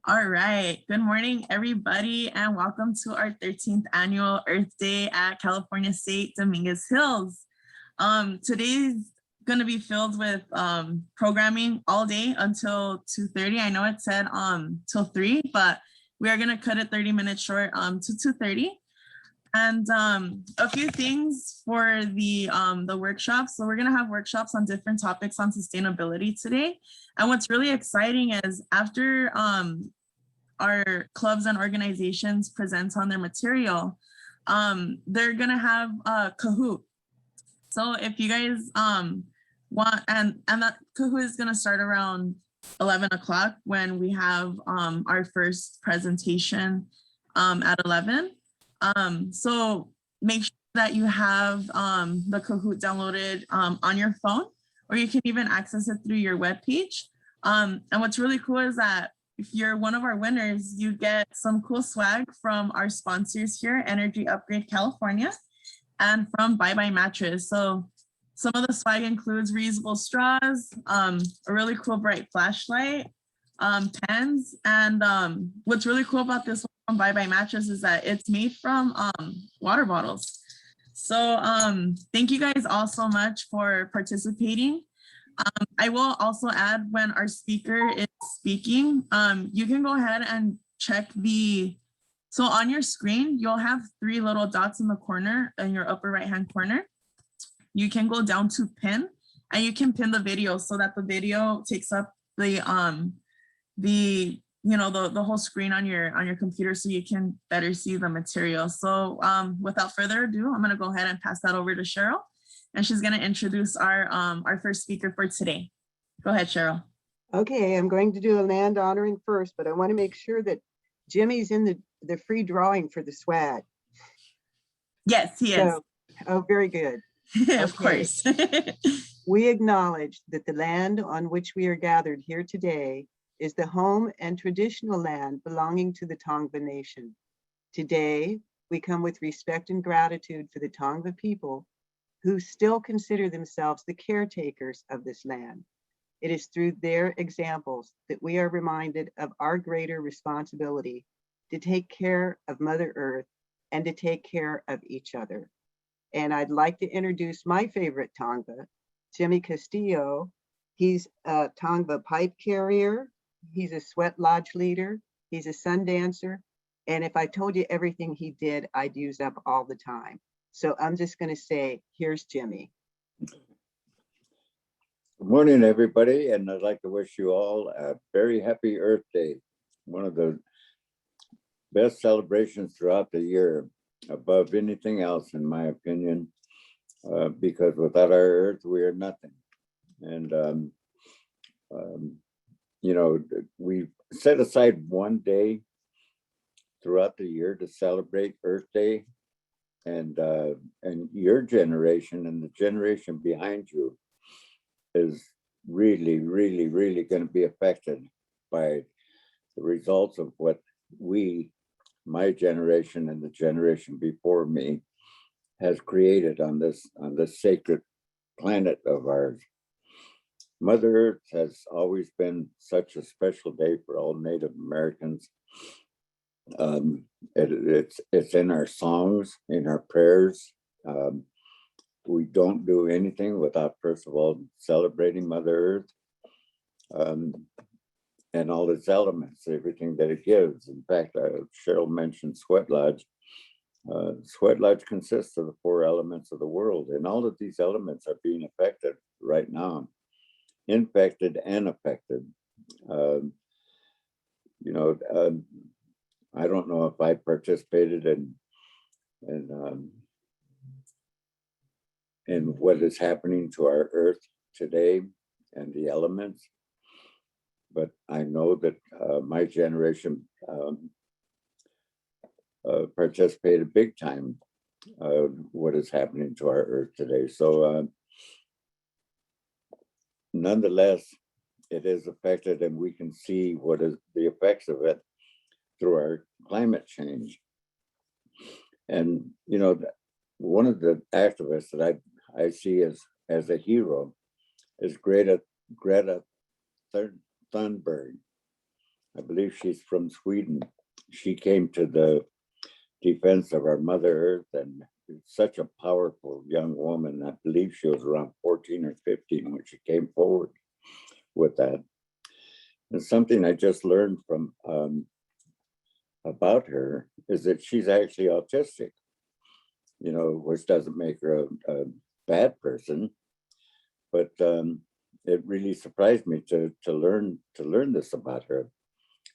All right. Good morning, everybody, and welcome to our 13th annual Earth Day at California State Dominguez Hills. Today's going to be filled with programming all day until 2:30. I know it said till 3, but we are going to cut it 30 minutes short to 2:30. And a few things for the workshops. So we're going to have workshops on different topics on sustainability today. And what's really exciting is after our clubs and organizations present on their material, they're going to have a Kahoot. So if you guys want, and that Kahoot is going to start around 11 o'clock when we have our first presentation at 11. So make sure that you have the Kahoot downloaded on your phone, or you can even access it through your webpage. And what's really cool is that if you're one of our winners, you get some cool swag from our sponsors here, Energy Upgrade California, and from Bye Bye Mattress. So some of the swag includes reusable straws, a really cool bright flashlight, pens, and what's really cool about this one from Bye Bye Mattress is that it's made from water bottles. So thank you guys all so much for participating. I will also add, when our speaker is speaking, you can go ahead and check so on your screen, you'll have 3 little dots in the corner, in your upper right-hand corner. You can go down to pin, and you can pin the video so that the video takes up the whole screen on your computer, so you can better see the material. So without further ado, I'm going to go ahead and pass that over to Cheryl, and she's going to introduce our first speaker for today. Go ahead, Cheryl. Okay, I'm going to do a land honoring first, but I want to make sure that Jimmy's in the free drawing for the swag. Yes, he is. Oh, very good. Of course. We acknowledge that the land on which we are gathered here today is the home and traditional land belonging to the Tongva Nation. Today, we come with respect and gratitude for the Tongva people who still consider themselves the caretakers of this land. It is through their examples that we are reminded of our greater responsibility to take care of Mother Earth and to take care of each other. And I'd like to introduce my favorite Tongva, Jimmy Castillo. He's a Tongva pipe carrier. He's a sweat lodge leader. He's a sun dancer. And if I told you everything he did, I'd use up all the time. So I'm just going to say, here's Jimmy. Good morning, everybody. And I'd like to wish you all a very happy Earth Day. One of the best celebrations throughout the year, above anything else, in my opinion, because without our Earth, we are nothing. And, we set aside one day throughout the year to celebrate Earth Day, and your generation and the generation behind you is really, really, really going to be affected by the results of what my generation and the generation before me has created on this sacred planet of ours. Mother Earth has always been such a special day for all Native Americans. It's in our songs, in our prayers. We don't do anything without, first of all, celebrating Mother Earth and all its elements, everything that it gives. In fact, Cheryl mentioned Sweat Lodge. Sweat Lodge consists of the 4 elements of the world, and all of these elements are being affected right now, infected and affected. I don't know if I participated in what is happening to our Earth today and the elements, but I know that my generation participated big time what is happening to our Earth today. So nonetheless, it is affected, and we can see what is the effects of it through our climate change. And one of the activists that I see as a hero is Greta Thunberg. I believe she's from Sweden. She came to the defense of our Mother Earth, and such a powerful young woman. I believe she was around 14 or 15 when she came forward with that. And something I just learned from about her is that she's actually autistic, you know, which doesn't make her a bad person, but it really surprised me to learn this about her,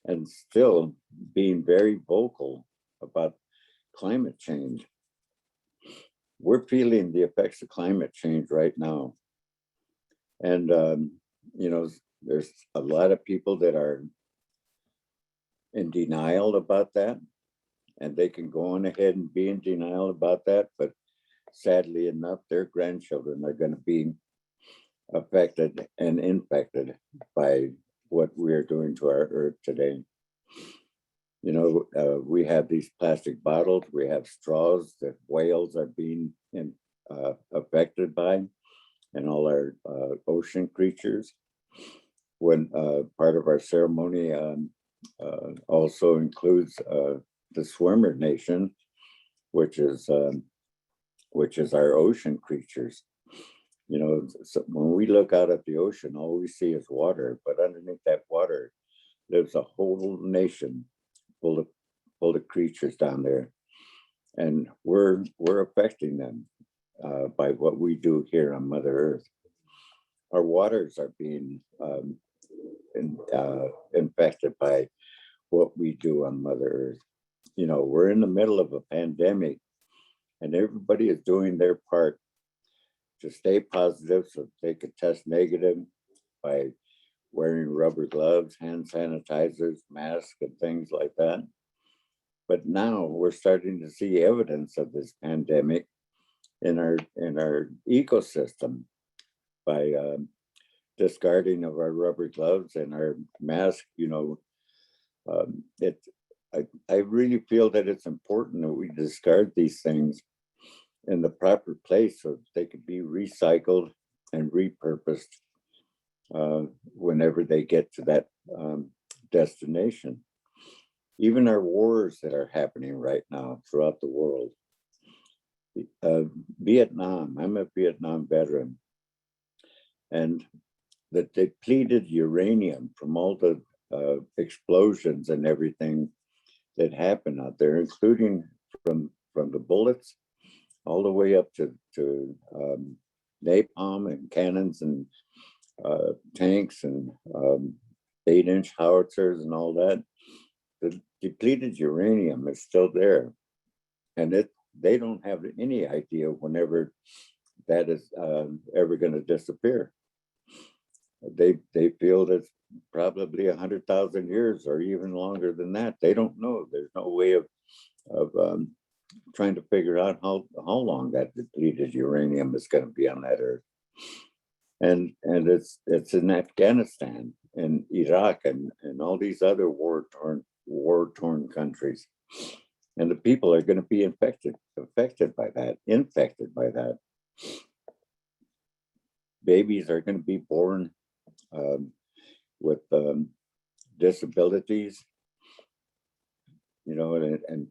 and still being very vocal about climate change. We're feeling the effects of climate change right now. And, you know, there's a lot of people that are in denial about that, and they can go on ahead and be in denial about that. But sadly enough, their grandchildren are going to be affected and infected by what we're doing to our earth today. You know, we have these plastic bottles, we have straws that whales are being affected by, and all our ocean creatures. When part of our ceremony also includes the swimmer nation, which is our ocean creatures. You know, so when we look out at the ocean, all we see is water, but underneath that water lives a whole nation full of creatures down there, and we're affecting them by what we do here on Mother Earth. Our waters are being infected by what we do on Mother Earth. You know, we're in the middle of a pandemic, and everybody is doing their part to stay positive so they could test negative by wearing rubber gloves, hand sanitizers, masks, and things like that. But now we're starting to see evidence of this pandemic in our ecosystem by discarding of our rubber gloves and our mask. You know, I really feel that it's important that we discard these things in the proper place so they could be recycled and repurposed whenever they get to that destination. Even our wars that are happening right now throughout the world. Vietnam, I'm a Vietnam veteran, and the depleted uranium from all the explosions and everything that happened out there, including from the bullets all the way up to napalm and cannons and tanks and 8-inch howitzers and all that. The depleted uranium is still there, and they don't have any idea whenever that is ever going to disappear. They feel that probably 100,000 years or even longer than that. They don't know. There's no way of trying to figure out how long that depleted uranium is going to be on that earth. And it's in Afghanistan and Iraq and all these other war-torn countries. And the people are going to be affected by that. Babies are going to be born with disabilities, you know, and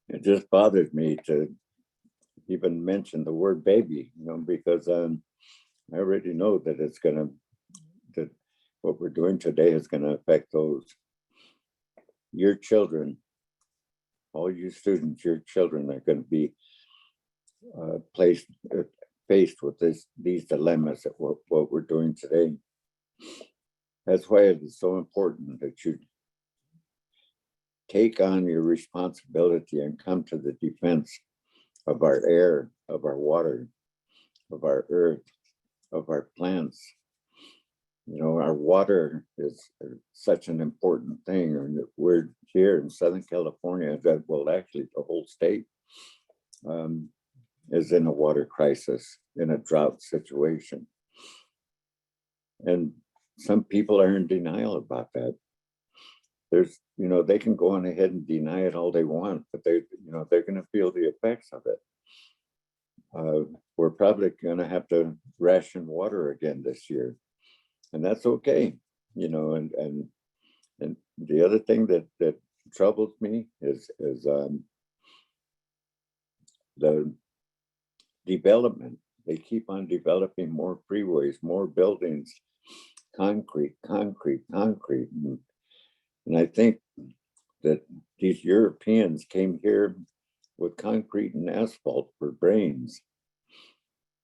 it just bothers me to even mention the word baby, you know, because I already know that that what we're doing today is going to affect those. Your children, all you students, your children are going to be faced with these dilemmas that what we're doing today. That's why it is so important that you take on your responsibility and come to the defense of our air, of our water, of our earth, of our plants. You know, our water is such an important thing, and we're here in Southern California, that well, actually the whole state is in a water crisis, in a drought situation. And some people are in denial about that. There's, you know, they can go on ahead and deny it all they want, but they're going to feel the effects of it. we're probably gonna have to ration water again this year. And that's okay, you know, and the other thing that troubles me is the development. They keep on developing more freeways, more buildings, concrete. And I think that these Europeans came here with concrete and asphalt for brains.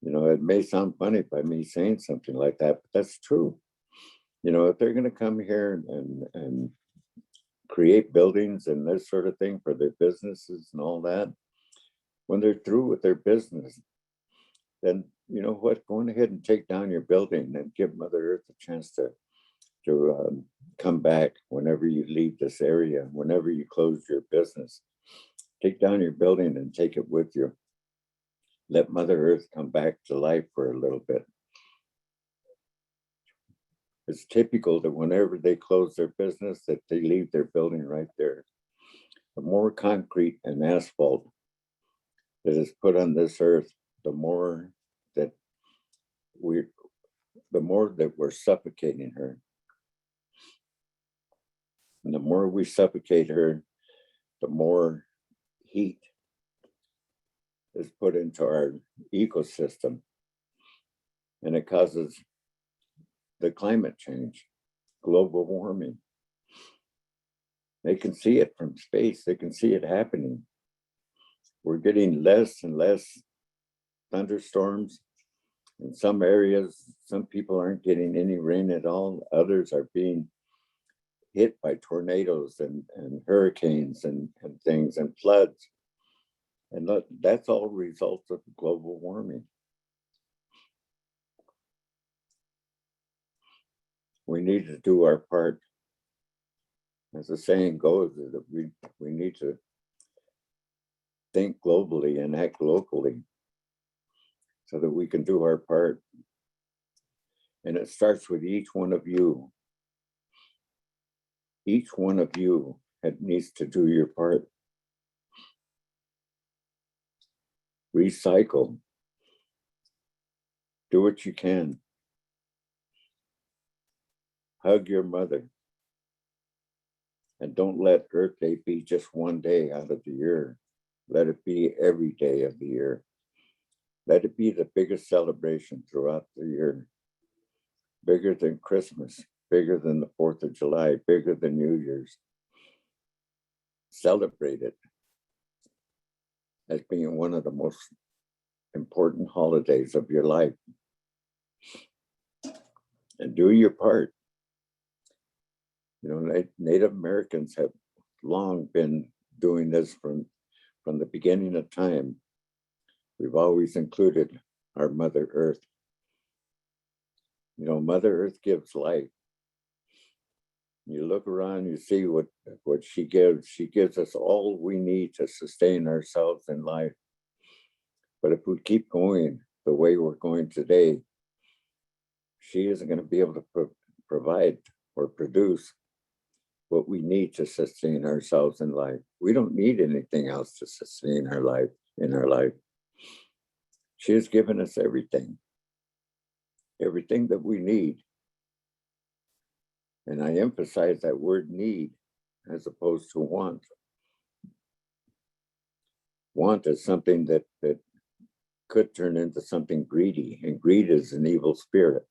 You know, it may sound funny by me saying something like that, but that's true. You know, if they're going to come here and create buildings and this sort of thing for their businesses and all that, when they're through with their business, then you know what, go on ahead and take down your building and give Mother Earth a chance to come back whenever you leave this area, whenever you close your business. Take down your building and take it with you. Let Mother Earth come back to life for a little bit. It's typical that whenever they close their business, that they leave their building right there. The more concrete and asphalt that is put on this earth, the more that we're suffocating her. And the more we suffocate her, the more heat is put into our ecosystem. And it causes the climate change, global warming. They can see it from space. They can see it happening. We're getting less and less thunderstorms. In some areas, some people aren't getting any rain at all. Others are being hit by tornadoes and hurricanes and things and floods. And look, that's all results of global warming. We need to do our part. As the saying goes, that we need to think globally and act locally so that we can do our part. And it starts with each one of you. Each one of you needs to do your part. Recycle. Do what you can. Hug your mother. And don't let Earth Day be just one day out of the year. Let it be every day of the year. Let it be the biggest celebration throughout the year. Bigger than Christmas, bigger than the 4th of July, bigger than New Year's. Celebrate it as being one of the most important holidays of your life. And do your part. You know, Native Americans have long been doing this from the beginning of time. We've always included our Mother Earth. You know, Mother Earth gives life. You look around, you see what she gives. She gives us all we need to sustain ourselves in life. But if we keep going the way we're going today, she isn't going to be able to provide or produce what we need to sustain ourselves in life. We don't need anything else to sustain our life in our life. She has given us everything that we need. And I emphasize that word need as opposed to want. Want is something that could turn into something greedy, and greed is an evil spirit.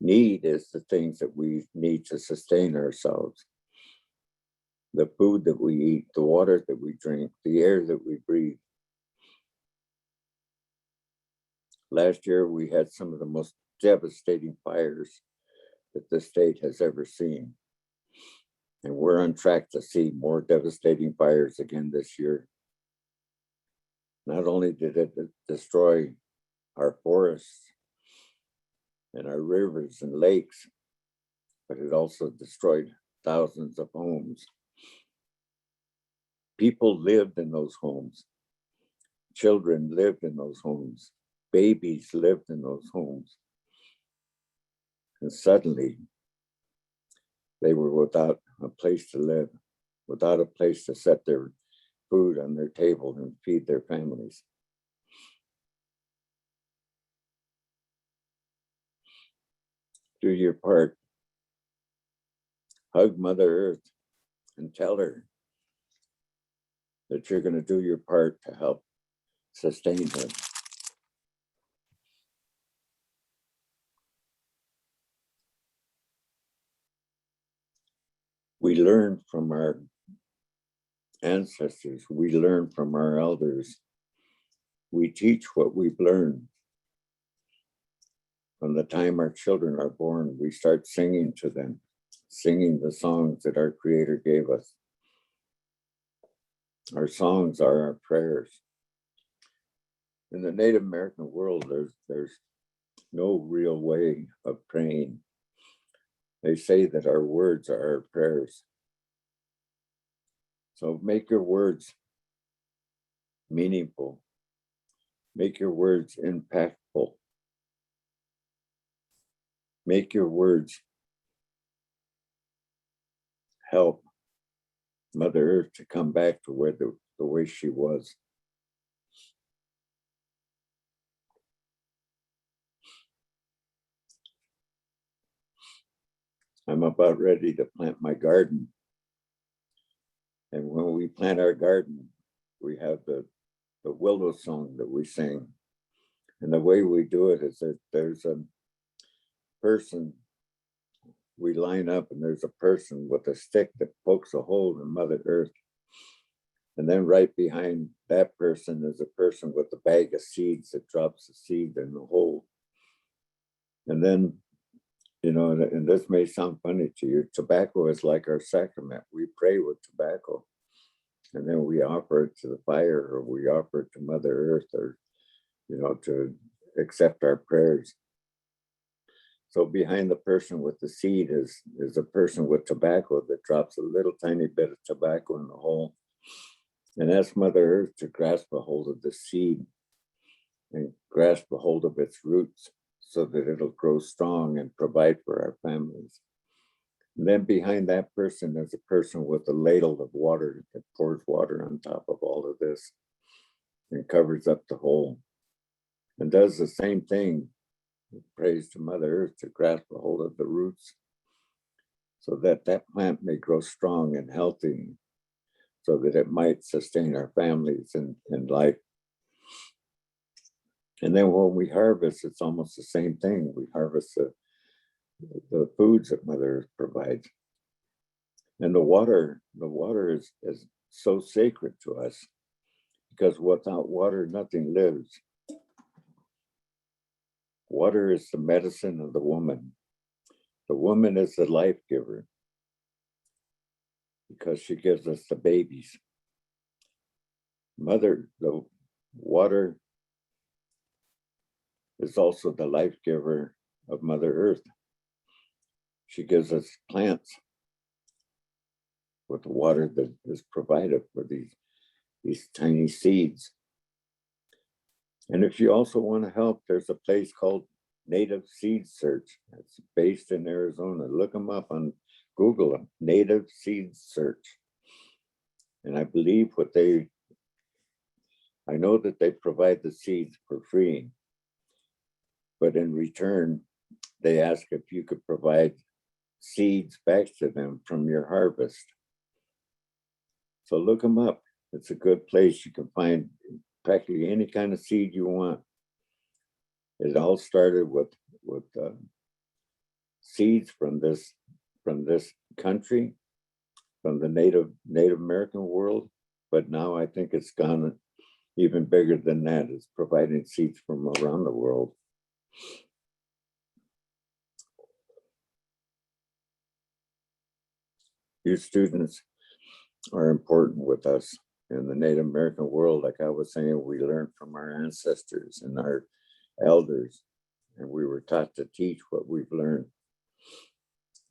Need is the things that we need to sustain ourselves. The food that we eat, the water that we drink, the air that we breathe. Last year, we had some of the most devastating fires that the state has ever seen. And we're on track to see more devastating fires again this year. Not only did it destroy our forests and our rivers and lakes, but it also destroyed thousands of homes. People lived in those homes. Children lived in those homes. Babies lived in those homes. And suddenly, they were without a place to live, without a place to set their food on their table and feed their families. Do your part. Hug Mother Earth and tell her that you're going to do your part to help sustain her. We learn from our ancestors. We learn from our elders. We teach what we've learned. From the time our children are born, we start singing to them, singing the songs that our Creator gave us. Our songs are our prayers. In the Native American world, there's no real way of praying. They say that our words are our prayers. So make your words meaningful. Make your words impactful. Make your words help Mother Earth to come back to where the way she was. I'm about ready to plant my garden. And when we plant our garden, we have the willow song that we sing. And the way we do it is that there's a person, we line up and there's a person with a stick that pokes a hole in Mother Earth. And then right behind that person is a person with a bag of seeds that drops the seed in the hole. And then, you know, and this may sound funny to you, tobacco is like our sacrament. We pray with tobacco. And then we offer it to the fire, or we offer it to Mother Earth, or, you know, to accept our prayers. So behind the person with the seed is a person with tobacco that drops a little tiny bit of tobacco in the hole. And that's Mother Earth to grasp a hold of the seed and grasp a hold of its roots so that it'll grow strong and provide for our families. And then behind that person is a person with a ladle of water that pours water on top of all of this and covers up the hole and does the same thing. Prays to Mother Earth to grasp a hold of the roots so that that plant may grow strong and healthy so that it might sustain our families and life. And then when we harvest, it's almost the same thing. We harvest the foods that Mother Earth provides. And the water is so sacred to us because without water, nothing lives. Water is the medicine of the woman. The woman is the life giver because she gives us the babies. The water is also the life giver of Mother Earth. She gives us plants with the water that is provided for these tiny seeds. And if you also want to help, there's a place called Native Seed Search. It's based in Arizona. Look them up on Google, Native Seed Search. And I believe I know that they provide the seeds for free, but in return, they ask if you could provide seeds back to them from your harvest. So look them up. It's a good place. You can find practically any kind of seed you want. It all started with seeds from this country, from the Native American world, but now I think it's gone even bigger than that. It's providing seeds from around the world. You students are important with us in the Native American world. Like I was saying, we learned from our ancestors and our elders, and we were taught to teach what we've learned.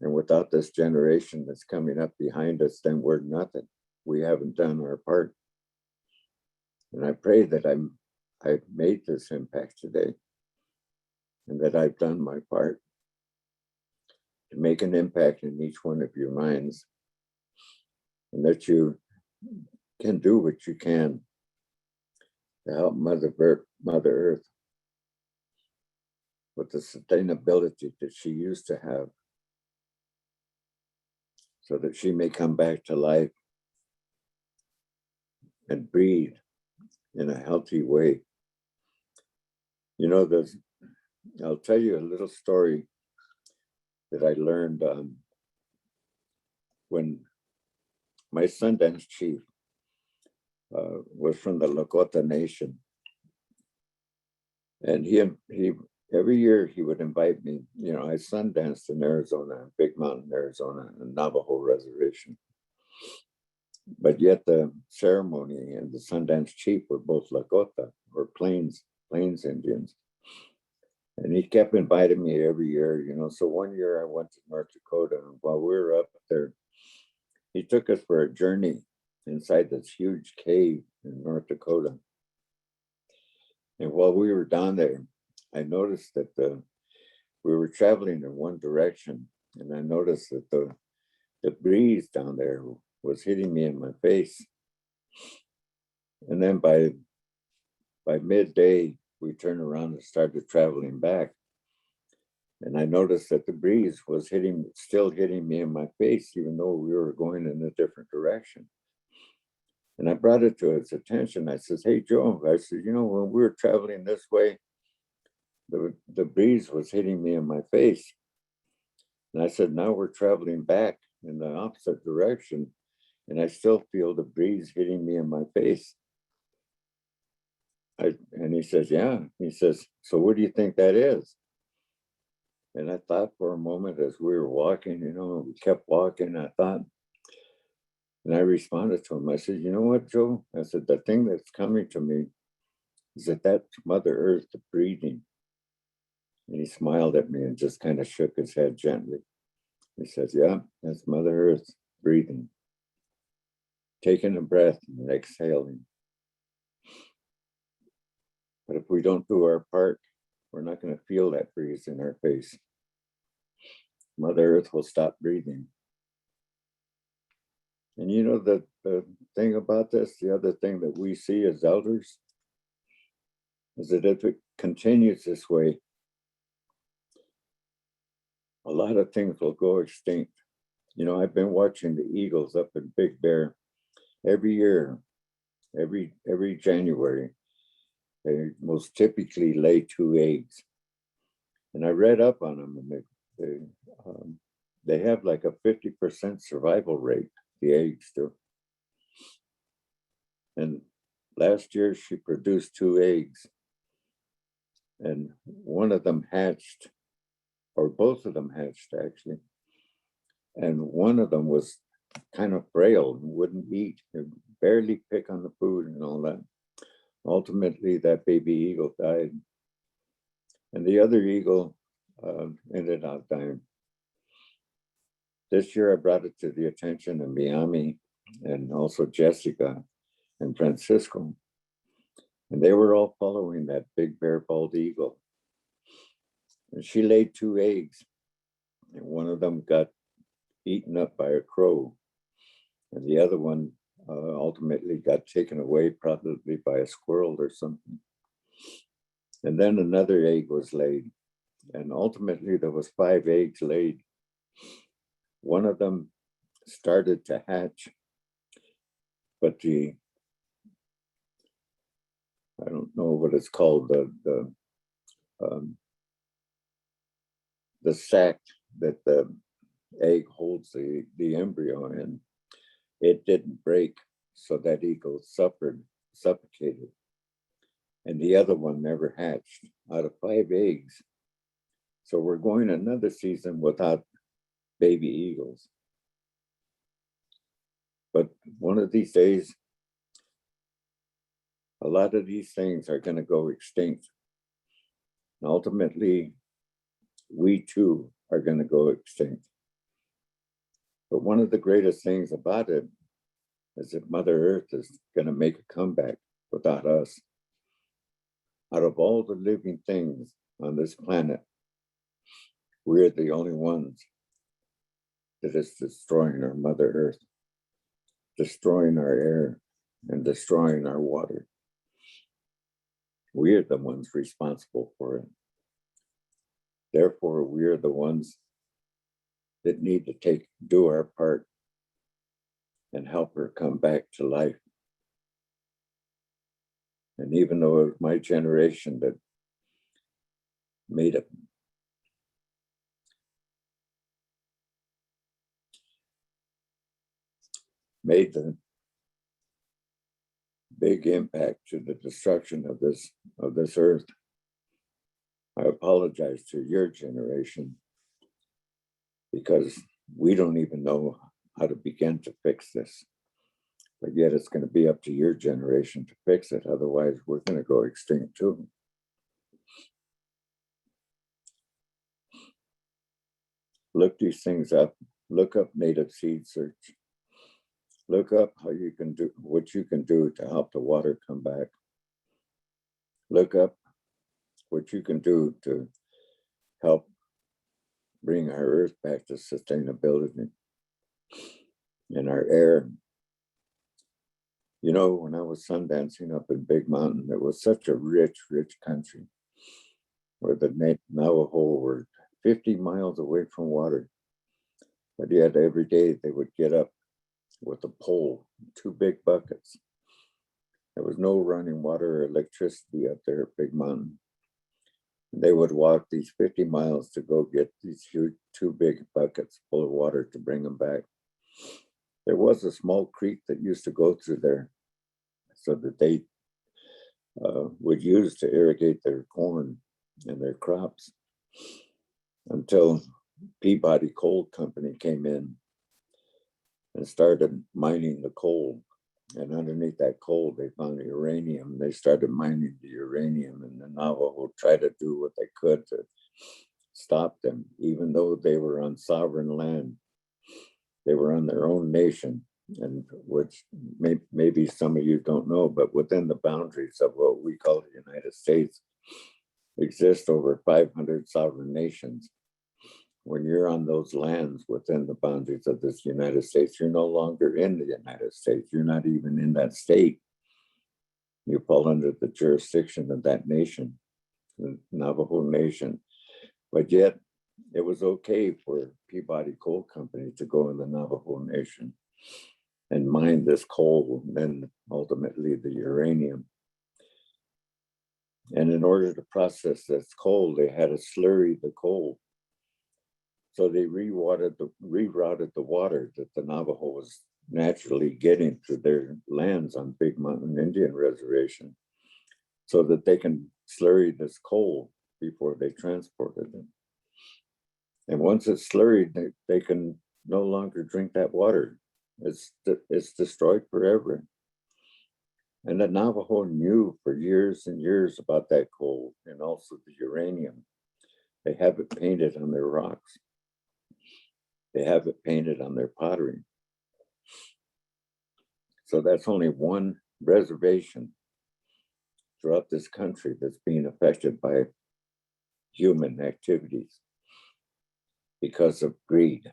And without this generation that's coming up behind us, then we're nothing. We haven't done our part. And I pray that I've made this impact today and that I've done my part to make an impact in each one of your minds, and that you can do what you can to help Mother Earth with the sustainability that she used to have, so that she may come back to life and breathe in a healthy way. You know, I'll tell you a little story that I learned when my Sundance chief was from the Lakota Nation. And he every year he would invite me. You know, I Sundanced in Arizona, Big Mountain, Arizona, and Navajo Reservation. But yet the ceremony and the Sundance chief were both Lakota, or Plains Indians. And he kept inviting me every year, you know. So one year I went to North Dakota, and while we were up there, he took us for a journey inside this huge cave in North Dakota. And while we were down there, I noticed that we were traveling in one direction, and I noticed that the breeze down there was hitting me in my face. And then by midday, we turned around and started traveling back. And I noticed that the breeze was still hitting me in my face, even though we were going in a different direction. And I brought it to his attention. I says, "Hey, Joe," I said, "you know, when we were traveling this way, the breeze was hitting me in my face." And I said, "Now we're traveling back in the opposite direction, and I still feel the breeze hitting me in my face." And he says, "Yeah." He says, "So what do you think that is?" And I thought for a moment as we were walking, you know, we kept walking. I thought, and I responded to him. I said, "You know what, Joe?" I said, "The thing that's coming to me is that's Mother Earth breathing." And he smiled at me and just kind of shook his head gently. He says, "Yeah, that's Mother Earth breathing, taking a breath and exhaling. But if we don't do our part, we're not going to feel that breeze in our face. Mother Earth will stop breathing." And you know, the thing about this, the other thing that we see as elders, is that if it continues this way, a lot of things will go extinct. You know, I've been watching the eagles up in Big Bear every year, every January. They most typically lay 2 eggs. And I read up on them, and they have like a 50% survival rate, the eggs do. And last year she produced 2 eggs, and one of them hatched, or both of them hatched actually. And one of them was kind of frail and wouldn't eat, and barely pick on the food and all that. Ultimately, that baby eagle died. And the other eagle ended up dying. This year, I brought it to the attention of Miami and also Jessica and Francisco. And they were all following that Big Bear bald eagle. And she laid 2 eggs, and one of them got eaten up by a crow. And the other one ultimately got taken away, probably by a squirrel or something. And then another egg was laid. And ultimately there was 5 eggs laid. One of them started to hatch, but I don't know what it's called, the sac that the egg holds the embryo in, it didn't break, so that eagle suffocated. And the other one never hatched out of 5 eggs. So we're going another season without baby eagles. But one of these days, a lot of these things are going to go extinct. And ultimately, we too are going to go extinct. But one of the greatest things about it is that Mother Earth is going to make a comeback without us. Out of all the living things on this planet, we're the only ones that is destroying our Mother Earth, destroying our air, and destroying our water. We are the ones responsible for it. Therefore, we are the ones that need to do our part and help her come back to life. And even though it was my generation that made it, made the big impact to the destruction of this earth, I apologize to your generation, because we don't even know how to begin to fix this. But yet it's going to be up to your generation to fix it. Otherwise, we're going to go extinct too. Look these things up. Look up native seed search. Look up how you can do what you can do to help the water come back. Look up what you can do to help bring our earth back to sustainability in our air. You know, when I was sun dancing up in Big Mountain, it was such a rich, rich country where the Navajo were 50 miles away from water. But yet every day they would get up with a pole, 2 big buckets. There was no running water or electricity up there at Big Mountain. They would walk these 50 miles to go get these huge 2 big buckets full of water to bring them back. There was a small creek that used to go through there so that they would use to irrigate their corn and their crops, until Peabody Coal Company came in and started mining the coal. And underneath that coal, they found uranium. They started mining the uranium, and the Navajo tried to do what they could to stop them, even though they were on sovereign land. They were on their own nation, and which maybe some of you don't know, but within the boundaries of what we call the United States, exist over 500 sovereign nations. When you're on those lands within the boundaries of this United States, you're no longer in the United States. You're not even in that state. You fall under the jurisdiction of that nation, the Navajo Nation. But yet it was okay for Peabody Coal Company to go in the Navajo Nation and mine this coal, and then ultimately the uranium. And in order to process this coal, they had to slurry the coal. So they rerouted the water that the Navajo was naturally getting to their lands on Big Mountain Indian Reservation, so that they can slurry this coal before they transported it. And once it's slurried, they can no longer drink that water. It's destroyed forever. And the Navajo knew for years and years about that coal, and also the uranium. They have it painted on their rocks. They have it painted on their pottery. So that's only one reservation throughout this country that's being affected by human activities because of greed.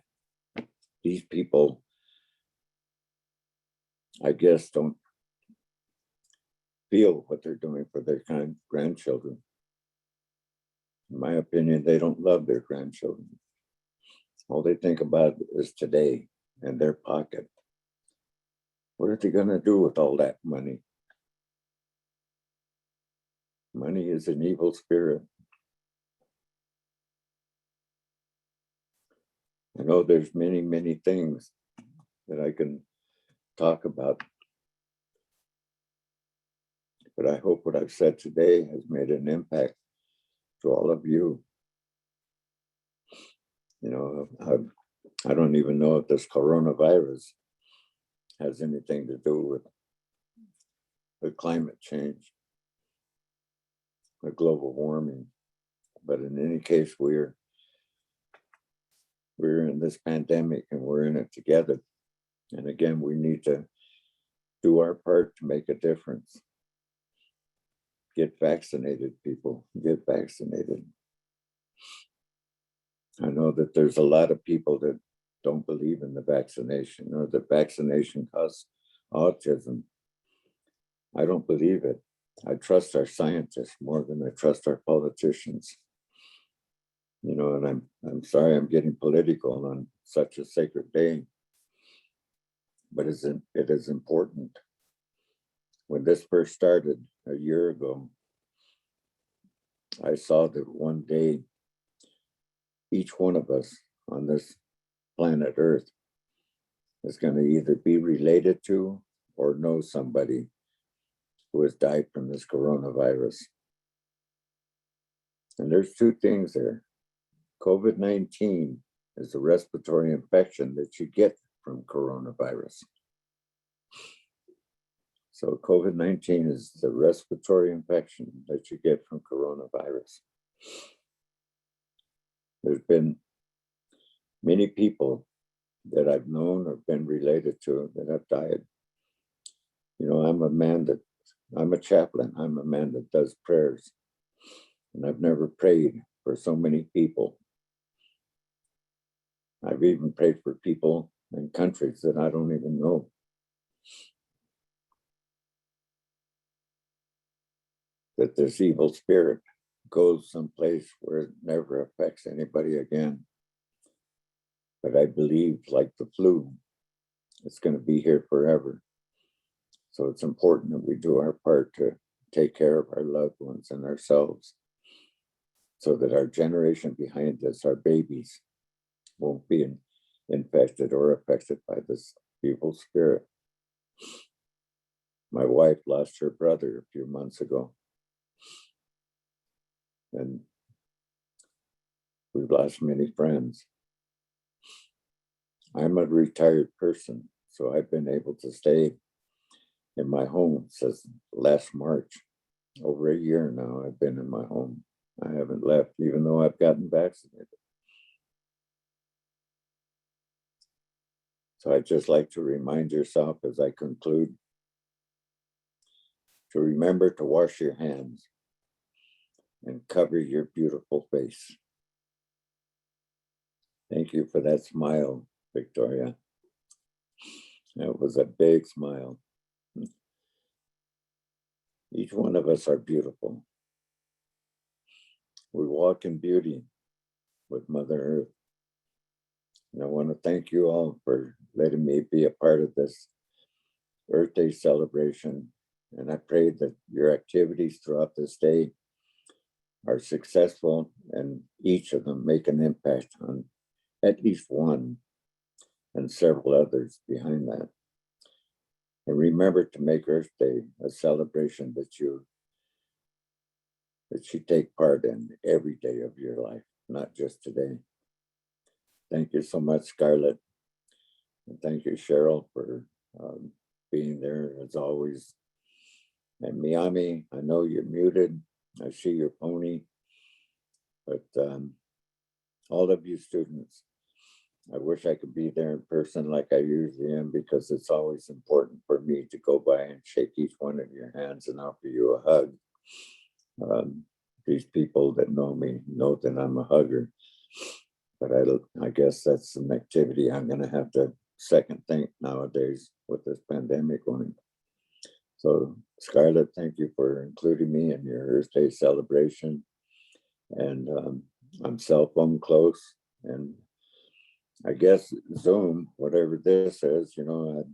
These people, I guess, don't feel what they're doing for their grandchildren. In my opinion, they don't love their grandchildren. All they think about is today and their pocket. What are they going to do with all that money? Money is an evil spirit. I know there's many, many things that I can talk about, but I hope what I've said today has made an impact to all of you. You know, I don't even know if this coronavirus has anything to do with the climate change, the global warming. But in any case, we're in this pandemic, and we're in it together. And again, we need to do our part to make a difference. Get vaccinated, people, get vaccinated. I know that there's a lot of people that don't believe in the vaccination, or that vaccination causes autism. I don't believe it. I trust our scientists more than I trust our politicians. You know, and I'm sorry I'm getting political on such a sacred day, but it is important. When this first started a year ago, I saw that one day each one of us on this planet Earth is going to either be related to or know somebody who has died from this coronavirus. And there's two things there. COVID-19 is a respiratory infection that you get from coronavirus. So COVID-19 is the respiratory infection that you get from coronavirus. There's been many people that I've known or been related to that have died. You know, I'm a chaplain. I'm a man that does prayers. And I've never prayed for so many people. I've even prayed for people in countries that I don't even know. That this evil spirit goes someplace where it never affects anybody again. But I believe, like the flu, it's going to be here forever. So it's important that we do our part to take care of our loved ones and ourselves so that our generation behind us, our babies, won't be infected or affected by this evil spirit. My wife lost her brother a few months ago. And we've lost many friends. I'm a retired person, so I've been able to stay in my home since last March. Over a year now, I've been in my home. I haven't left, even though I've gotten vaccinated. So I'd just like to remind yourself as I conclude to remember to wash your hands and cover your beautiful face. Thank you for that smile, Victoria. That was a big smile. Each one of us are beautiful. We walk in beauty with Mother Earth. And I want to thank you all for letting me be a part of this Earth Day celebration. And I pray that your activities throughout this day are successful and each of them make an impact on at least one and several others behind that. And remember to make Earth Day a celebration that you take part in every day of your life, not just today. Thank you so much, Scarlett. And thank you, Cheryl, for being there as always. And Miami, I know you're muted. I see your pony. But all of you students, I wish I could be there in person like I usually am, because it's always important for me to go by and shake each one of your hands and offer you a hug. These people that know me know that I'm a hugger, but I guess that's an activity I'm going to have to second think nowadays with this pandemic going. So Scarlett, thank you for including me in your Earth Day celebration. And I'm cell phone close, and I guess Zoom, whatever this is, you know,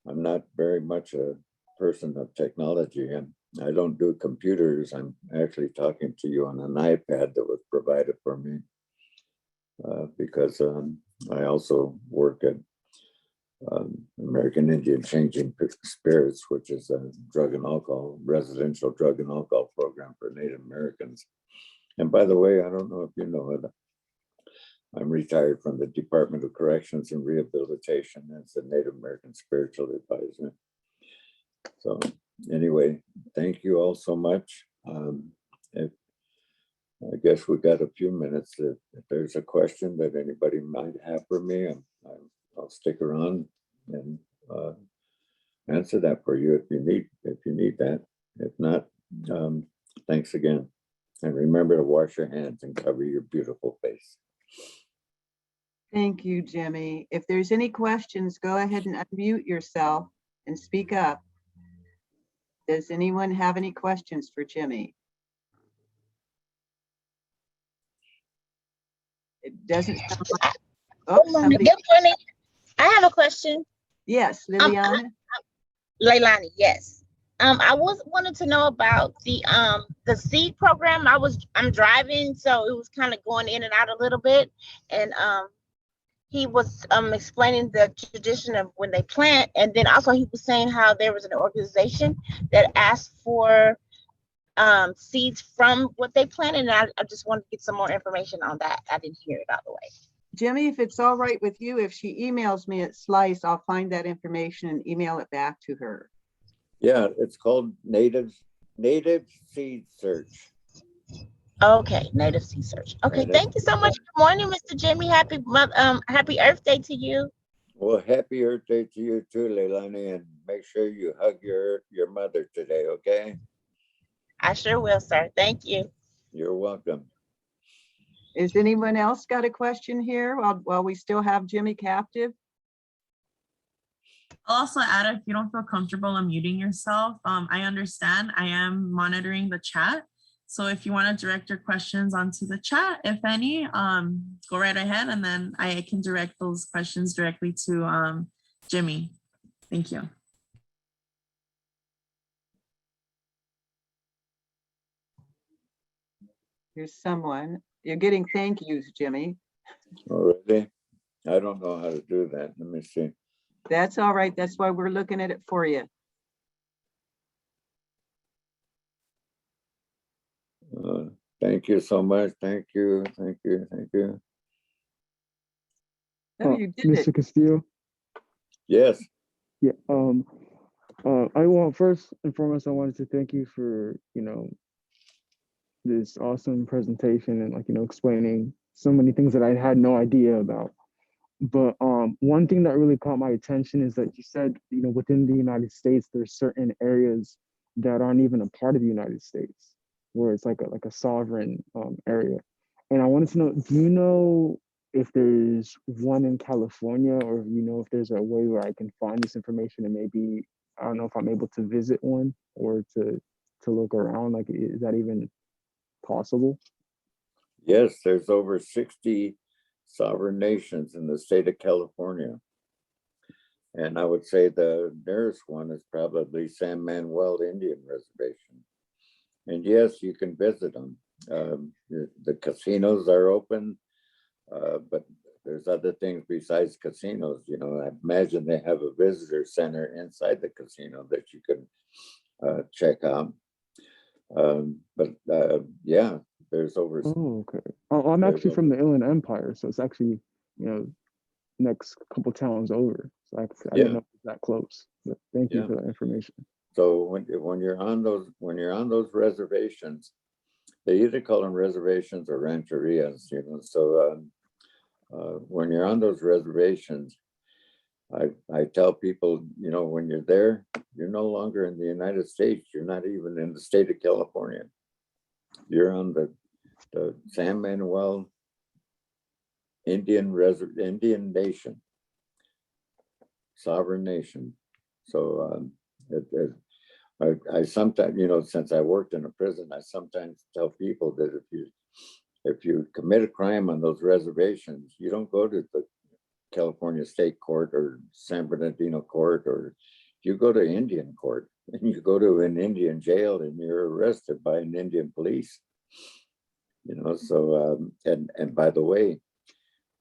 I'm not very much a person of technology, and I don't do computers. I'm actually talking to you on an iPad that was provided for me because I also work at American Indian Changing Spirits, which is a residential drug and alcohol program for Native Americans. And by the way, I don't know if you know it, I'm retired from the Department of Corrections and Rehabilitation as a Native American spiritual advisor. So anyway, thank you all so much. I guess we got a few minutes. If there's a question that anybody might have for me, I'll stick around and answer that for you if you need that. If not, thanks again. And remember to wash your hands and cover your beautiful face. Thank you, Jimmy. If there's any questions, go ahead and unmute yourself and speak up. Does anyone have any questions for Jimmy? It doesn't sound like, Good oh, morning. somebody, Good morning. I have a question. yes, Liliana. Leilani, yes. I wanted to know about the seed program. I'm driving, so it was kind of going in and out a little bit. And he was explaining the tradition of when they plant, and then also he was saying how there was an organization that asked for seeds from what they planted, and I just wanted to get some more information on that. I didn't hear it all the way. Jimmy, if it's all right with you, if she emails me at Slice, I'll find that information and email it back to her. Yeah, it's called Native Seed Search. Okay, native seed search. Okay, And thank you so much. Good morning, Mr. Jimmy. Happy Earth Day to you. well, happy Earth Day to you too, Leilani, and make sure you hug your mother today, okay? I sure will, sir. Thank you. You're welcome. Is anyone else got a question here while we still have Jimmy captive? I'll also add, if you don't feel comfortable unmuting yourself, I understand. I am monitoring the chat. So if you want to direct your questions onto the chat, if any, go right ahead, and then I can direct those questions directly to Jimmy. Thank you. Here's someone. You're getting thank yous, Jimmy. Already? I don't know how to do that. Let me see. That's all right. That's why we're looking at it for you. Thank you so much. Thank you. Thank you. Thank you. Oh, you did Mr. it. Castillo. Yes. Yeah. I want first and foremost, I wanted to thank you for, this awesome presentation and explaining so many things that I had no idea about. But one thing that really caught my attention is that you said, within the United States, there's certain areas that aren't even a part of the United States, where it's like a sovereign area. And I wanted to know, do you know if there's one in California, or if there's a way where I can find this information and maybe, I don't know if I'm able to visit one or to look around, like, is that even possible? Yes, there's over 60 sovereign nations in the state of California. And I would say the nearest one is probably San Manuel Indian Reservation. And yes, you can visit them. The casinos are open, but there's other things besides casinos. I imagine they have a visitor center inside the casino that you can check out. Yeah, there's over. Oh, okay. I'm actually from the Inland Empire, so it's actually, next couple towns over. So I didn't know it was that close. But thank you for that information. So when you're on those reservations, they either call them reservations or rancherias. So when you're on those reservations, I tell people, when you're there, you're no longer in the United States. You're not even in the state of California. You're on the San Manuel Indian Nation, sovereign nation. So I sometimes, since I worked in a prison, I sometimes tell people that if you commit a crime on those reservations, you don't go to the California State Court or San Bernardino Court, or you go to Indian court, and you go to an Indian jail, and you're arrested by an Indian police. So and by the way,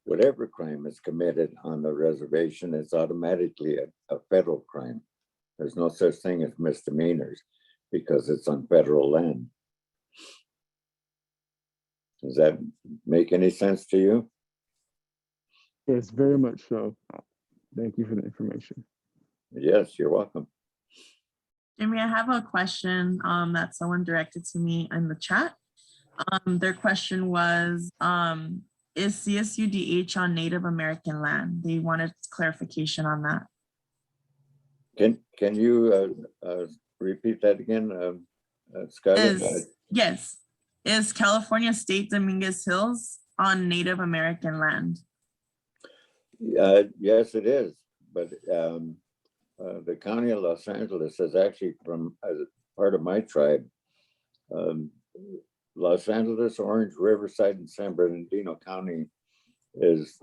whatever crime is committed on the reservation is automatically a federal crime. There's no such thing as misdemeanors because it's on federal land. Does that make any sense to you? Yes, very much so. Thank you for the information. Yes, you're welcome. Jimmy, I have a question that someone directed to me in the chat. Their question was, is CSUDH on Native American land? They wanted clarification on that. Can you repeat that again, Skylar? Yes. Is California State Dominguez Hills on Native American land? Yes, it is. But the county of Los Angeles is actually as part of my tribe. Los Angeles, Orange, Riverside, and San Bernardino County is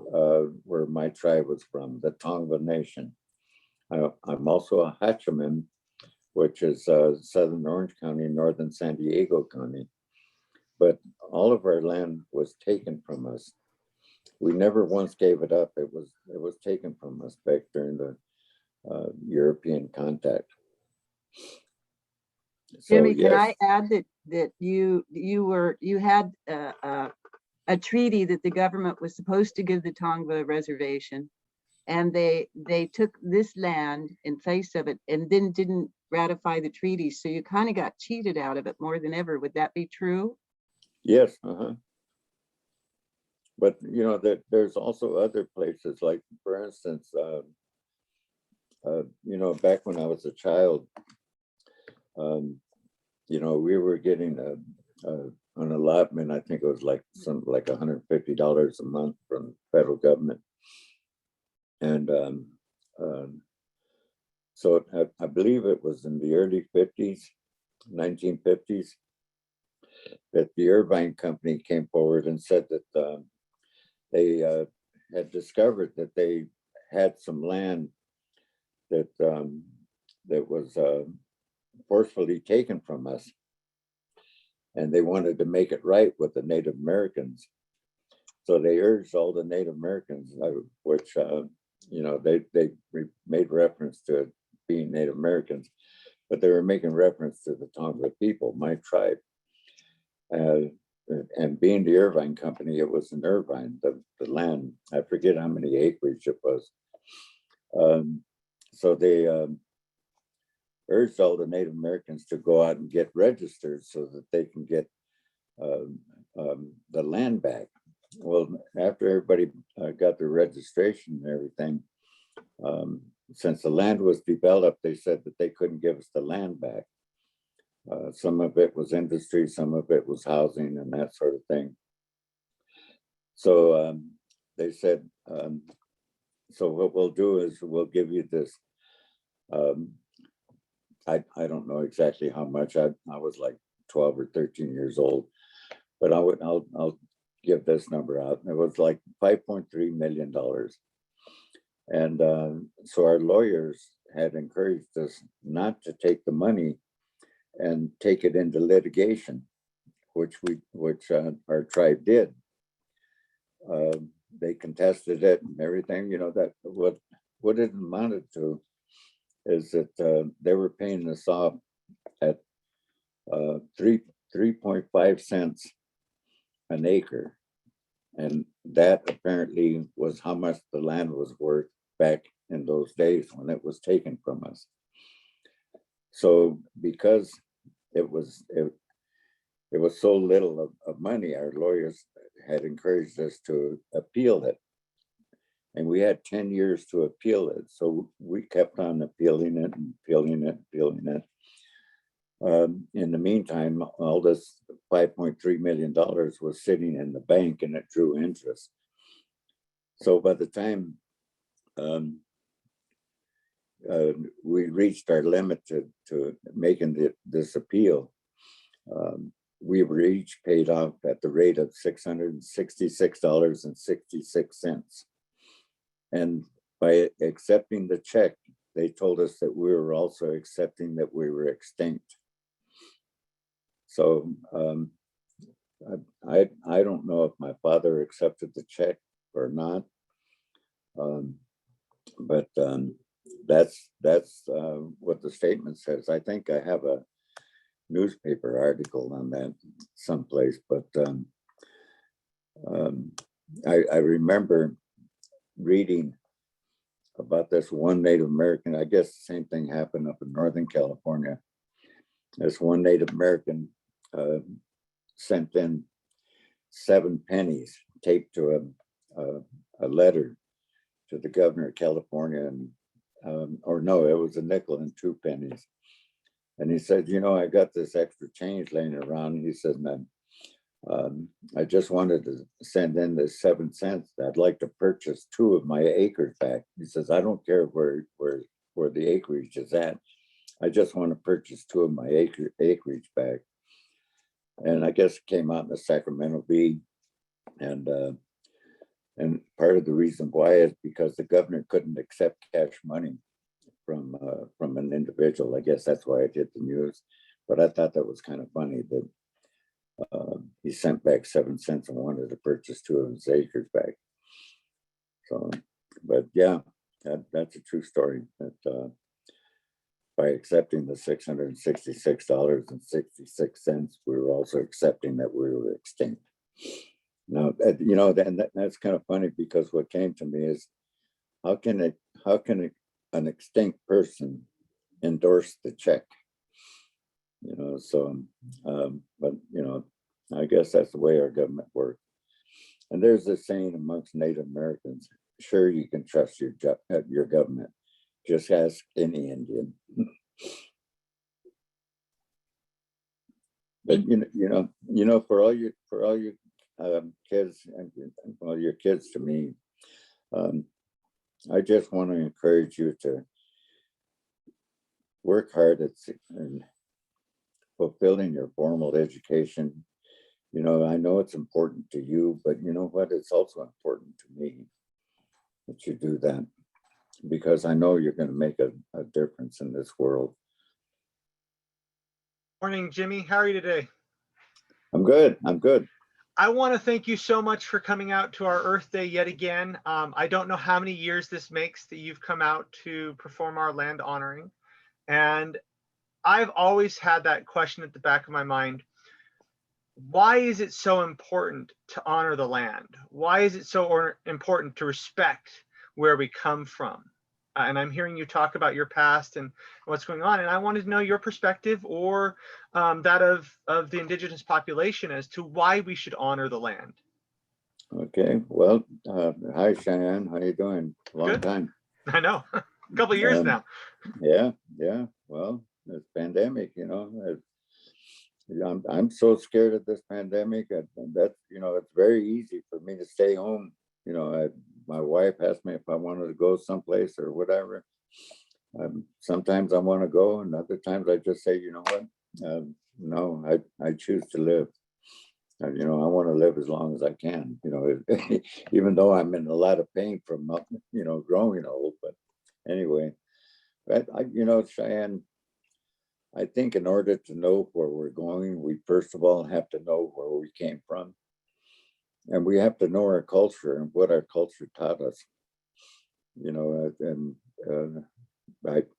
where my tribe was from, the Tongva Nation. I'm also a Hachiman, which is Southern Orange County, Northern San Diego County. But all of our land was taken from us. We never once gave it up. It was taken from us back during the European contact. So, Jimmy, can I yes, add that you had a treaty that the government was supposed to give the Tongva reservation, and they took this land in place of it and then didn't ratify the treaty. So you kind of got cheated out of it more than ever. Would that be true? yes, but you know that there's also other places, like for instance, you know, back when I was a child, you know, we were getting an allotment. I think it was like something like $150 a month from the federal government, and so I believe it was in the early 50s, 1950s, that the Irvine Company came forward and said that they had discovered that they had some land that that was forcefully taken from us, and they wanted to make it right with the Native Americans. So they urged all the Native Americans, which you know, they made reference to being Native Americans, but they were making reference to the Tongva people, my tribe. And being the Irvine Company, it was in Irvine, the land. I forget how many acreage it was. So they urged all the Native Americans to go out and get registered so that they can get the land back. Well, after everybody got their registration and everything, since the land was developed, they said that they couldn't give us the land back. Some of it was industry, some of it was housing and that sort of thing. So they said, so what we'll do is we'll give you this. I don't know exactly how much. I was like 12 or 13 years old, but I'll give this number out. It was like $5.3 million. And so our lawyers had encouraged us not to take the money and take it into litigation, which our tribe did. They contested it and everything. You know, that what it amounted to is that they were paying us off at 3.5 cents an acre, and that apparently was how much the land was worth back in those days when it was taken from us. So because it was so little of money, our lawyers had encouraged us to appeal it. And we had 10 years to appeal it. So we kept on appealing it and appealing it, appealing it. In the meantime, all this $5.3 million was sitting in the bank and it drew interest. So by the time we reached our limit to making this appeal, we were each paid off at the rate of $666.66. And by accepting the check, they told us that we were also accepting that we were extinct. So I don't know if my father accepted the check or not, but that's what the statement says. I think I have a newspaper article on that someplace, but I remember reading about this one Native American. I guess the same thing happened up in Northern California. This one Native American sent in 7 pennies taped to a letter to the governor of California, and or no, it was a nickel and 2 pennies. And he said, you know, I got this extra change laying around. He said, I just wanted to send in this 7 cents. I'd like to purchase 2 of my acres back. He says, I don't care where the acreage is at. I just want to purchase 2 of my acreage back. And I guess it came out in the Sacramento Bee. And And part of the reason why is because the governor couldn't accept cash money from an individual. I guess that's why it hit the news. But I thought that was kind of funny that he sent back 7 cents and wanted to purchase 2 of his acres back. So, but yeah, that's a true story. That by accepting the $666.66, we were also accepting that we were extinct. Now, you know, that's kind of funny, because what came to me is, how can an extinct person endorse the check? You know, so, but you know, I guess that's the way our government works. And there's this saying amongst Native Americans: sure, you can trust your government. Just ask any Indian. But you know, for all you kids, and well, your kids to me, I just want to encourage you to work hard at fulfilling your formal education. You know, I know it's important to you, but you know what? It's also important to me that you do that, because I know you're going to make a difference in this world. Morning, Jimmy. How are you today? I'm good. I'm good. I want to thank you so much for coming out to our Earth Day yet again. I don't know how many years this makes that you've come out to perform our land honoring. And I've always had that question at the back of my mind. Why is it so important to honor the land? Why is it so important to respect where we come from? And I'm hearing you talk about your past and what's going on. And I wanted to know your perspective, or that of the indigenous population, as to why we should honor the land. Okay. Well, hi, Cheyenne. How you doing? Long Good. time. I know. A couple of years now. Yeah. Well, this pandemic, you know, I'm so scared of this pandemic. And that's, you know, it's very easy for me to stay home. You know, my wife asked me if I wanted to go someplace or whatever. Sometimes I want to go, and other times I just say, you know what? No, I choose to live. You know, I want to live as long as I can. You know, even though I'm in a lot of pain from, you know, growing old. But anyway, you know, Cheyenne, I think in order to know where we're going, we first of all have to know where we came from. And we have to know our culture and what our culture taught us. You know, and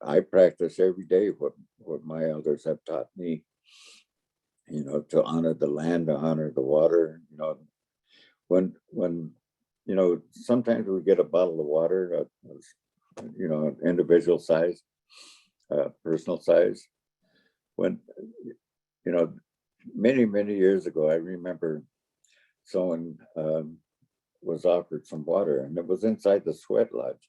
I practice every day what my elders have taught me. You know, to honor the land, to honor the water. You know, when you know, sometimes we get a bottle of water, you know, individual size, personal size. When, you know, many years ago, I remember someone was offered some water, and it was inside the sweat lodge,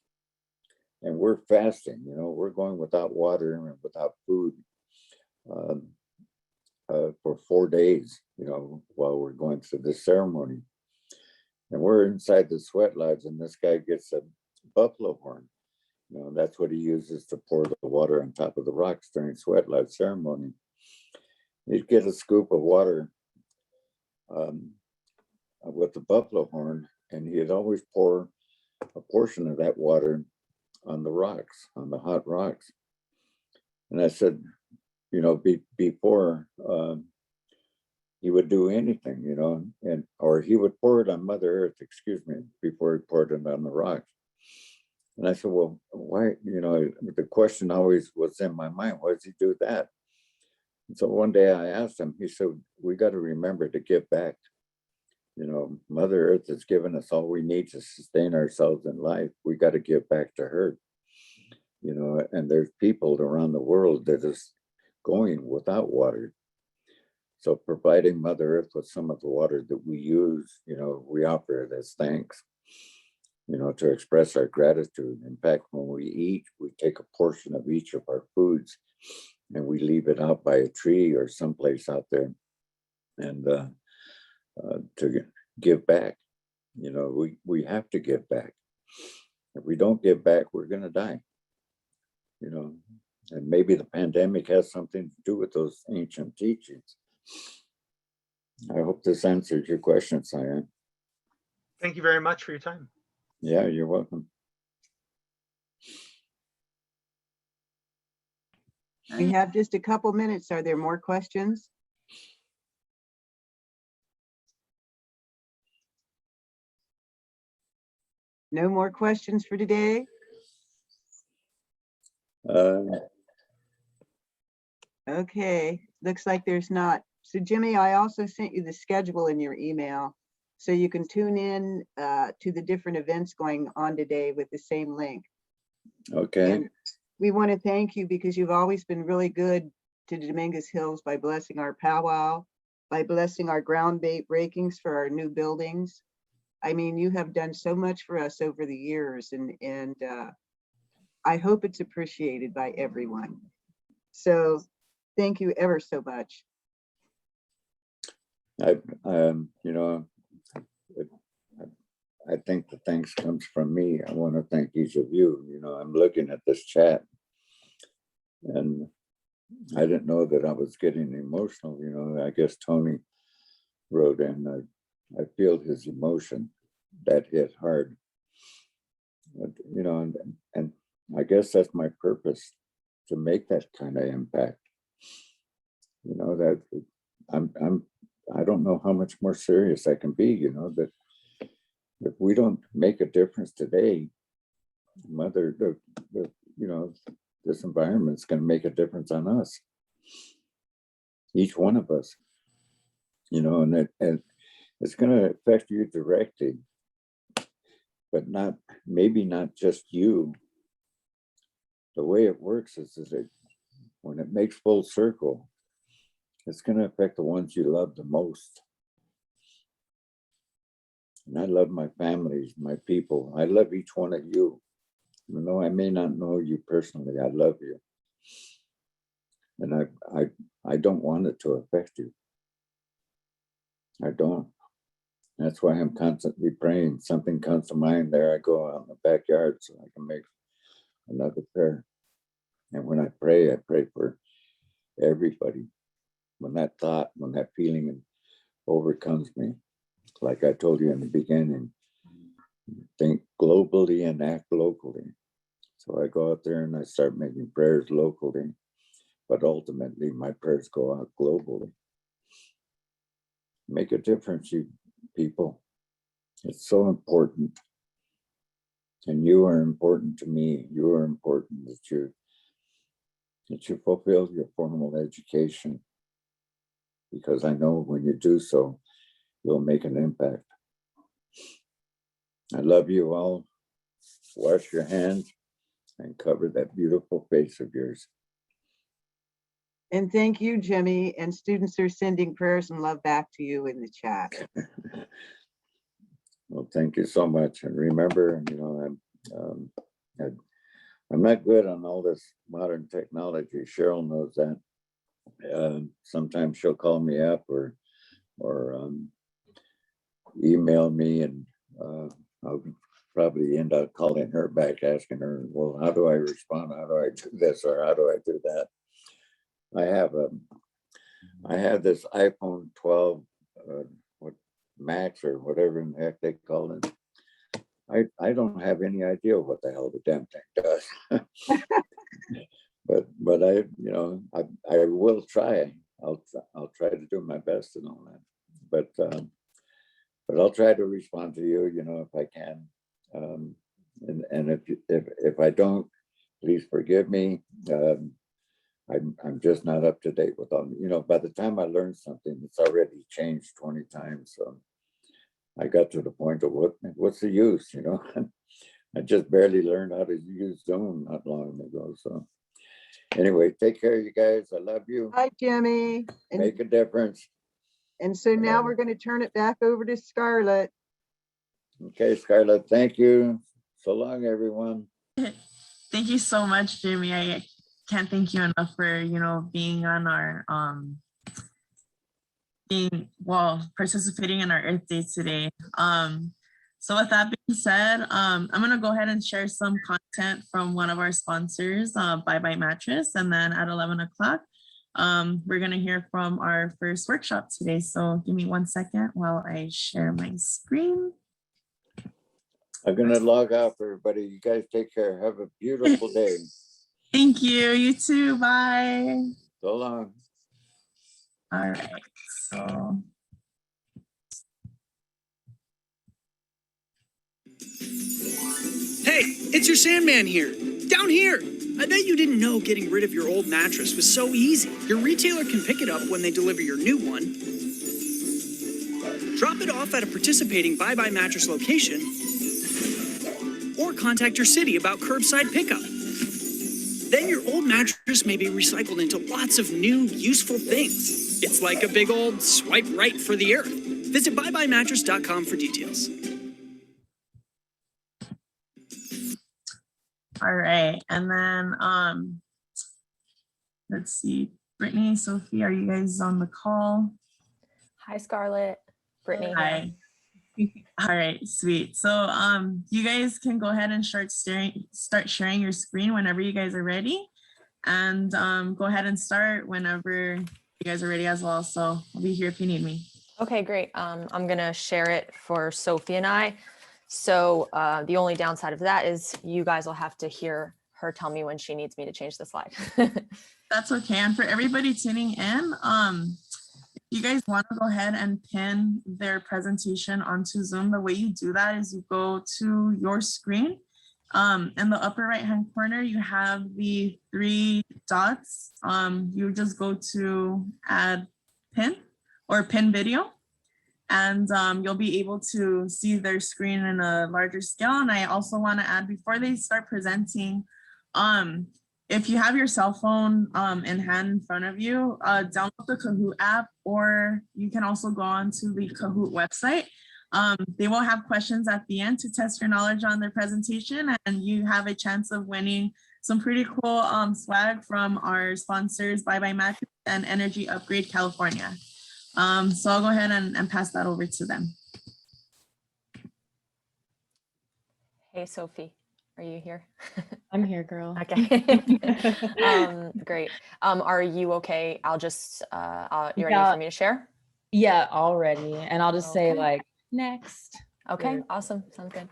and we're fasting. You know, we're going without water and without food for 4 days. You know, while we're going through this ceremony, and we're inside the sweat lodge, and this guy gets a buffalo horn. You know, that's what he uses to pour the water on top of the rocks during sweat lodge ceremony. He'd get a scoop of water with the buffalo horn, and he'd always pour a portion of that water on the rocks, on the hot rocks. And I said, you know, before he would do anything, you know, or he would pour it on Mother Earth, excuse me, before he poured it on the rocks. And I said, well, why, you know, the question always was in my mind, why does he do that? And so one day I asked him, he said, we got to remember to give back. You know, Mother Earth has given us all we need to sustain ourselves in life. We got to give back to her. You know, and there's people around the world that is going without water. So providing Mother Earth with some of the water that we use, you know, we offer it as thanks, you know, to express our gratitude. In fact, when we eat, we take a portion of each of our foods and we leave it out by a tree or someplace out there, and to give back. You know, we have to give back. If we don't give back, we're going to die. You know, and maybe the pandemic has something to do with those ancient teachings. I hope this answers your question, Cyan. Thank you very much for your time. Yeah, you're welcome. We have just a couple minutes. Are there more questions? No more questions for today? Okay, looks like there's not. So Jimmy, I also sent you the schedule in your email, so you can tune in to the different events going on today with the same link. Okay. And we want to thank you because you've always been really good to Dominguez Hills by blessing our powwow, by blessing our breakings for our new buildings. I mean, you have done so much for us over the years, and I hope it's appreciated by everyone. So thank you ever so much. You know, I think the thanks comes from me. I want to thank each of you. You know, I'm looking at this chat and I didn't know that I was getting emotional. You know, I guess Tony wrote in, I feel his emotion. That hit hard. But, you know, and I guess that's my purpose, to make that kind of impact. You know, that I don't know how much more serious I can be, you know, that if we don't make a difference today, you know, this environment's going to make a difference on us, each one of us, you know, and it's going to affect you directly, but maybe not just you. The way it works is that when it makes full circle, it's going to affect the ones you love the most. And I love my families, my people. I love each one of you. Even though I may not know you personally, I love you. And I don't want it to affect you. I don't. That's why I'm constantly praying. Something comes to mind, there I go out in the backyard so I can make another prayer. And when I pray for everybody. When that thought, when that feeling overcomes me, like I told you in the beginning, think globally and act locally. So I go out there and I start making prayers locally, but ultimately my prayers go out globally. Make a difference, you people. It's so important. And you are important to me. You are important that you fulfill your formal education. Because I know when you do so, you'll make an impact. I love you all. Wash your hands and cover that beautiful face of yours. And thank you, Jimmy. And students are sending prayers and love back to you in the chat. Well, thank you so much. And remember, you know, I'm not good on all this modern technology. Cheryl knows that. Sometimes she'll call me up or email me, and I'll probably end up calling her back, asking her, well, how do I respond? How do I do this? Or how do I do that? I have this iPhone 12 Max or whatever in the heck they call it. I don't have any idea what the hell the damn thing does. but I, you know, I will try. I'll try to do my best and all that. But I'll try to respond to you, you know, if I can. And if I don't, please forgive me. I'm just not up to date with all, you know, by the time I learn something, it's already changed 20 times. So I got to the point of what's the use, you know? I just barely learned how to use Zoom not long ago. So anyway, take care, you guys. I love you. Hi, Jimmy. Make a difference. And so now we're going to turn it back over to Scarlett. Okay, Scarlett, thank you. So long, everyone. Thank you so much, Jimmy. I can't thank you enough for, you know, being on our participating in our Earth Day today. So with that being said, I'm gonna go ahead and share some content from one of our sponsors, Bye Bye Mattress, and then at 11 o'clock, we're gonna hear from our first workshop today. So give me 1 second while I share my screen. I'm gonna log off, everybody. You guys take care. Have a beautiful day. Thank you. You too. Bye. So long. All right. So. Hey, it's your Sandman here. Down here. I bet you didn't know getting rid of your old mattress was so easy. Your retailer can pick it up when they deliver your new one. Drop it off at a participating Bye Bye Mattress location, or contact your city about curbside pickup. Then your old mattress may be recycled into lots of new, useful things. It's like a big old swipe right for the earth. Visit buybuymattress.com for details. All right. And then let's see. Brittany, Sophie, are you guys on the call? Hi, Scarlett. Brittany here. Hi. All right, sweet. So you guys can go ahead and start sharing your screen whenever you guys are ready. And go ahead and start whenever you guys are ready as well. So I'll be here if you need me. Okay, great. I'm gonna share it for Sophie and I. So the only downside of that is you guys will have to hear her tell me when she needs me to change the slide. That's okay. And for everybody tuning in, you guys want to go ahead and pin their presentation onto Zoom. The way you do that is you go to your screen. In the upper right hand corner, you have the 3 dots. You just go to add pin or pin video, and you'll be able to see their screen in a larger scale. And I also want to add, before they start presenting, if you have your cell phone in hand in front of you, download the Kahoot app, or you can also go on to the Kahoot website. They will have questions at the end to test your knowledge on their presentation, and you have a chance of winning some pretty cool swag from our sponsors, Bye Bye Mattress and Energy Upgrade California. So I'll go ahead and pass that over to them. Hey, Sophie, are you here? I'm here, girl. Okay. Great. Are you okay? I'll just, you ready for me to share? Yeah, already. And I'll just say Okay. like, next. Okay, Good. awesome. Sounds good.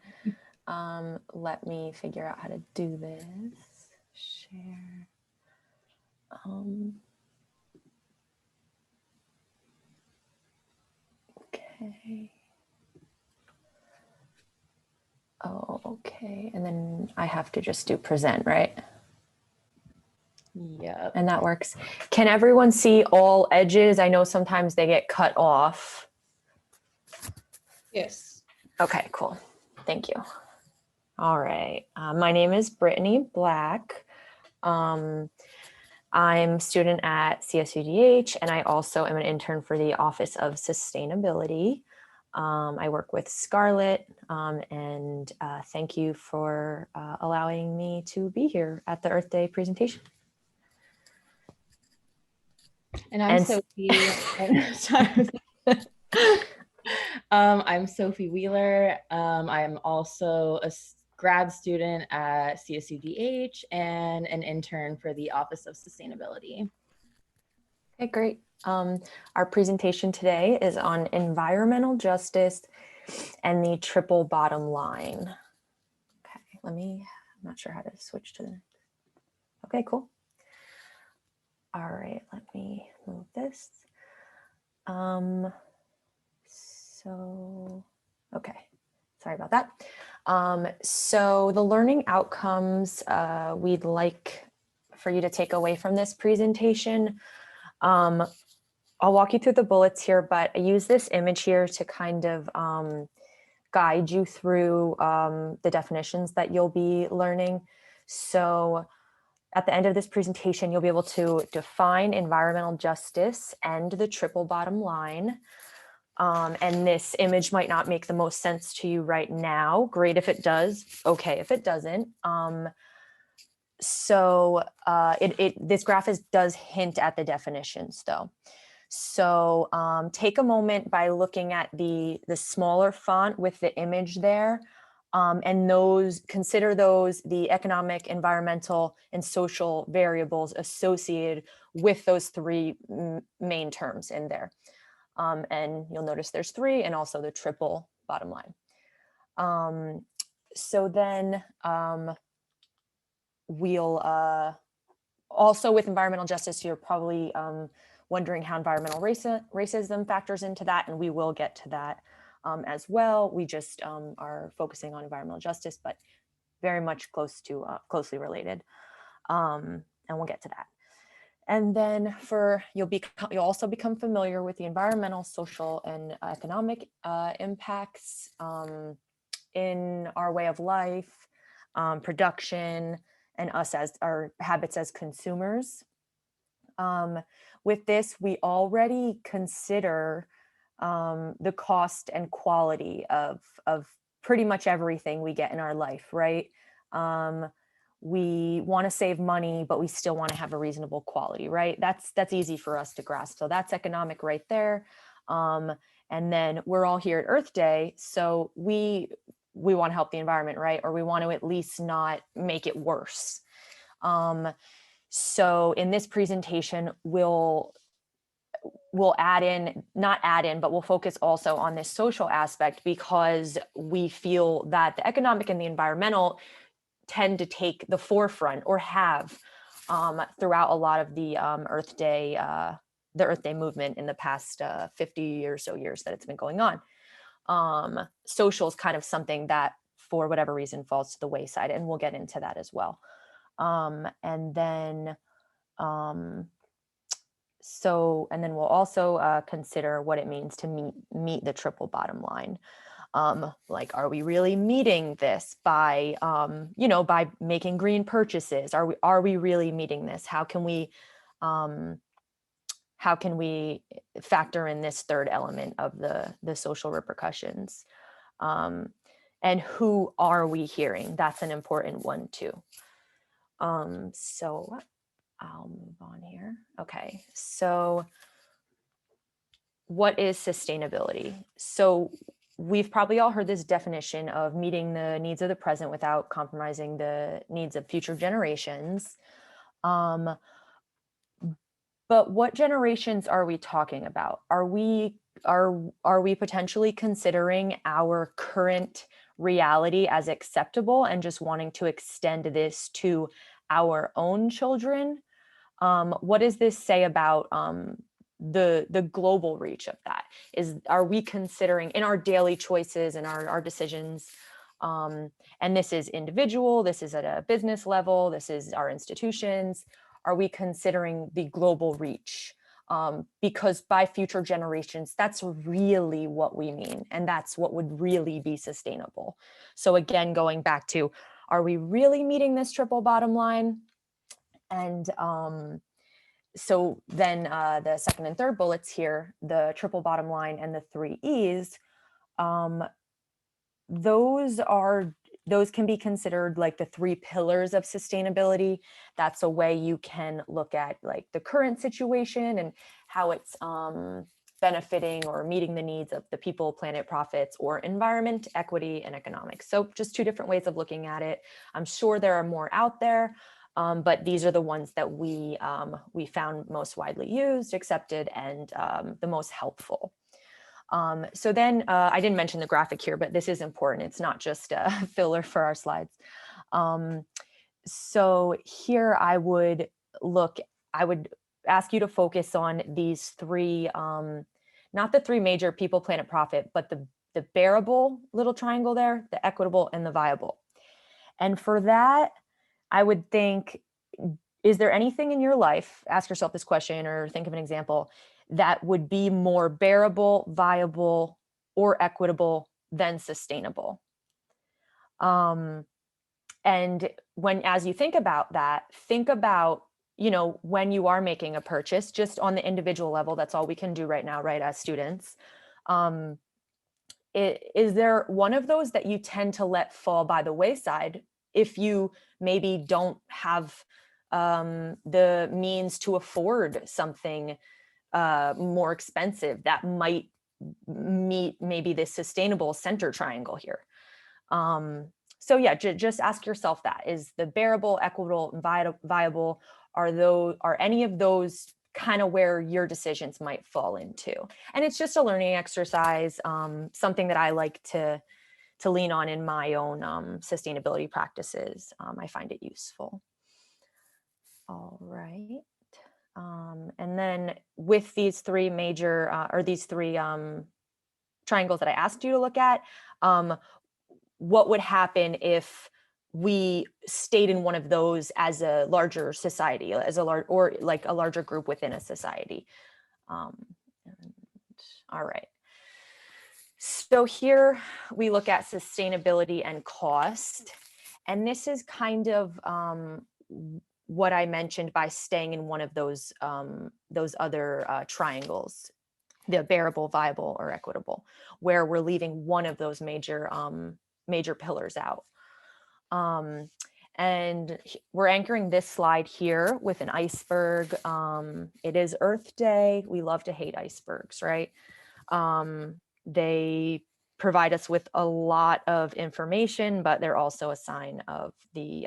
Let me figure out how to do this. Share. Okay. Oh, okay. And then I have to just do present, right? Yep. And that works. Can everyone see all edges? I know sometimes they get cut off. Yes. Okay, cool. Thank you. All right. My name is Brittany Black. I'm a student at CSUDH, and I also am an intern for the Office of Sustainability. I work with Scarlett, and thank you for allowing me to be here at the Earth Day presentation. And I'm Sophie. I'm Sophie Wheeler. I'm also a grad student at CSUDH and an intern for the Office of Sustainability. Okay, great. Our presentation today is on environmental justice and the triple bottom line. Okay, I'm not sure how to switch to the next. Okay, cool. All right, let me move this. Okay, sorry about that. So the learning outcomes we'd like for you to take away from this presentation. I'll walk you through the bullets here, but I use this image here to kind of guide you through the definitions that you'll be learning. So at the end of this presentation, you'll be able to define environmental justice and the triple bottom line. And this image might not make the most sense to you right now. Great if it does, okay if it doesn't. This graph does hint at the definitions though. So take a moment by looking at the smaller font with the image there, and consider those the economic, environmental, and social variables associated with those 3 main terms in there. And you'll notice there's 3 and also the triple bottom line. So then we'll also with environmental justice, you're probably wondering how environmental racism factors into that, and we will get to that as well. We just are focusing on environmental justice, but very much closely related, and we'll get to that. And then you'll also become familiar with the environmental, social, and economic impacts in our way of life, production, and us as our habits as consumers. With this, we already consider the cost and quality of pretty much everything we get in our life, right? We want to save money, but we still want to have a reasonable quality, right? That's easy for us to grasp. So that's economic right there. And then we're all here at Earth Day, so we want to help the environment, right? Or we want to at least not make it worse. So in this presentation, we'll but we'll focus also on this social aspect, because we feel that the economic and the environmental tend to take the forefront, or have throughout a lot of the Earth Day movement in the past 50 or so years that it's been going on. Social is kind of something that, for whatever reason, falls to the wayside, and we'll get into that as well. And then we'll also consider what it means to meet the triple bottom line. Like, are we really meeting this by by making green purchases? Are we really meeting this? How can we factor in this third element of the social repercussions? And who are we hearing? That's an important one too. So I'll move on here. Okay, so what is sustainability? So we've probably all heard this definition of meeting the needs of the present without compromising the needs of future generations. But what generations are we talking about? Are we potentially considering our current reality as acceptable and just wanting to extend this to our own children? What does this say about the global reach of that? Are we considering in our daily choices and our decisions, and this is individual, this is at a business level, this is our institutions, are we considering the global reach? Because by future generations, that's really what we mean, and that's what would really be sustainable. So again, going back to, are we really meeting this triple bottom line? And so then the second and third bullets here, the triple bottom line and the 3 E's, those can be considered like the 3 pillars of sustainability. That's a way you can look at like the current situation and how it's benefiting or meeting the needs of the people, planet, profits, or environment, equity, and economics. So just 2 different ways of looking at it. I'm sure there are more out there. But these are the ones that we found most widely used, accepted, and the most helpful. So then I didn't mention the graphic here, but this is important. It's not just a filler for our slides. So here I would ask you to focus on these 3, not the 3 major people, planet, profit, but the bearable little triangle there, the equitable, and the viable. And for that, I would think, is there anything in your life, ask yourself this question or think of an example, that would be more bearable, viable, or equitable than sustainable? And as you think about that, think about, when you are making a purchase, just on the individual level, that's all we can do right now, right, as students. Is there one of those that you tend to let fall by the wayside if you maybe don't have the means to afford something more expensive that might meet maybe this sustainable center triangle here? So yeah, just ask yourself that. Is the bearable, equitable, and viable, are any of those kind of where your decisions might fall into? And it's just a learning exercise, something that I like to lean on in my own sustainability practices. I find it useful. All right. And then with these three major, or these three triangles that I asked you to look at, what would happen if we stayed in one of those as a larger society, as a large, or like a larger group within a society? All right. So here we look at sustainability and cost. And this is kind of what I mentioned by staying in one of those other triangles, the bearable, viable, or equitable, where we're leaving one of those major pillars out. And we're anchoring this slide here with an iceberg. It is Earth Day. We love to hate icebergs, right? They provide us with a lot of information, but they're also a sign of the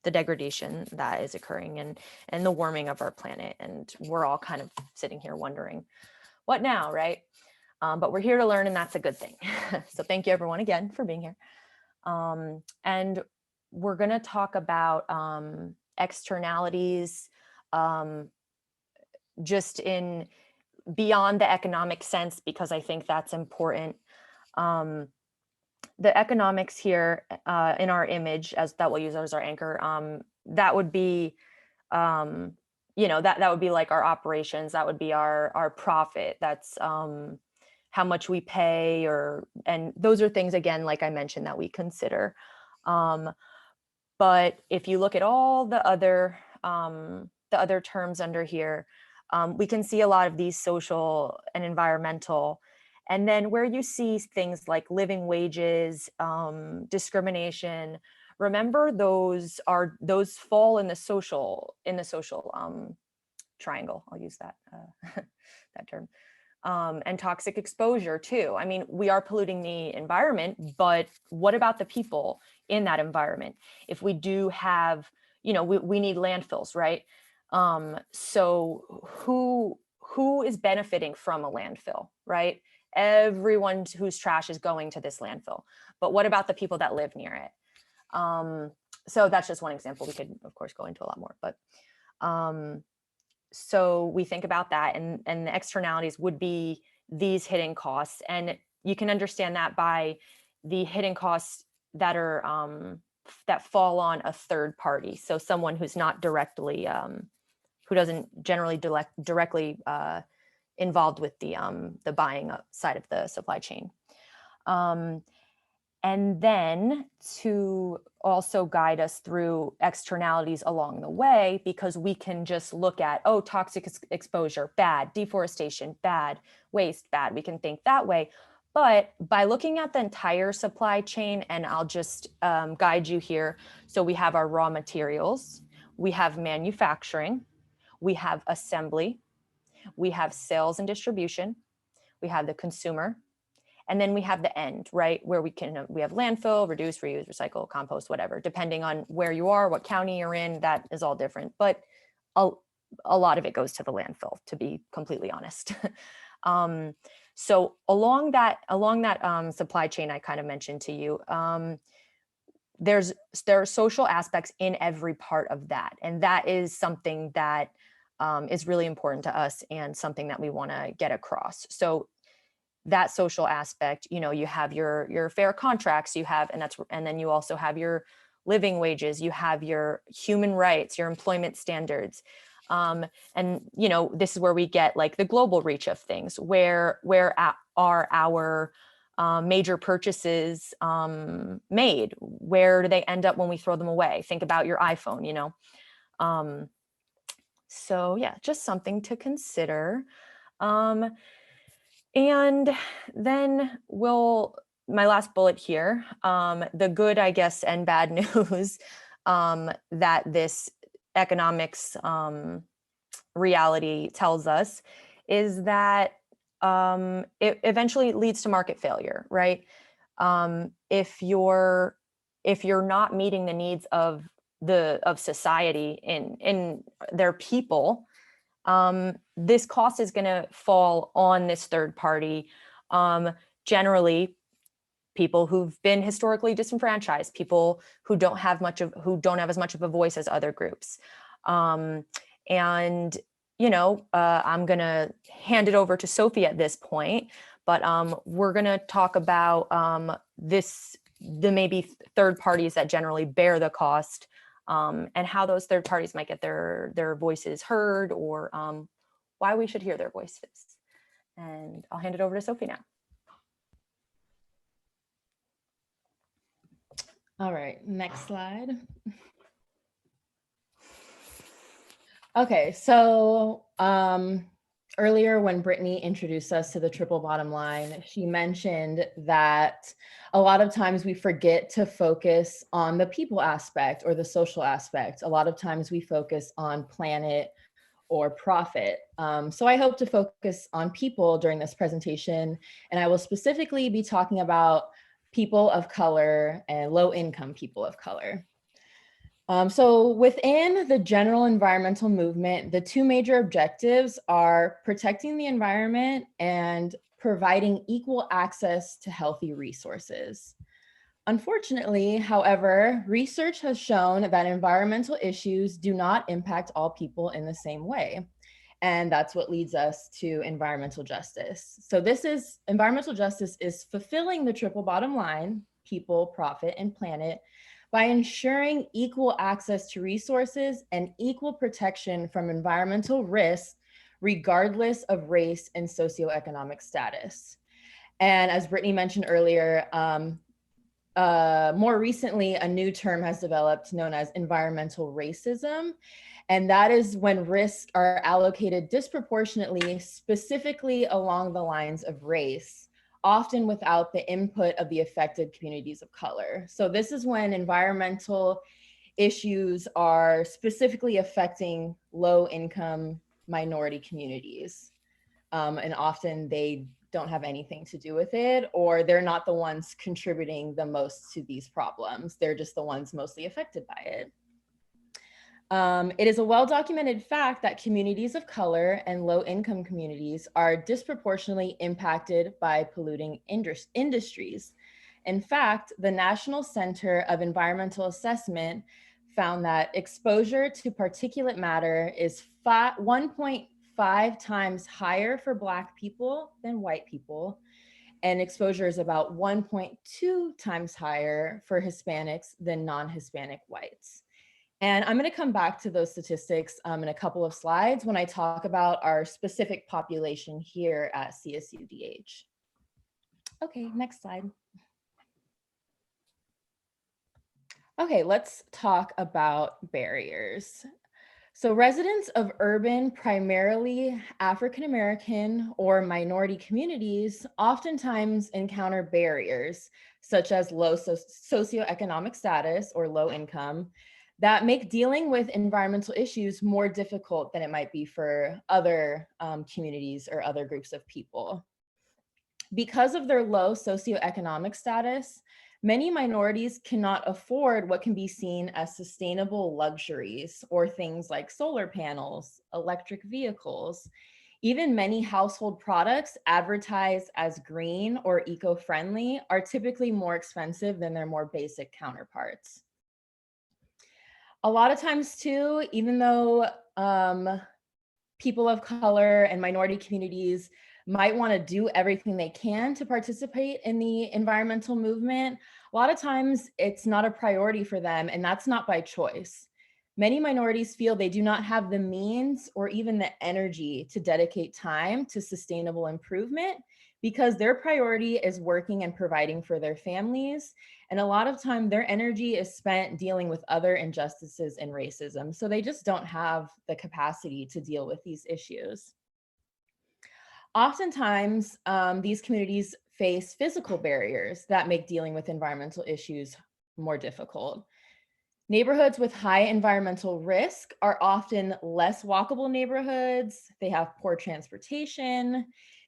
degradation that is occurring and the warming of our planet. And we're all kind of sitting here wondering, what now, right? But we're here to learn, and that's a good thing. So thank you everyone again for being here. And we're gonna talk about externalities, just in beyond the economic sense, because I think that's important. The economics here in our image, as that we'll use as our anchor, that would be, you know, that would be like our operations. That would be our profit. That's how much we pay, and those are things, again, like I mentioned, that we consider. But if you look at all the other terms under here, we can see a lot of these social and environmental. And then where you see things like living wages, discrimination, remember those fall in the social triangle. I'll use that that term. And toxic exposure too. I mean, we are polluting the environment, but what about the people in that environment? If we do have, you know, we need landfills, right? So who is benefiting from a landfill, right? Everyone whose trash is going to this landfill. But what about the people that live near it? So that's just one example. We could, of course, go into a lot more, but so we think about that, and the externalities would be these hidden costs. And you can understand that by the hidden costs that are that fall on a third party. So someone who's not directly, who doesn't generally directly involved with the buying side of the supply chain. And then to also guide us through externalities along the way, because we can just look at, oh, toxic exposure, bad, deforestation, bad, waste, bad. We can think that way. But by looking at the entire supply chain, and I'll just guide you here. So we have our raw materials, we have manufacturing, we have assembly, we have sales and distribution, we have the consumer, and then we have the end, right? Where we have landfill, reduce, reuse, recycle, compost, whatever, depending on where you are, what county you're in, that is all different. But a lot of it goes to the landfill, to be completely honest. So along that supply chain I kind of mentioned to you, there are social aspects in every part of that. And that is something that is really important to us and something that we want to get across. So that social aspect, you know, you have your fair contracts, and then you also have your living wages, you have your human rights, your employment standards. And, you know, this is where we get like the global reach of things. Where are our major purchases made? Where do they end up when we throw them away? Think about your iPhone, you know. So yeah, just something to consider. And then my last bullet here, the good, I guess, and bad news that this economics reality tells us is that it eventually leads to market failure, right? If you're not meeting the needs of society in their people, this cost is going to fall on this third party. Generally, people who've been historically disenfranchised, people who don't have as much of a voice as other groups. And I'm gonna hand it over to Sophie at this point, but we're gonna talk about the maybe third parties that generally bear the cost, and how those third parties might get their voices heard, or why we should hear their voices. And I'll hand it over to Sophie now. All right, next slide. Okay, so earlier when Brittany introduced us to the triple bottom line, she mentioned that a lot of times we forget to focus on the people aspect or the social aspect. A lot of times we focus on planet or profit. So I hope to focus on people during this presentation, and I will specifically be talking about people of color and low-income people of color. So within the general environmental movement, the two major objectives are protecting the environment and providing equal access to healthy resources. Unfortunately, however, research has shown that environmental issues do not impact all people in the same way. And that's what leads us to environmental justice. So environmental justice is fulfilling the triple bottom line, people, profit, and planet, by ensuring equal access to resources and equal protection from environmental risks, regardless of race and socioeconomic status. And as Brittany mentioned earlier, more recently, a new term has developed known as environmental racism. And that is when risks are allocated disproportionately, specifically along the lines of race, often without the input of the affected communities of color. So this is when environmental issues are specifically affecting low-income minority communities. And often they don't have anything to do with it, or they're not the ones contributing the most to these problems. They're just the ones mostly affected by it. It is a well-documented fact that communities of color and low-income communities are disproportionately impacted by polluting industries. In fact, the National Center of Environmental Assessment found that exposure to particulate matter is 1.5 times higher for Black people than white people, and exposure is about 1.2 times higher for Hispanics than non-Hispanic whites. And I'm going to come back to those statistics in a couple of slides when I talk about our specific population here at CSUDH. Okay, next slide. Okay, let's talk about barriers. So residents of urban, primarily African-American or minority communities oftentimes encounter barriers such as low socioeconomic status or low income that make dealing with environmental issues more difficult than it might be for other communities or other groups of people. Because of their low socioeconomic status, many minorities cannot afford what can be seen as sustainable luxuries or things like solar panels, electric vehicles. Even many household products advertised as green or eco-friendly are typically more expensive than their more basic counterparts. A lot of times too, even though people of color and minority communities might want to do everything they can to participate in the environmental movement, a lot of times it's not a priority for them, and that's not by choice. Many minorities feel they do not have the means or even the energy to dedicate time to sustainable improvement because their priority is working and providing for their families. And a lot of time their energy is spent dealing with other injustices and racism. So they just don't have the capacity to deal with these issues. Oftentimes, these communities face physical barriers that make dealing with environmental issues more difficult. Neighborhoods with high environmental risk are often less walkable neighborhoods. They have poor transportation.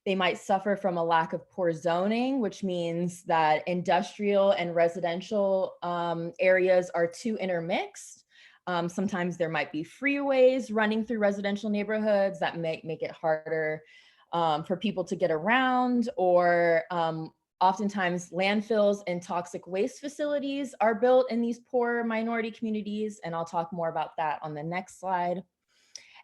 They might suffer from a lack of poor zoning, which means that industrial and residential areas are too intermixed. Sometimes there might be freeways running through residential neighborhoods that make it harder for people to get around, or Oftentimes, landfills and toxic waste facilities are built in these poor minority communities, and I'll talk more about that on the next slide.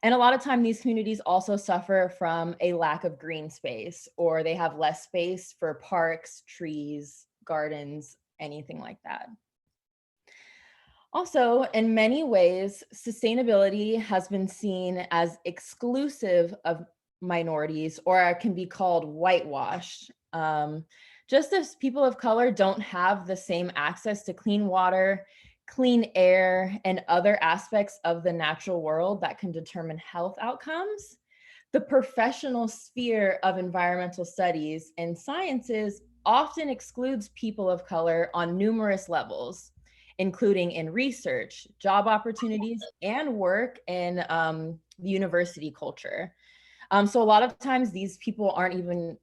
And a lot of time, these communities also suffer from a lack of green space, or they have less space for parks, trees, gardens, anything like that. Also, in many ways, sustainability has been seen as exclusive of minorities, or it can be called whitewash. Just as people of color don't have the same access to clean water, clean air, and other aspects of the natural world that can determine health outcomes, the professional sphere of environmental studies and sciences often excludes people of color on numerous levels, including in research, job opportunities, and work in the university culture. So a lot of times these people aren't even,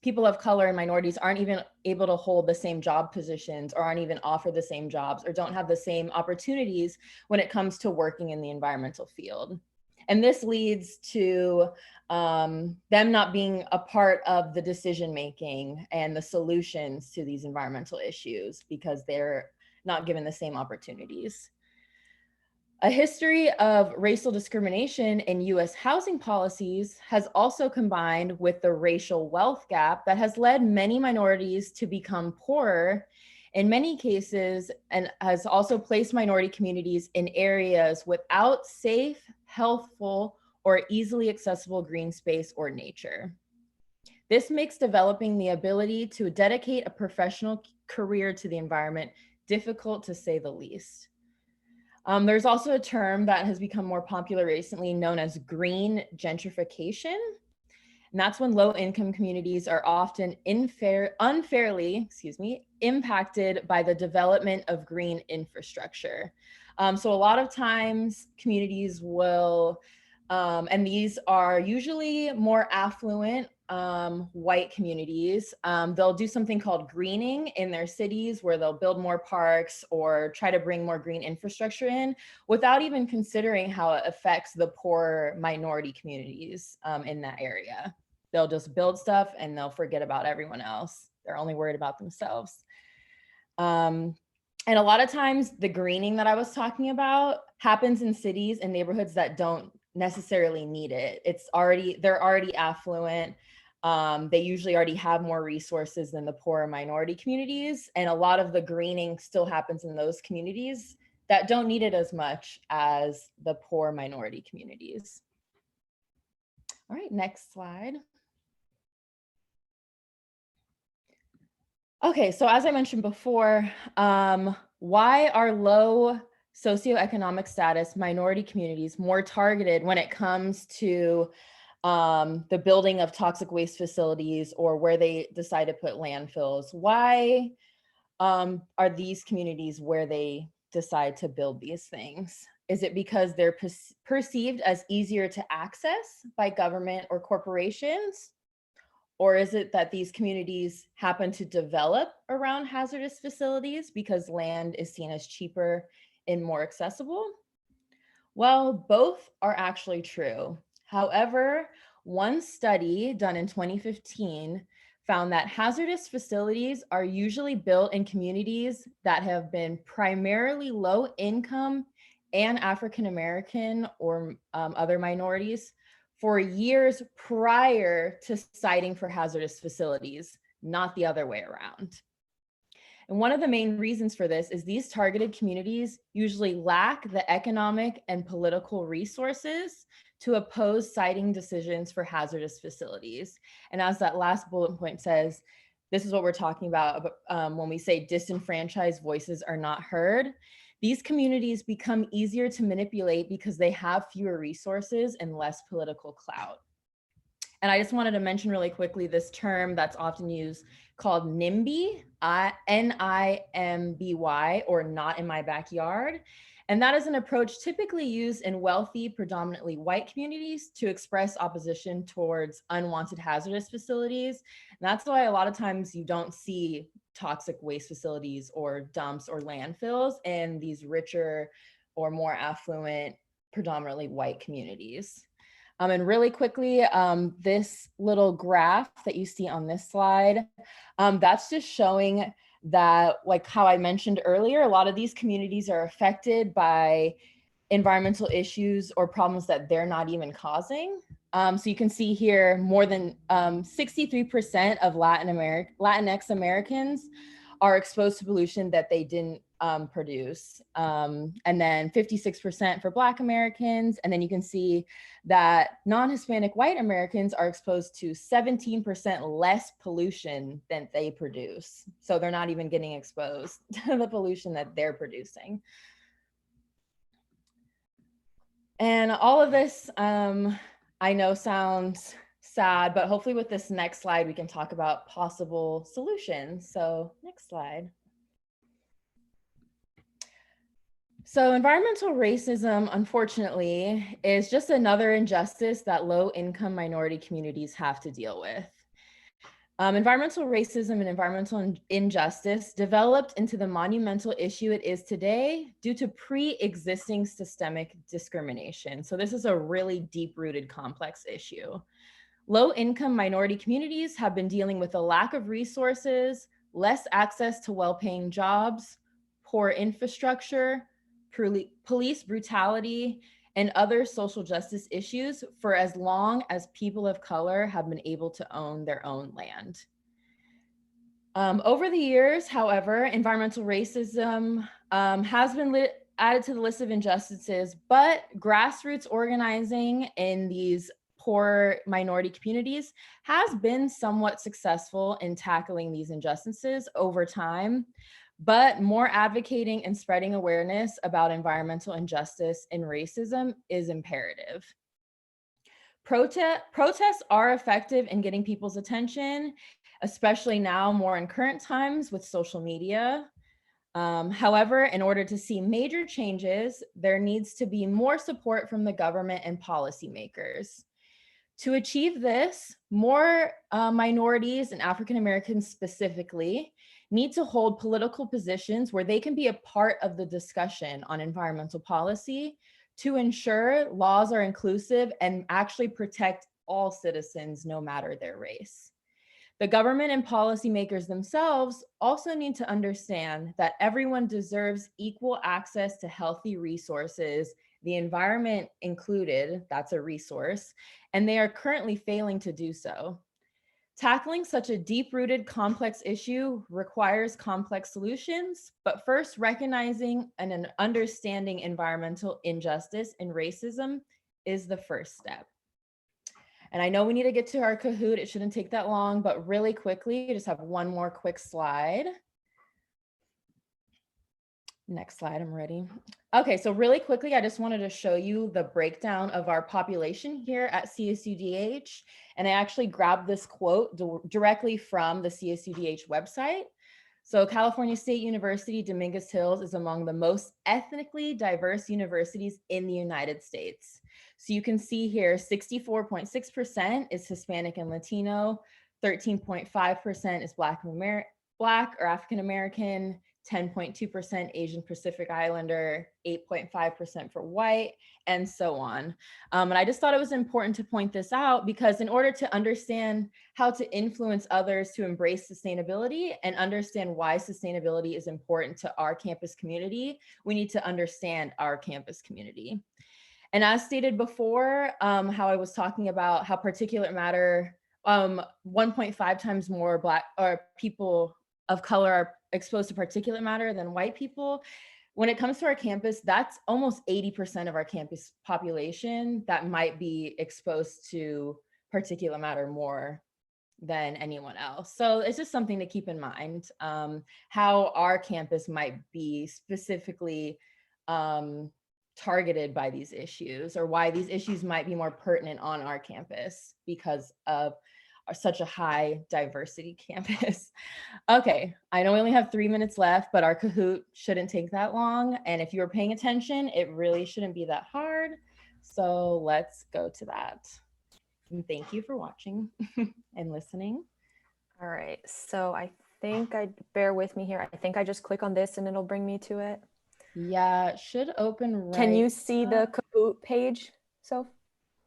people of color and minorities aren't even able to hold the same job positions, or aren't even offered the same jobs, or don't have the same opportunities when it comes to working in the environmental field. And this leads to them not being a part of the decision-making and the solutions to these environmental issues, because they're not given the same opportunities. A history of racial discrimination in US housing policies has also combined with the racial wealth gap that has led many minorities to become poorer in many cases, and has also placed minority communities in areas without safe, healthful, or easily accessible green space or nature. This makes developing the ability to dedicate a professional career to the environment difficult, to say the least. There's also a term that has become more popular recently known as green gentrification. And that's when low-income communities are often unfairly impacted by the development of green infrastructure. So a lot of times communities will, and these are usually more affluent white communities, they'll do something called greening in their cities, where they'll build more parks or try to bring more green infrastructure in, without even considering how it affects the poor minority communities in that area. They'll just build stuff and they'll forget about everyone else. They're only worried about themselves. And a lot of times the greening that I was talking about happens in cities and neighborhoods that don't necessarily need it. They're already affluent. They usually already have more resources than the poor minority communities. And a lot of the greening still happens in those communities that don't need it as much as the poor minority communities. All right, next slide. Okay, so as I mentioned before, why are low socioeconomic status minority communities more targeted when it comes to the building of toxic waste facilities, or where they decide to put landfills? Why are these communities where they decide to build these things? Is it because they're perceived as easier to access by government or corporations? Or is it that these communities happen to develop around hazardous facilities because land is seen as cheaper and more accessible? Well, both are actually true. However, one study done in 2015 found that hazardous facilities are usually built in communities that have been primarily low income and African American or other minorities for years prior to citing for hazardous facilities, not the other way around. And one of the main reasons for this is these targeted communities usually lack the economic and political resources to oppose citing decisions for hazardous facilities. And as that last bullet point says, this is what we're talking about when we say disenfranchised voices are not heard. These communities become easier to manipulate because they have fewer resources and less political clout. And I just wanted to mention really quickly this term that's often used called NIMBY, N-I-M-B-Y, or not in my backyard. And that is an approach typically used in wealthy, predominantly white communities to express opposition towards unwanted hazardous facilities. And that's why a lot of times you don't see toxic waste facilities or dumps or landfills in these richer or more affluent, predominantly white communities. And really quickly, this little graph that you see on this slide, that's just showing that, like how I mentioned earlier, a lot of these communities are affected by environmental issues or problems that they're not even causing. So you can see here more than 63% of Latinx Americans are exposed to pollution that they didn't produce. And then 56% for Black Americans. And then you can see that non-Hispanic white Americans are exposed to 17% less pollution than they produce. So they're not even getting exposed to the pollution that they're producing. And all of this, I know sounds sad, but hopefully with this next slide, we can talk about possible solutions. So next slide. So environmental racism, unfortunately, is just another injustice that low-income minority communities have to deal with. Environmental racism and environmental injustice developed into the monumental issue it is today due to pre-existing systemic discrimination. So this is a really deep-rooted, complex issue. Low-income minority communities have been dealing with a lack of resources, less access to well-paying jobs, poor infrastructure, police brutality, and other social justice issues for as long as people of color have been able to own their own land. Over the years, however, environmental racism has been added to the list of injustices, but grassroots organizing in these poor minority communities has been somewhat successful in tackling these injustices over time. But more advocating and spreading awareness about environmental injustice and racism is imperative. Protests are effective in getting people's attention, especially now more in current times with social media. However, in order to see major changes, there needs to be more support from the government and policymakers. To achieve this, more minorities and African Americans specifically need to hold political positions where they can be a part of the discussion on environmental policy to ensure laws are inclusive and actually protect all citizens, no matter their race. The government and policymakers themselves also need to understand that everyone deserves equal access to healthy resources, the environment included, that's a resource, and they are currently failing to do so. Tackling such a deep-rooted, complex issue requires complex solutions, but first recognizing and understanding environmental injustice and racism is the first step. And I know we need to get to our Kahoot. It shouldn't take that long, but really quickly, just have one more quick slide. Next slide, I'm ready. Okay, so really quickly, I just wanted to show you the breakdown of our population here at CSUDH. And I actually grabbed this quote directly from the CSUDH website. So California State University, Dominguez Hills is among the most ethnically diverse universities in the United States. So you can see here, 64.6% is Hispanic and Latino, 13.5% is Black or African American, 10.2% Asian Pacific Islander, 8.5% for white, and so on. And I just thought it was important to point this out because in order to understand how to influence others to embrace sustainability and understand why sustainability is important to our campus community, we need to understand our campus community. And as stated before, how I was talking about how particulate matter, 1.5 times more Black or people of color are exposed to particulate matter than white people. When it comes to our campus, that's almost 80% of our campus population that might be exposed to particulate matter more than anyone else. So it's just something to keep in mind, how our campus might be specifically targeted by these issues, or why these issues might be more pertinent on our campus because of such a high diversity campus. Okay, I know we only have 3 minutes left, but our Kahoot shouldn't take that long. And if you were paying attention, it really shouldn't be that hard. So let's go to that. And thank you for watching and listening. All right, so I think bear with me here. I think I just click on this and it'll bring me to it. Yeah, it should open right. Can you see the Kahoot page, Soph?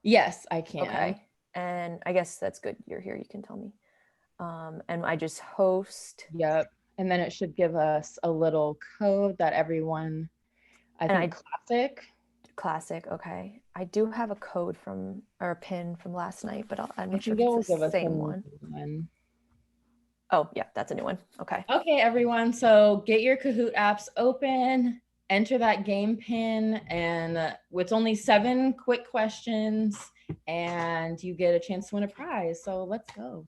Yes, I can. Okay. And I guess that's good. You're here. You can tell me. And I just host. Yep. And then it should give us a little code that everyone, I think Classic. Okay. I do have a code from, or a pin from last night, but I'm I not sure think if it will it's give the us same a new one. one. Oh, yeah, that's a new one. Okay. Okay, everyone. So get your Kahoot apps open, enter that game pin, and it's only 7 quick questions, and you get a chance to win a prize. So let's go.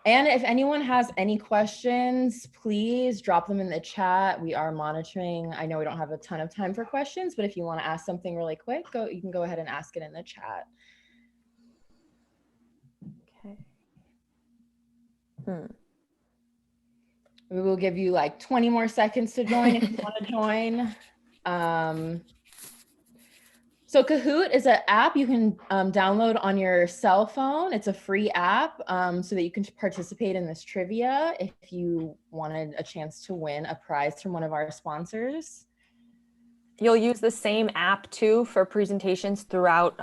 And if anyone has any questions, please drop them in the chat. We are monitoring. I know we don't have a ton of time for questions, but if you want to ask something really quick, you can go ahead and ask it in the chat. Okay. We will give you like 20 more seconds to join if you want to join. So Kahoot is an app you can download on your cell phone. It's a free app so that you can participate in this trivia if you wanted a chance to win a prize from one of our sponsors. You'll use the same app too for presentations throughout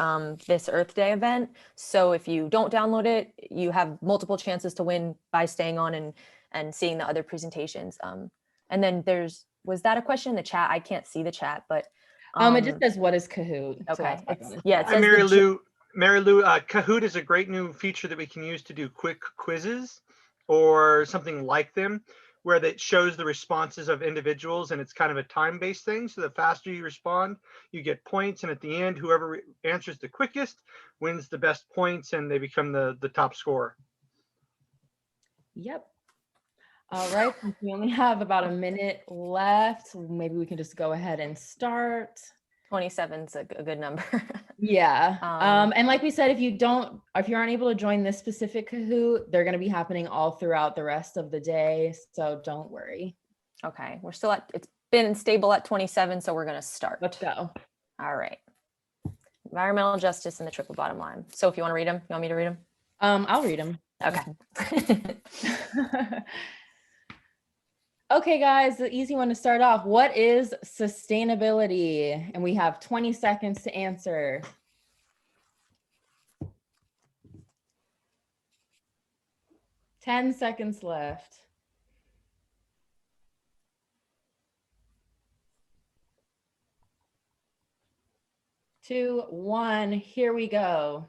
this Earth Day event. So if you don't download it, you have multiple chances to win by staying on and seeing the other presentations. And then was that a question in the chat? I can't see the chat, but it just says, what is Kahoot? Okay. So it Hi, says Mary Lou. Kahoot is a great new feature that we can use to do quick quizzes or something like them, where that shows the responses of individuals, and it's kind of a time-based thing. So the faster you respond, you get points, and at the end, whoever answers the quickest wins the best points, and they become the top scorer. Yep. All right, since we only have about a minute left, maybe we can just go ahead and start. 27's a good number. Yeah. And like we said, if you aren't able to join this specific Kahoot, they're going to be happening all throughout the rest of the day. So don't worry. Okay. We're still it's been stable at 27. So we're going to start. Let's go. All right. Environmental justice and the triple bottom line. So if you want to read them, you want me to read them? I'll read them. Okay. Okay, guys, the easy one to start off. What is sustainability? And we have 20 seconds to answer. Ten seconds left. 2, 1, here we go.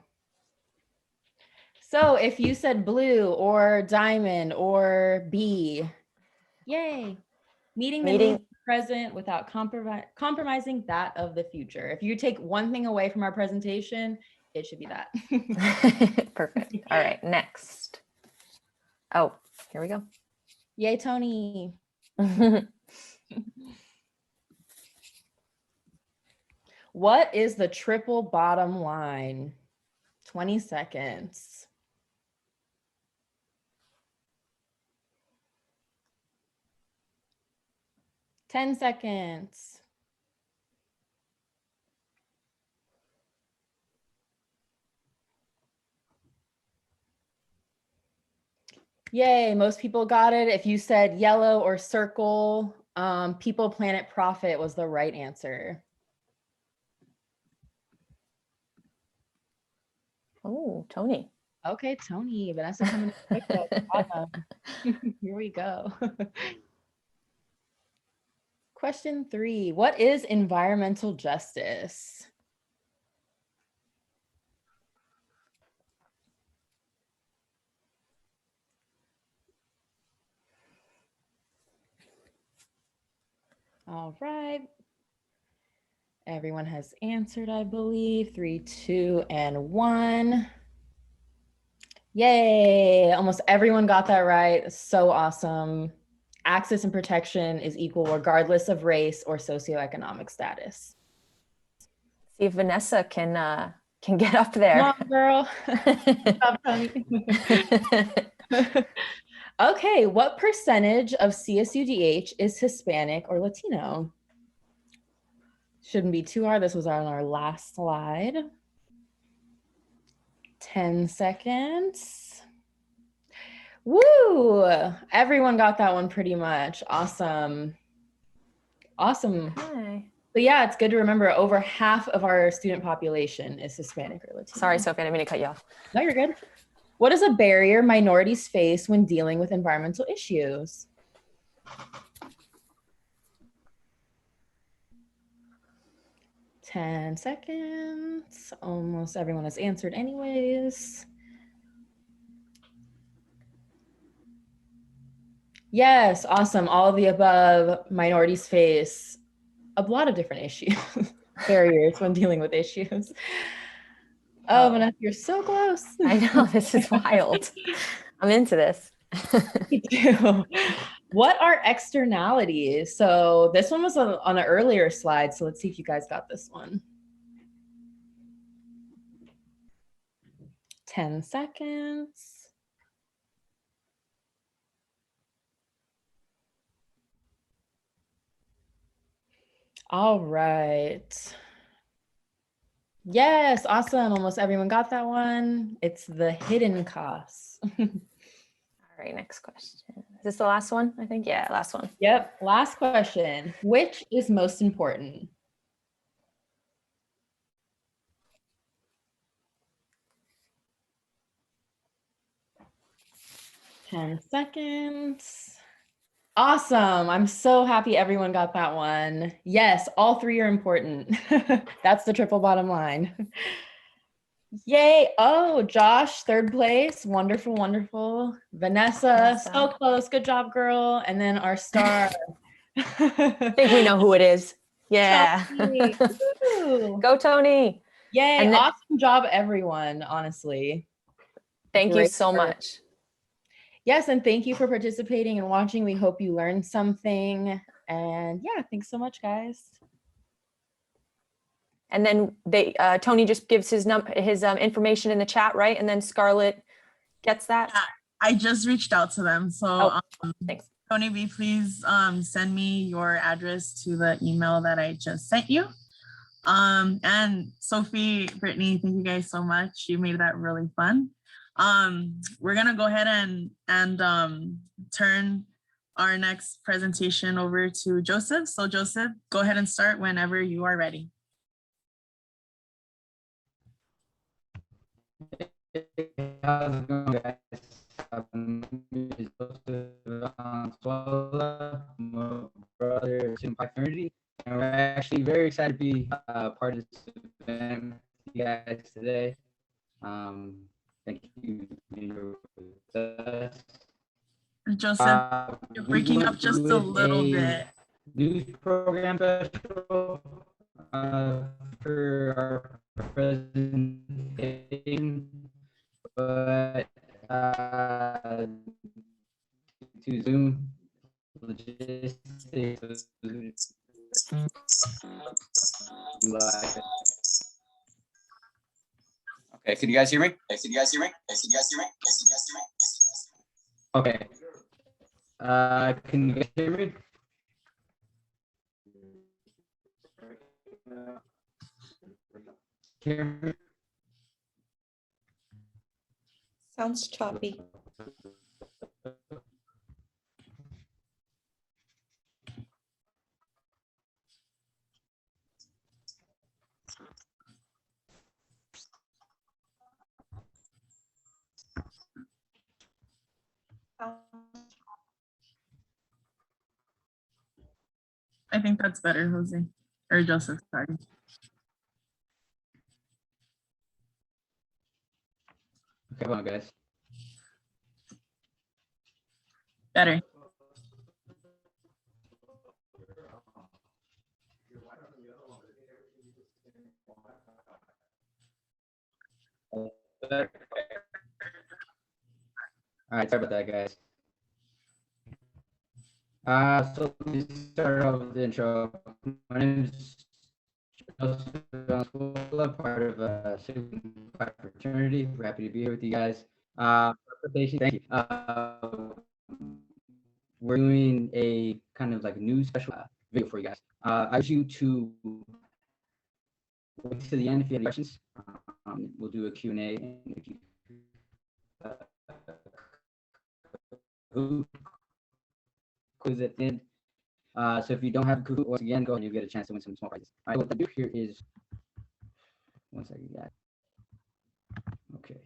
So if you said blue or diamond or bee, yay. Meeting the needs of the present without compromising that of the future. If you take one thing away from our presentation, it should be that. Perfect. All right, next. Oh, here we go. Yay, Tony. What is the triple bottom line? 20 seconds. Ten seconds. Yay, most people got it. If you said yellow or circle, people, planet, profit was the right answer. Oh, Tony. Okay, Tony, Vanessa coming in quick. Here we go. Question 3, what is environmental justice? All right. Everyone has answered, I believe. 3, 2, and 1. Yay, almost everyone got that right. So awesome. Access and protection is equal regardless of race or socioeconomic status. See if Vanessa can get up there. Come on, girl. Stop, Tony. Okay, what percentage of CSUDH is Hispanic or Latino? Shouldn't be too hard. This was on our last slide. 10 seconds. Woo! Everyone got that one pretty much. Awesome. Awesome. Hi. But yeah, it's good to remember over half of our student population is Hispanic or Latino. Sorry, Sophie, I didn't mean to cut you off. No, you're good. What is a barrier minorities face when dealing with environmental issues? Ten seconds. Almost everyone has answered anyways. Yes, awesome. All of the above. Minorities face a lot of different issues, barriers when dealing with issues. Oh, Vanessa, you're so close. I know, this is wild. I'm into this. Me too. What are externalities? So this one was on an earlier slide. So let's see if you guys got this one. 10 seconds. All right. Yes, awesome. Almost everyone got that one. It's the hidden costs. All right, next question. Is this the last one? I think, yeah, last one. Yep, last question. Which is most important? Ten seconds. Awesome. I'm so happy everyone got that one. Yes, all three are important. That's the triple bottom line. Yay. Oh, Josh, third place. Wonderful, wonderful. Vanessa, so close. Good job, girl. And then our star. I think we know who it is. Yeah. Tony. Woo. Go, Tony. Yay. And Awesome job, everyone, honestly. Thank you Great so work. much. Yes, and thank you for participating and watching. We hope you learned something. And yeah, thanks so much, guys. And then Tony just gives his information in the chat, right? And then Scarlett gets that. Yeah, I just reached out to them. So Thanks. Tony B, please send me your address to the email that I just sent you. And Sophie, Brittany, thank you guys so much. You made that really fun. We're gonna go ahead and turn our next presentation over to Joseph. So Joseph, go ahead and start whenever you are ready. How's it going, guys? My name is Joseph Anzuela. I'm a brother to my fraternity, and we're actually very excited to be part of this event with you guys today. Thank you for being here with us. Joseph, you're breaking up just a little bit. News program special for our presentation, but to Zoom logistics. Okay, can you guys hear me? Okay. Can you guys hear me? Hear me? Sounds choppy. I think that's better, Jose, or Joseph, sorry. Come on, guys. Better. All right, sorry about that, guys. So let me start off with the intro. My name is Joseph Anzuela, part of a fraternity. We're happy to be here with you guys. Thank you. We're doing a kind of like news special video for you guys. I wish you to wait to the end if you have any questions. We'll do a Q&A. And if you quiz at the end. So if you don't have a Kahoot, once again, go and you get a chance to win some small prizes. All right, what I do here is, one second, guys. Okay.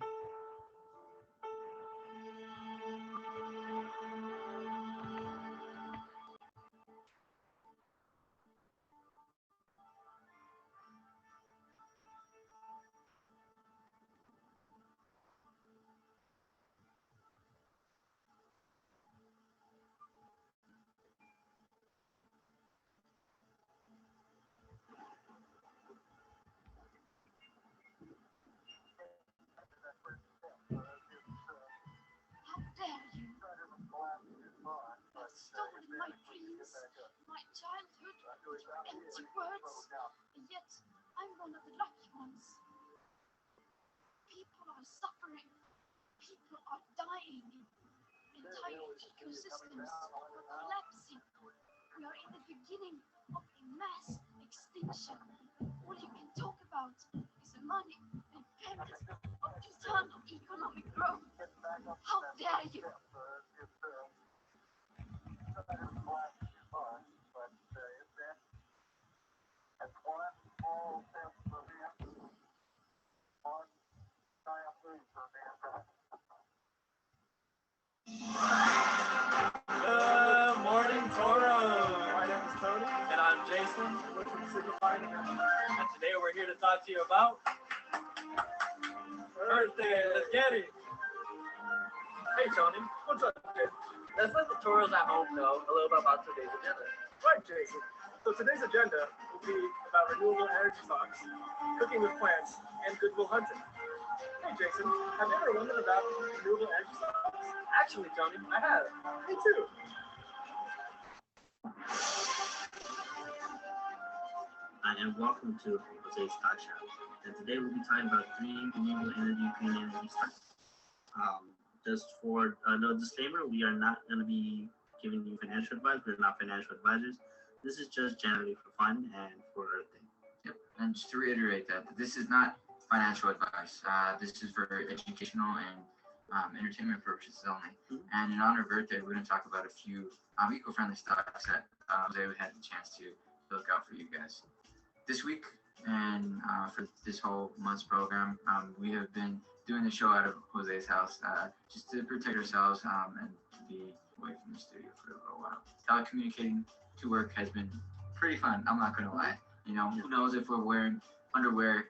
How dare you? You've stolen my dreams, my childhood, with your empty words, and yet I'm one of the lucky ones. People are suffering. People are dying. Entire ecosystems are collapsing. We are in the beginning of a mass extinction. All you can talk about is money and payments of eternal economic growth. How dare you? Good morning, Toro. My name is Tony. And I'm Jason. We're from Simplified. And today we're here to talk to you about Earth Day. Let's get it. Hey, Tony. What's up, kid? Let's let the Toros at home know a little bit about today's agenda. Right, Jason. So today's agenda will be about renewable energy stocks, cooking with plants, and goodwill hunting. Hey, Jason, have you ever wondered about renewable energy stocks? Actually, Tony, I have. Me too. And welcome to Jose's Stock Shop. And today we'll be talking about green renewable energy, green energy stocks. Just for no disclaimer, we are not going to be giving you financial advice. We're not financial advisors. This is just generally for fun and for Earth Day. Yep. And just to reiterate that this is not financial advice. This is for educational and entertainment purposes only. And in honor of Earth Day, we're going to talk about a few eco-friendly stocks that Jose had the chance to look out for you guys. This week and for this whole month's program, we have been doing the show out of Jose's house just to protect ourselves and to be away from the studio for a little while. Telecommunicating to work has been pretty fun, I'm not going to lie. You know, who knows if we're wearing underwear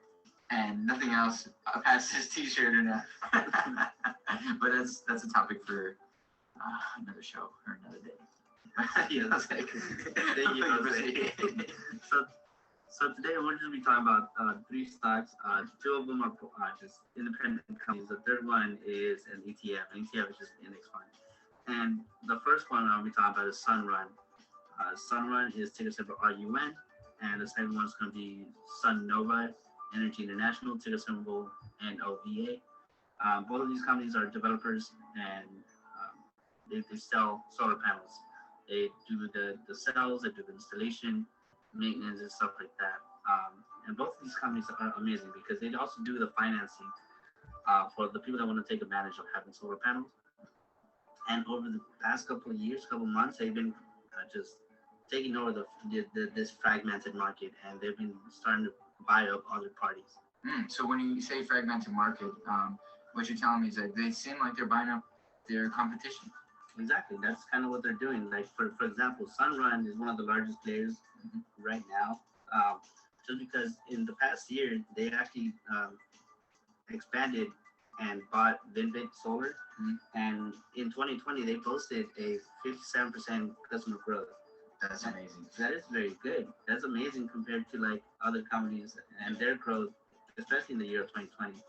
and nothing else past this t-shirt or not. But that's a topic for another show or another day. Yeah, that's it. Thank you, Jose. So today we're going to be talking about three stocks. Two of them are just independent companies. The third one is an ETF. An ETF is just an index fund. And the first one I'll be talking about is Sunrun. Sunrun is ticker symbol RUN. And the second one is going to be Sun Nova Energy International, ticker symbol NOVA. Both of these companies are developers, and they sell solar panels. They do the cells, they do the installation, maintenance, and stuff like that. And both of these companies are amazing because they also do the financing for the people that want to take advantage of having solar panels. And over the past couple of months, they've been just taking over this fragmented market, and they've been starting to buy up other parties. So when you say fragmented market, what you're telling me is that they seem like they're buying up their competition. Exactly, that's kind of what they're doing. Like for example, Sunrun is one of the largest players right now, just because in the past year they actually expanded and bought Vinbit Solar, and in 2020 they posted a 57% customer growth. That's amazing. That is very good. That's amazing compared to like other companies and their growth, especially in the year of 2020.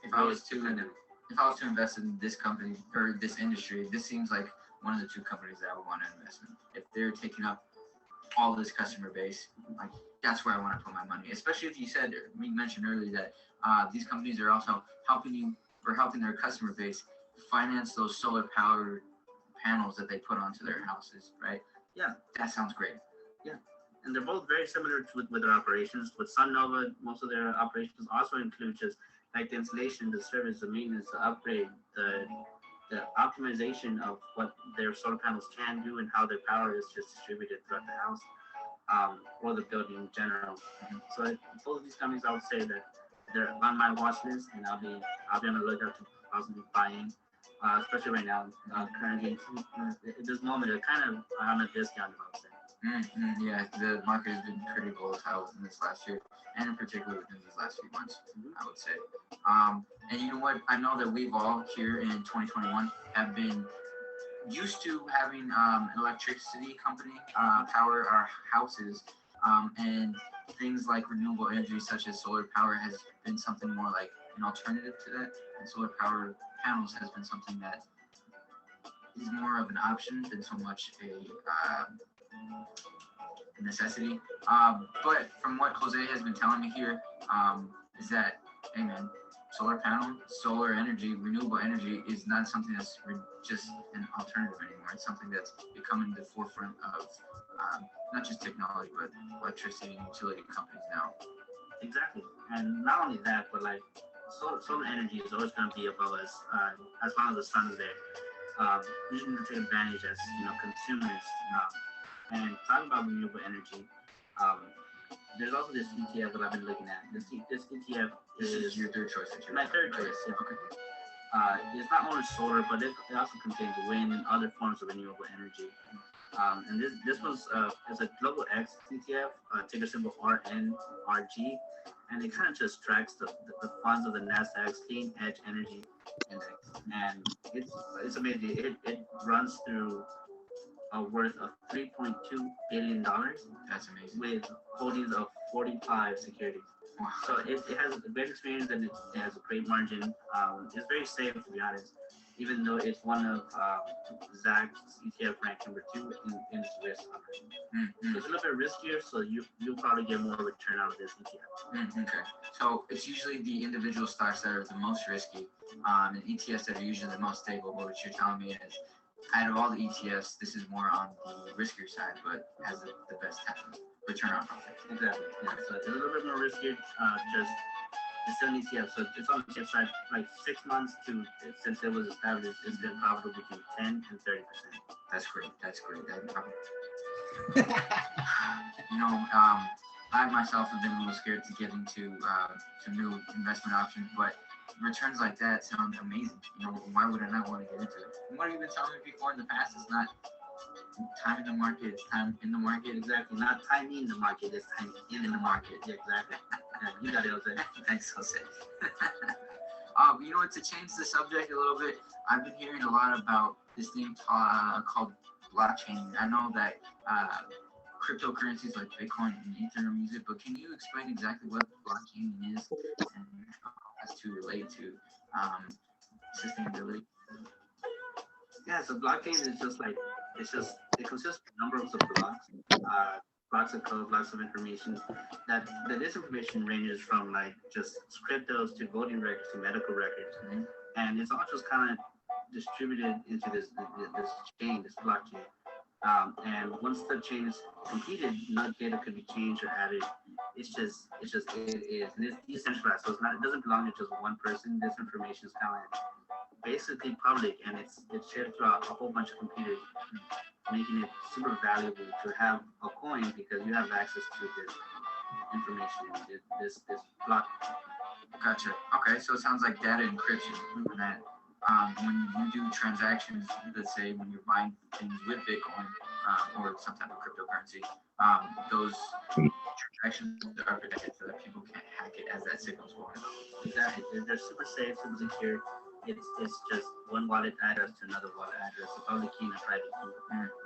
If I was to invest in this company or this industry, this seems like one of the two companies that I would want to invest in. If they're taking up all this customer base, like that's where I want to put my money. Especially if you mentioned earlier that these companies are also helping their customer base finance those solar powered panels that they put onto their houses, right? Yeah, that sounds great. Yeah, and they're both very similar with their operations. With SunNova, most of their operations also include just like the installation, the service, the maintenance, the upgrade, the the optimization of what their solar panels can do and how their power is just distributed throughout the house, or the building in general. So both of these companies, I would say that they're on my watch list, and I'll be on the lookout to possibly buying, especially right now. Currently, at this moment, they're kind of on a discount, I would say. Yeah, the market has been pretty volatile in this last year, and in particular within these last few months, I would say. And you know what? I know that we've all here in 2021 have been used to having an electricity company power our houses, and things like renewable energy such as solar power has been something more like an alternative to that, and solar power panels has been something that is more of an option than so much a necessity. But from what Jose has been telling me here, is that, hey man, solar panel, solar energy, renewable energy is not something that's just an alternative anymore. It's something that's becoming the forefront of not just technology, but electricity and utility companies now. Exactly. And not only that, but like solar energy is always going to be above us as long as the sun is there. We need to take advantage as consumers. And talking about renewable energy, there's also this ETF that I've been looking at. This ETF is your third choice. My third choice. Yeah. Okay. It's not only solar, but it also contains wind and other forms of renewable energy. And this was is a Global X ETF, ticker symbol RNRG, and it kind of just tracks the funds of the Nasdaq's Clean Edge Energy Index, and it's amazing. It runs through a worth of $3.2 billion. That's amazing. With holdings of 45 securities. Wow. So it has a great experience, and it has a great margin. It's very safe, to be honest, even though it's one of Zach's ETF ranked number 2 in its risk already. So it's a little bit riskier, so you'll probably get more return out of this ETF. Okay. So it's usually the individual stocks that are the most risky, and ETFs that are usually the most stable. But what you're telling me is, out of all the ETFs, this is more on the riskier side, but has the best return on profit. Exactly. Yeah. So it's a little bit more riskier. Just it's still an ETF, so it's on the safe side. Like 6 months since it was established, it's been profitable between 10 and 30%. That's great. That's great. I myself have been a little scared to get into some new investment options, but returns like that sound amazing. Why would I not want to get into it? And what you've been telling me before in the past is not time in the market, it's time in the market. Exactly. Not timing in the market, it's time in the market. Yeah, exactly. Yeah, you got it, Jose. Thanks, Jose. To change the subject a little bit, I've been hearing a lot about this thing called blockchain. I know that cryptocurrencies like Bitcoin and Ethereum use it, but can you explain exactly what blockchain is and how it has to relate to sustainability? Yeah, so blockchain is it consists of numbers of blocks, blocks of code, blocks of information. That this information ranges from like just cryptos to voting records to medical records, and it's all just kind of distributed into this chain, this blockchain. And once the chain is completed, no data could be changed or added. It is, and it's decentralized. So it doesn't belong to just one person. This information is kind of basically public, and it's shared throughout a whole bunch of computers, making it super valuable to have a coin because you have access to this information, this block. Gotcha. Okay, so it sounds like data encryption. That when you do transactions, let's say when you're buying things with Bitcoin or some type of cryptocurrency, those transactions are protected so that people can't hack it as that signal's going out. Exactly. They're super safe, super secure. It's just one wallet address to another wallet address, a public key and a private key.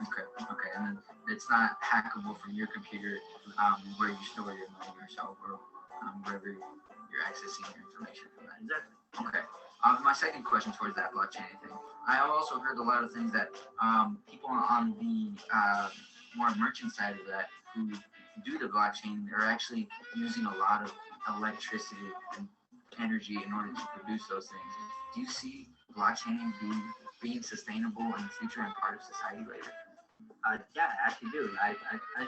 Okay. And then it's not hackable from your computer where you store your money yourself or wherever you're accessing your information from that. Exactly. Okay. My second question towards that blockchain thing, I also heard a lot of things that people on the more merchant side of that who do the blockchain are actually using a lot of electricity and energy in order to produce those things. Do you see blockchain being sustainable in the future and part of society later? Yeah, I actually do. I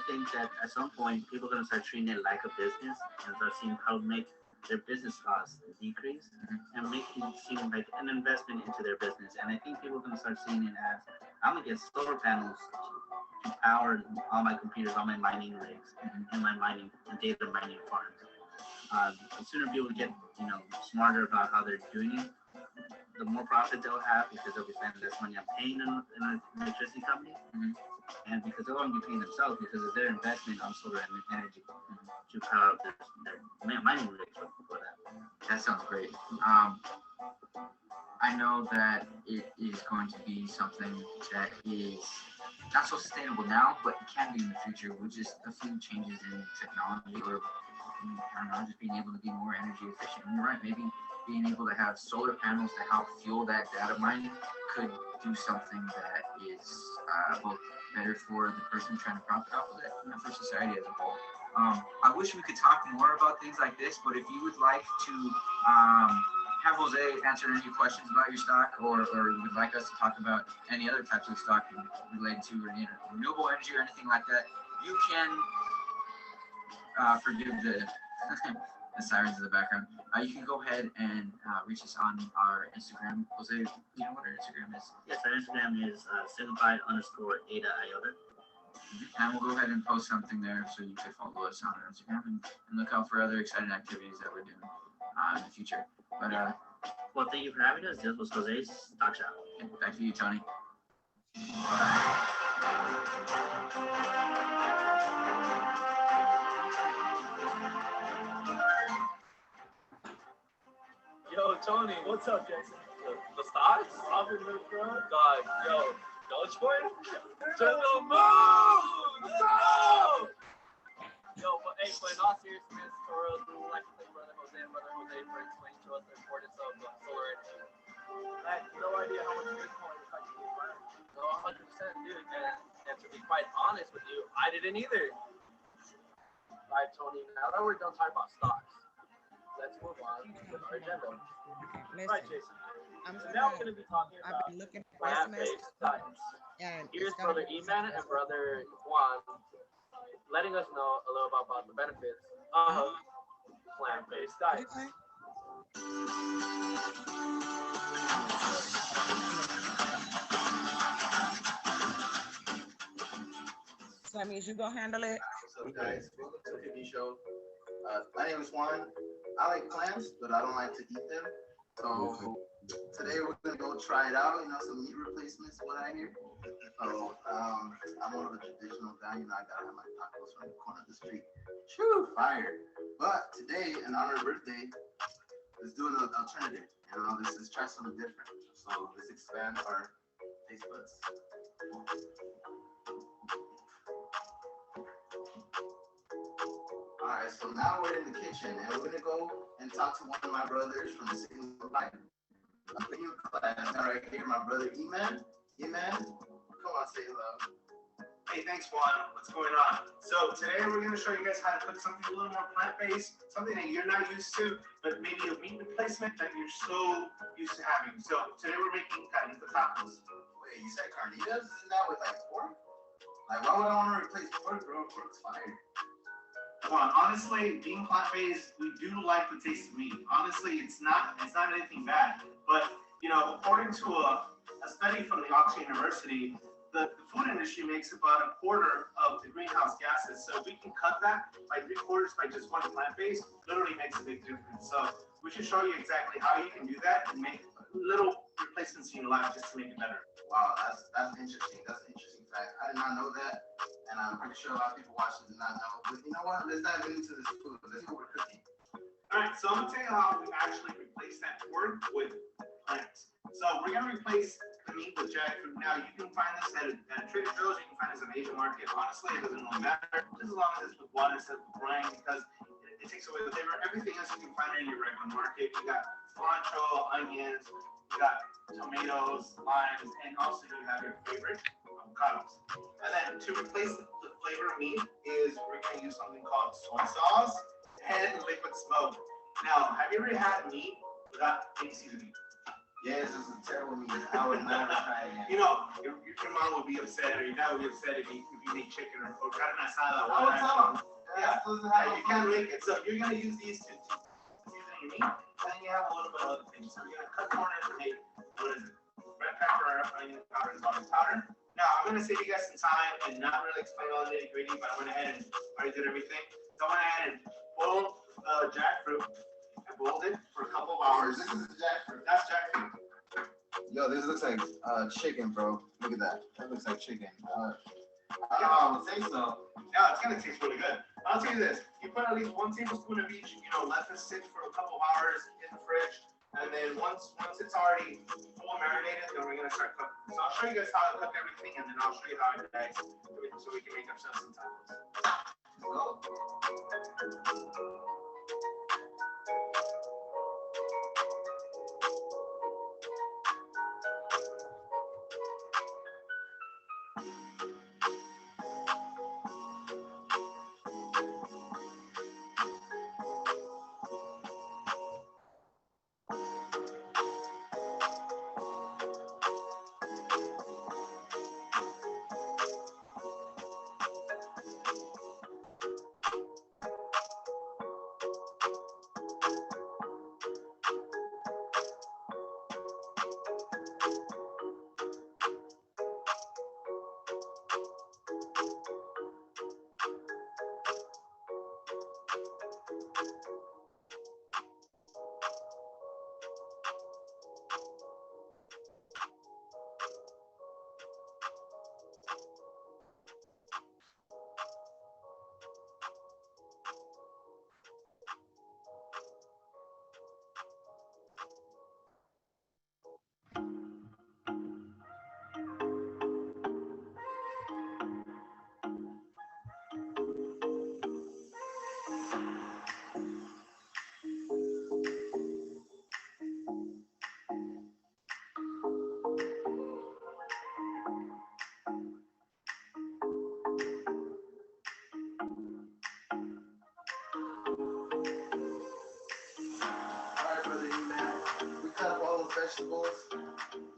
think that at some point people are going to start treating it like a business and start seeing how to make their business costs decrease and making it seem like an investment into their business. And I think people are going to start seeing it as, I'm going to get solar panels to power all my computers, all my mining rigs, and my mining and data mining farms. The sooner people get, smarter about how they're doing it, the more profit they'll have because they'll be spending less money on paying an electricity company, and because they'll only be paying themselves because of their investment on solar energy to power up their mining rigs for that. That sounds great. I know that it is going to be something that is not so sustainable now, but it can be in the future with just a few changes in technology or I don't know, just being able to be more energy efficient. And you're right, maybe being able to have solar panels to help fuel that data mining could do something that is both better for the person trying to profit off of it and for society as a whole. I wish we could talk more about things like this, but if you would like to have Jose answer any questions about your stock, or would like us to talk about any other types of stock related to renewable energy or anything like that, you can forgive the the sirens in the background. You can go ahead and reach us on our Instagram. Jose, you know what our Instagram is? Yes, our Instagram is signified_Ada IOTA. And we'll go ahead and post something there so you can follow us on our Instagram and look out for other exciting activities that we're doing in the future. But well, thank you for having us. This was Jose's Stock Shop. Back to you, Tony. Yo, Tony, what's up, Jason? The stocks? I've been there, bro. Dog, yo, Dogecoin? To the moon! Let's go! Yo, but hey, but in all seriousness, Toro, like to thank Brother Jose for explaining to us the importance of solar energy. I had no idea how much Bitcoin is like. No, 100%, dude. And to be quite honest with you, I didn't either. All right, Tony, now that we're done talking about stocks, let's move on with our agenda. Right, Jason. So now we're going to be talking about plant-based diets. Here's Brother Eman and Brother Juan letting us know a little about the benefits of plant-based diets. So that means you gonna handle it? What's up, guys? Welcome to the TV show. My name is Juan. I like plants, but I don't like to eat them. So today we're gonna go try it out. Some meat replacements, what I hear. So I'm more of a traditional guy. I gotta have my tacos from the corner of the street. True, fire. But today, in honor of birthday, let's do an alternative. Let's try something different. So let's expand our taste buds. All right, so now we're in the kitchen, and we're gonna go and talk to one of my brothers from the same class. All right, here, my brother Eman. Eman, come on, say hello. Hey, thanks, Juan. What's going on? So today we're going to show you guys how to cook something a little more plant-based, something that you're not used to, but maybe a meat replacement that you're so used to having. So today we're making carnita tacos. Wait, you said carnitas? Isn't that with pork? Why would I want to replace pork, bro? Pork's fire. Well, honestly, being plant-based, we do like the taste of meat. Honestly, it's not anything bad. But according to a study from the Oxford University, the food industry makes about a quarter of the greenhouse gases. So if we can cut that by 3/4 by just one plant-based, literally makes a big difference. So we should show you exactly how you can do that and make little replacements in your life just to make it better. Wow, that's interesting. That's an interesting fact. I did not know that, and I'm pretty sure a lot of people watching did not know. But you know what? Let's dive into this food. Let's see what we're cooking. All right, so I'm gonna tell you how we actually replace that pork with plants. So we're gonna replace the meat with jackfruit. Now you can find this at Trader Joe's. You can find this in the Asian market. Honestly, it doesn't really matter. Just as long as it's with water instead of brine, because it takes away the flavor. Everything else you can find in your regular market. You got cilantro, onions, you got tomatoes, limes, and also you have your favorite avocados. And then to replace the flavor of meat is we're gonna use something called soy sauce and liquid smoke. Now, have you ever had meat without any seasoning? Yes, this is terrible meat. I would never try it again. Your mom would be upset, or your dad would be upset if you made chicken or carne asada. I would tell them. Yeah, you can't make it. So you're gonna use these to your meat, and then you have a little bit of other things. So you're gonna cut corners and take, what is it? Red pepper, onion powder, and garlic powder. Now I'm gonna save you guys some time and not really explain all the nitty gritty, but I went ahead and already did everything. So I went ahead and boiled jackfruit. I boiled it for a couple of hours. This is jackfruit. That's jackfruit. Yo, this looks like chicken, bro. Look at that. That looks like chicken. I don't think so. Yeah, it's gonna taste really good. I'll tell you this: you put at least 1 tablespoon of each. Let this sit for a couple hours in the fridge, and then once it's already full marinated, then we're gonna start cooking. So I'll show you guys how I cook everything, and then I'll show you how I dice everything so we can make ourselves some tacos. Let's go. Vegetables.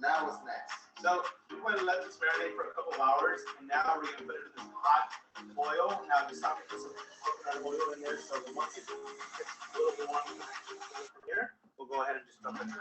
Now what's next? So we're going to let this marinate for a couple of hours, and now we're going to put it in this hot oil. Now just stop and put some coconut oil in there. So once it gets a little bit warm from here, we'll go ahead and just dump it in.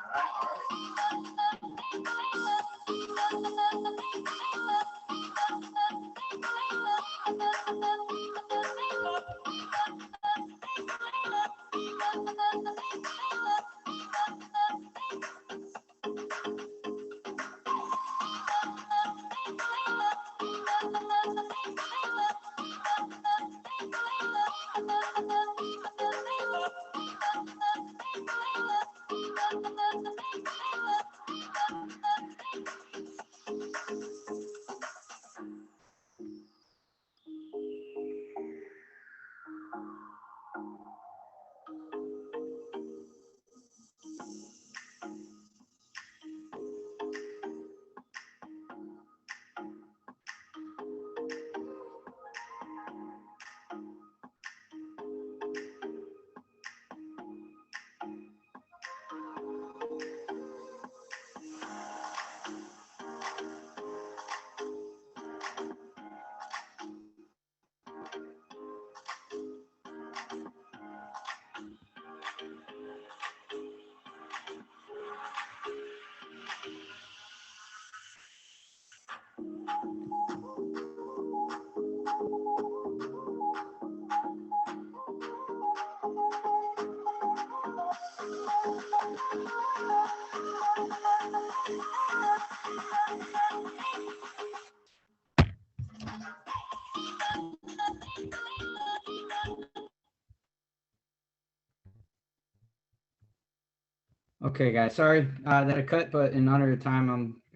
Okay, guys, sorry that I cut, but in honor of time,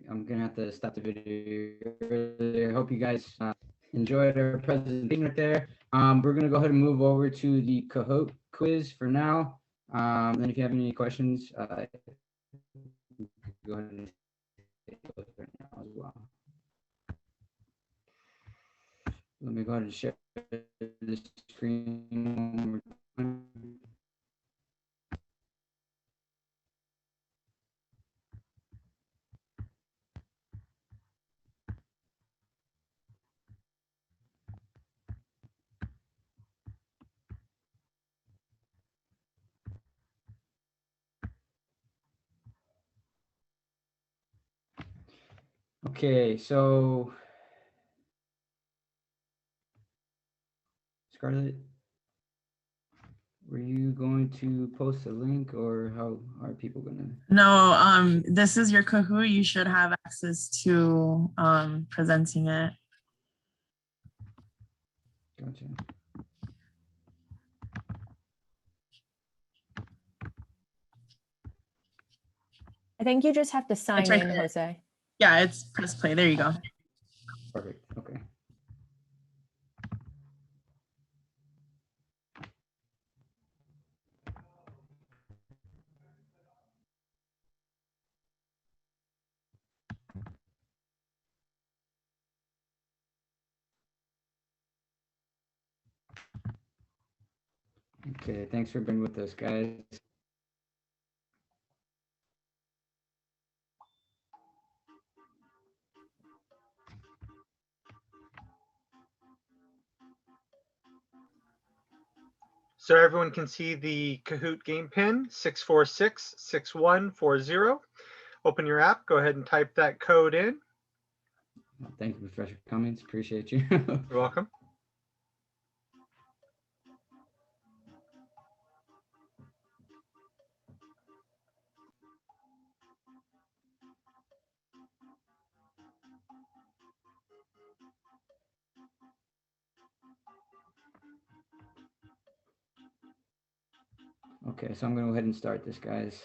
I'm gonna have to stop the video. I hope you guys enjoyed our presentation right there. We're gonna go ahead and move over to the Kahoot quiz for now. And if you have any questions, go ahead and take those right now as well. Let me go ahead and share the screen one more time. Okay, so Scarlett, were you going to post a link, or how are people gonna? No, this is your Kahoot. You should have access to presenting it. Gotcha. I think you just have to sign right in, there. Jose. Yeah, it's press play. There you go. Perfect. Okay. Okay, thanks for being with us, guys. So everyone can see the Kahoot game pin 6466140. Open your app, go ahead and type that code in. Thank you for your comments. Appreciate you. You're welcome. Okay, so I'm gonna go ahead and start this, guys.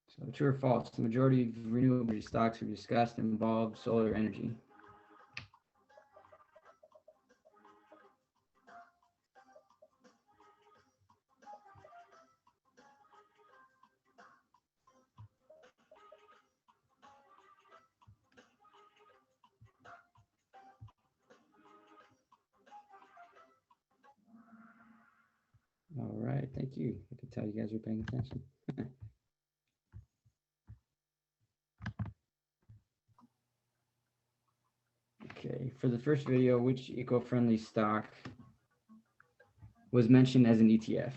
So true or false, the majority of renewable energy stocks we discussed involve solar energy. All right, thank you. I can tell you guys are paying attention. Okay, for the first video, which eco-friendly stock was mentioned as an ETF?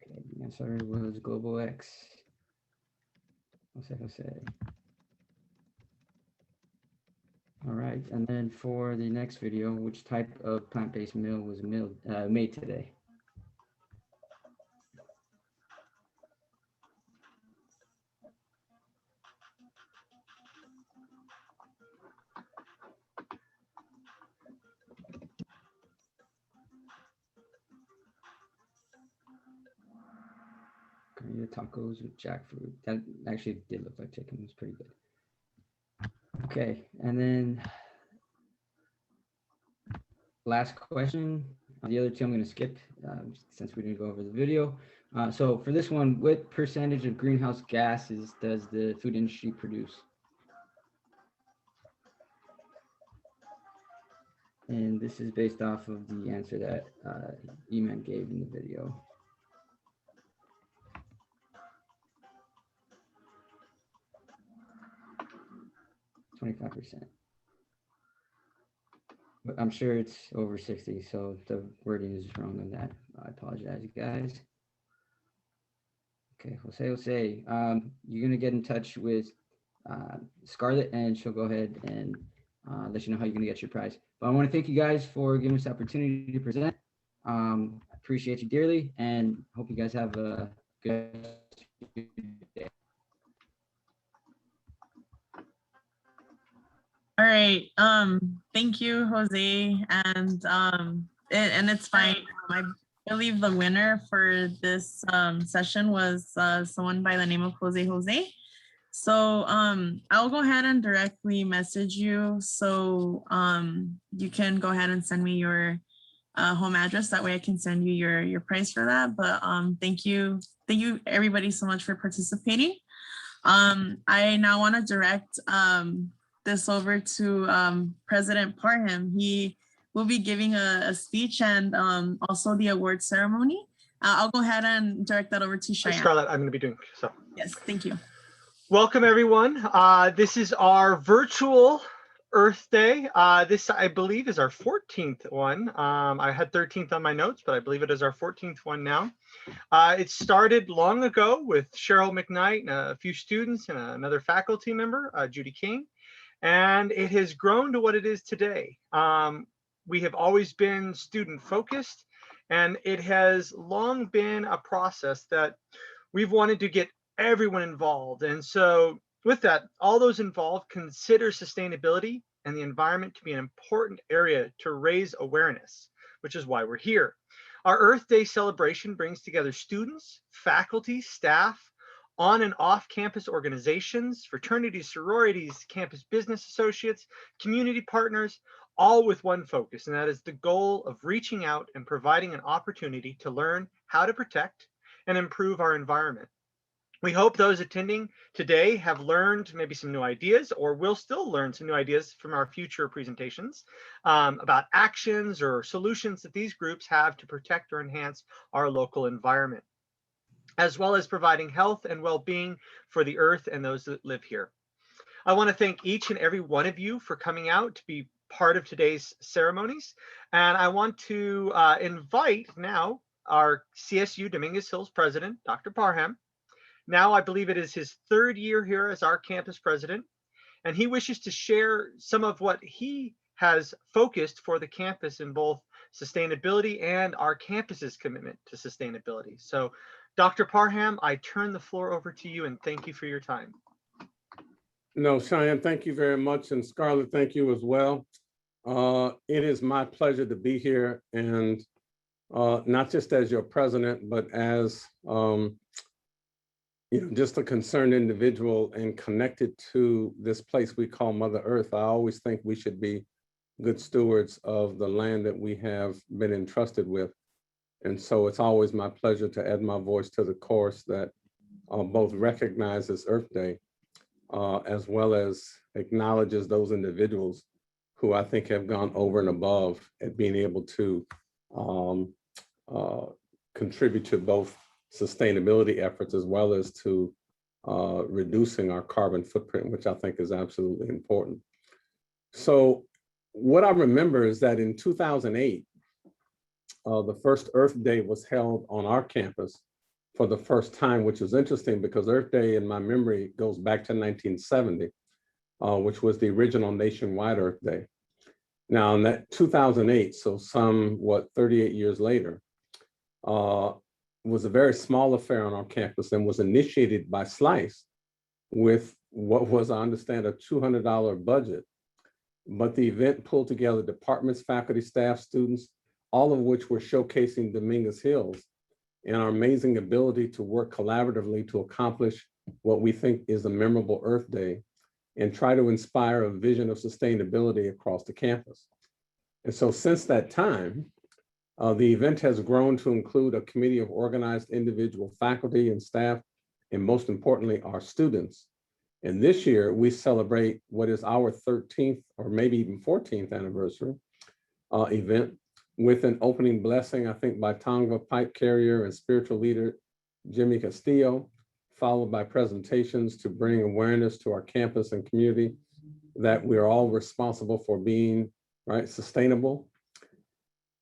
Okay, the answer was Global X. Jose. All right, and then for the next video, which type of plant-based meal was made today? Granita tacos with jackfruit. That actually did look like chicken. It was pretty good. Okay, and then last question. The other two I'm going to skip since we didn't go over the video. So for this one, what percentage of greenhouse gases does the food industry produce? And this is based off of the answer that Eman gave in the video. 25%. But I'm sure it's over 60, so the wording is wrong on that. I apologize, guys. Okay, Jose, you're gonna get in touch with Scarlett, and she'll go ahead and let you know how you're gonna get your prize. But I want to thank you guys for giving us the opportunity to present. Appreciate you dearly, and hope you guys have a good day. All right. Thank you, Jose. And it's fine. I believe the winner for this session was someone by the name of Jose. So I'll go ahead and directly message you. So you can go ahead and send me your home address. That way I can send you your price for that. But thank you everybody so much for participating. I now want to direct this over to President Parham. He will be giving a speech and also the award ceremony. I'll go ahead and direct that over to Cheyenne. Scarlett, I'm going to be doing so. Yes, thank you. Welcome, everyone. This is our virtual Earth Day. This, I believe, is our 14th one. I had 13th on my notes, but I believe it is our 14th one now. It started long ago with Cheryl McKnight and a few students and another faculty member, Judy King, and it has grown to what it is today. We have always been student focused, and it has long been a process that we've wanted to get everyone involved. And so with that, all those involved consider sustainability and the environment to be an important area to raise awareness, which is why we're here. Our Earth Day celebration brings together students, faculty, staff, on and off campus organizations, fraternities, sororities, campus business associates, community partners, all with one focus, and that is the goal of reaching out and providing an opportunity to learn how to protect and improve our environment. We hope those attending today have learned maybe some new ideas, or will still learn some new ideas from our future presentations about actions or solutions that these groups have to protect or enhance our local environment, as well as providing health and well-being for the earth and those that live here. I want to thank each and every one of you for coming out to be part of today's ceremonies. And I want to invite now our CSU Dominguez Hills president, Dr. Parham. Now, I believe it is his 3rd year here as our campus president, and he wishes to share some of what he has focused for the campus in both sustainability and our campus's commitment to sustainability. So, Dr. Parham, I turn the floor over to you, and thank you for your time. No, Cheyenne, thank you very much. And Scarlett, thank you as well. It is my pleasure to be here, and not just as your president, but as just a concerned individual and connected to this place we call Mother Earth. I always think we should be good stewards of the land that we have been entrusted with. And so it's always my pleasure to add my voice to the chorus that both recognizes Earth Day, as well as acknowledges those individuals who I think have gone over and above at being able to contribute to both sustainability efforts as well as to reducing our carbon footprint, which I think is absolutely important. So what I remember is that in 2008, the first Earth Day was held on our campus for the first time, which is interesting because Earth Day in my memory goes back to 1970, which was the original nationwide Earth Day. Now in that 2008, so 38 years later, was a very small affair on our campus and was initiated by Slice with what was, I understand, a $200 budget. But the event pulled together departments, faculty, staff, students, all of which were showcasing Dominguez Hills and our amazing ability to work collaboratively to accomplish what we think is a memorable Earth Day and try to inspire a vision of sustainability across the campus. And so since that time, the event has grown to include a committee of organized individual faculty and staff, and most importantly, our students. And this year, we celebrate what is our 13th or maybe even 14th anniversary event with an opening blessing, I think, by Tongva pipe carrier and spiritual leader Jimmy Castillo, followed by presentations to bring awareness to our campus and community that we're all responsible for being sustainable.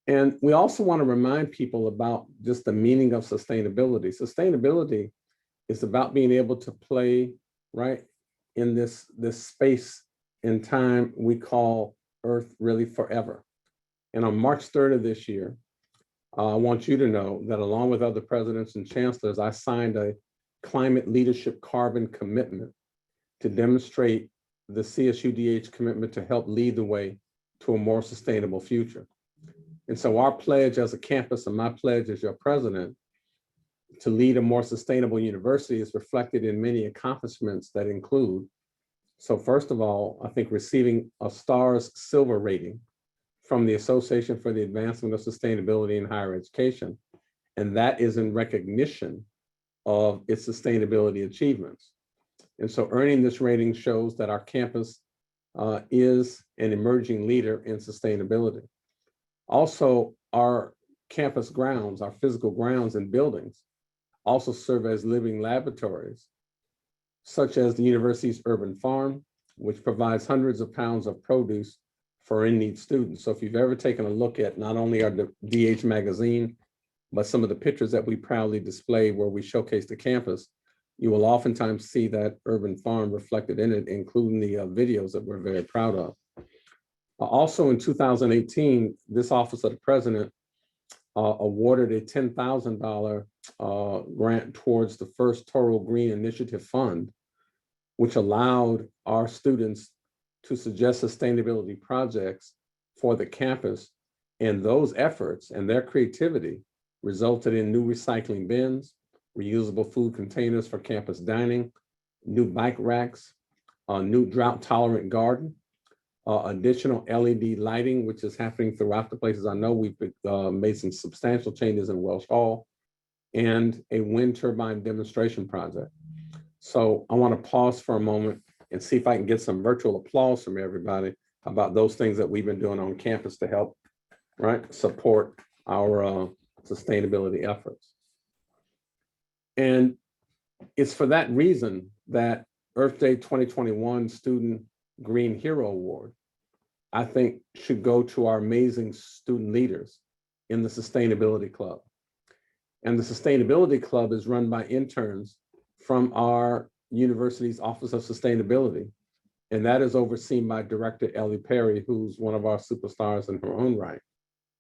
And we also want to remind people about just the meaning of sustainability. Sustainability is about being able to play in this space in time we call Earth really forever. And on March 3rd of this year, I want you to know that along with other presidents and chancellors, I signed a climate leadership carbon commitment to demonstrate the CSUDH commitment to help lead the way to a more sustainable future. And so our pledge as a campus and my pledge as your president to lead a more sustainable university is reflected in many accomplishments that include, so first of all, I think receiving a STARS Silver rating from the Association for the Advancement of Sustainability in Higher Education. And that is in recognition of its sustainability achievements. And so earning this rating shows that our campus is an emerging leader in sustainability. Also, our campus grounds, our physical grounds and buildings also serve as living laboratories, such as the university's urban farm, which provides hundreds of pounds of produce for in-need students. So if you've ever taken a look at not only our DH magazine, but some of the pictures that we proudly display where we showcase the campus, you will oftentimes see that urban farm reflected in it, including the videos that we're very proud of. Also in 2018, this Office of the President awarded a $10,000 grant towards the first Toro Green Initiative Fund, which allowed our students to suggest sustainability projects for the campus. And those efforts and their creativity resulted in new recycling bins, reusable food containers for campus dining, new bike racks, a new drought-tolerant garden, additional LED lighting, which is happening throughout the places. I know we've made some substantial changes in Welsh Hall, and a wind turbine demonstration project. So I want to pause for a moment and see if I can get some virtual applause from everybody about those things that we've been doing on campus to help, right, support our sustainability efforts. And it's for that reason that Earth Day 2021 Student Green Hero Award, I think, should go to our amazing student leaders in the Sustainability Club. And the Sustainability Club is run by interns from our university's Office of Sustainability. And that is overseen by Director Ellie Perry, who's one of our superstars in her own right.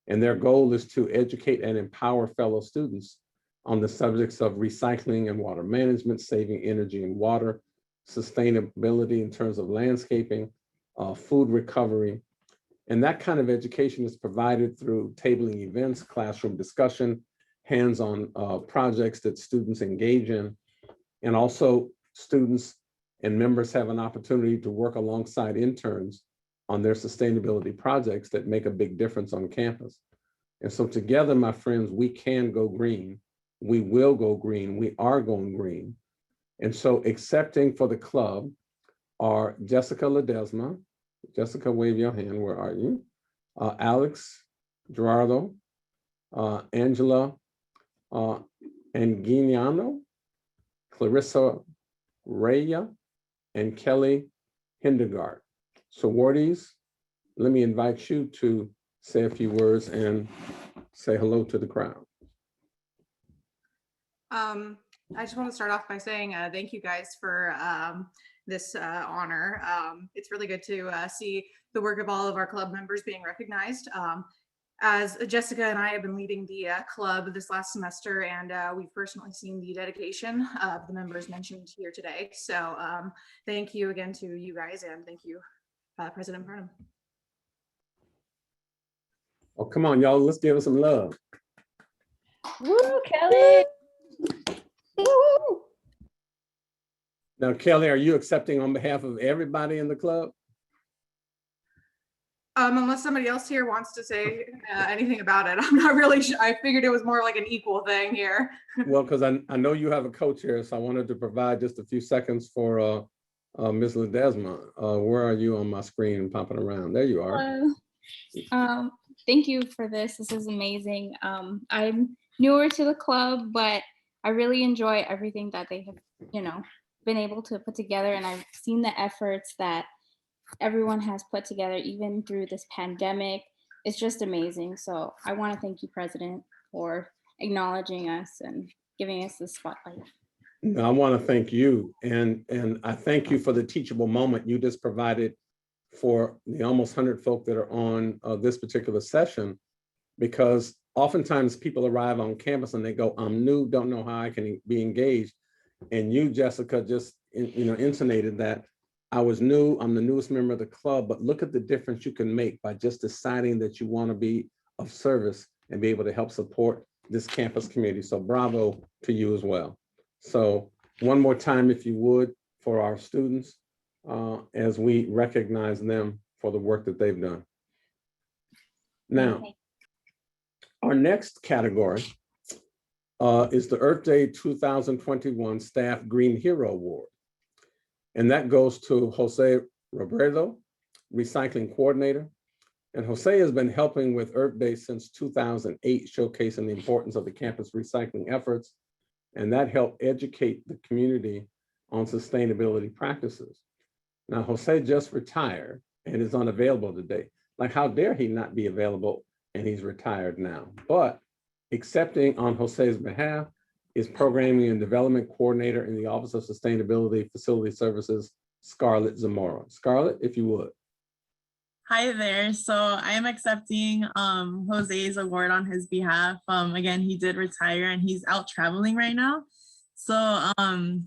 And their goal is to educate and empower fellow students on the subjects of recycling and water management, saving energy and water, sustainability in terms of landscaping, food recovery. And that kind of education is provided through tabling events, classroom discussion, hands-on projects that students engage in. And also students and members have an opportunity to work alongside interns on their sustainability projects that make a big difference on campus. And so together, my friends, we can go green. We will go green. We are going green. And so accepting for the club are Jessica Ledesma. Jessica, wave your hand. Where are you? Alex Gerardo, Angela Anguiano, Clarissa Raya, and Kelly Hindegard. So awardees, let me invite you to say a few words and say hello to the crowd. I just want to start off by saying thank you guys for this honor. It's really good to see the work of all of our club members being recognized. As Jessica and I have been leading the club this last semester, and we've personally seen the dedication of the members mentioned here today. So thank you again to you guys, and thank you, President Burnham. Oh, come on, y'all, let's give us some love. Woo, Kelly. Woo. Now, Kelly, are you accepting on behalf of everybody in the club? Unless somebody else here wants to say anything about it, I'm not really sure. I figured it was more like an equal thing here. Well, because I know you have a co-chair, so I wanted to provide just a few seconds for Ms. Ledesma. Where are you on my screen popping around? There you are. Hello. Thank you for this. This is amazing. I'm newer to the club, but I really enjoy everything that they have, been able to put together, and I've seen the efforts that everyone has put together even through this pandemic. It's just amazing. So I want to thank you, President, for acknowledging us and giving us the spotlight. I want to thank you, and I thank you for the teachable moment you just provided for the almost 100 folk that are on this particular session, because oftentimes people arrive on campus and they go, I'm new, don't know how I can be engaged. And you, Jessica, just intonated that I was new, I'm the newest member of the club, but look at the difference you can make by just deciding that you want to be of service and be able to help support this campus community. So bravo to you as well. So one more time, if you would, for our students, as we recognize them for the work that they've done. Now, our next category is the Earth Day 2021 Staff Green Hero Award. And that goes to Jose Robredo, recycling coordinator. And Jose has been helping with Earth Day since 2008, showcasing the importance of the campus recycling efforts. And that helped educate the community on sustainability practices. Now, Jose just retired and is unavailable today. Like, how dare he not be available, and he's retired now. But accepting on Jose's behalf is Programming and Development Coordinator in the Office of Sustainability Facility Services, Scarlett Zamora. Scarlett, if you would. Hi there. So I am accepting Jose's award on his behalf. Again, he did retire and he's out traveling right now. So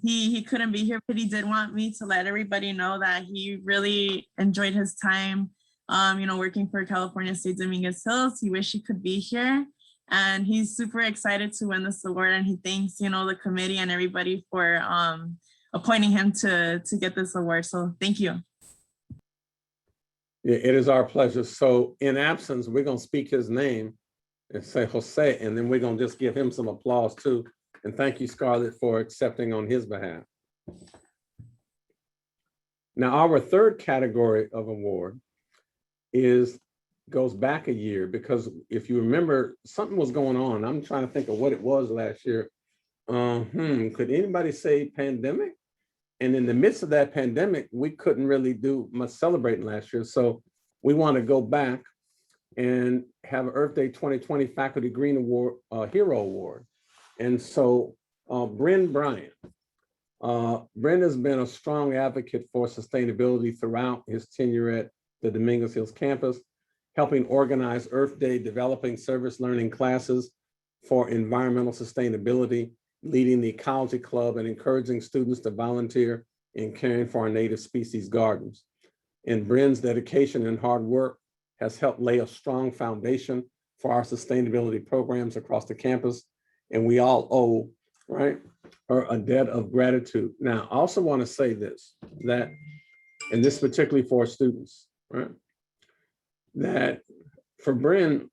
he couldn't be here, but he did want me to let everybody know that he really enjoyed his time, working for California State Dominguez Hills. He wished he could be here. And he's super excited to win this award. And he thanks, the committee and everybody for appointing him to get this award. So thank you. Yeah, it is our pleasure. So in absence, we're going to speak his name and say Jose, and then we're going to just give him some applause too. And thank you, Scarlett, for accepting on his behalf. Now, our third category of award goes back a year, because if you remember, something was going on. I'm trying to think of what it was last year. Could anybody say pandemic? And in the midst of that pandemic, we couldn't really do much celebrating last year. So we want to go back and have an Earth Day 2020 Faculty Green Award, Hero Award. And so Bryn Bryant. Bryn has been a strong advocate for sustainability throughout his tenure at the Dominguez Hills campus, helping organize Earth Day, developing service learning classes for environmental sustainability, leading the ecology club, and encouraging students to volunteer in caring for our native species gardens. And Bryn's dedication and hard work has helped lay a strong foundation for our sustainability programs across the campus. And we all owe, right, her a debt of gratitude. Now, I also want to say this, that, and this particularly for students, right, that for Bryn,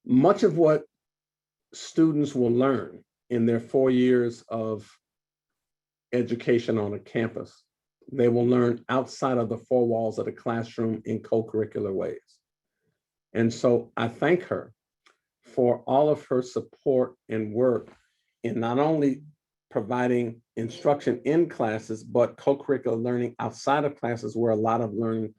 much of what students will learn in their 4 years of education on a campus, they will learn outside of the four walls of the classroom in co-curricular ways. And so I thank her for all of her support and work in not only providing instruction in classes, but co-curricular learning outside of classes where a lot of learning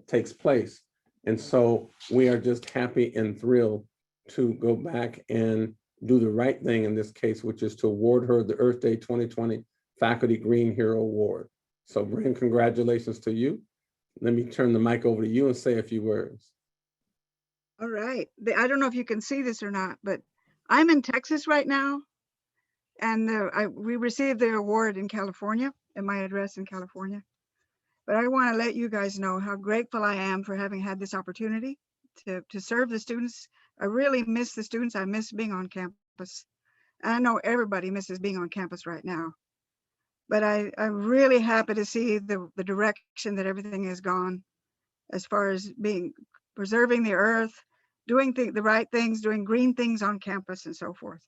takes place. And so we are just happy and thrilled to go back and do the right thing in this case, which is to award her the Earth Day 2020 Faculty Green Hero Award. So Bryn, congratulations to you. Let me turn the mic over to you and say a few words. All right. I don't know if you can see this or not, but I'm in Texas right now. And we received the award in California, at my address in California. But I want to let you guys know how grateful I am for having had this opportunity to serve the students. I really miss the students. I miss being on campus. I know everybody misses being on campus right now. But I'm really happy to see the direction that everything has gone as far as preserving the earth, doing the right things, doing green things on campus and so forth.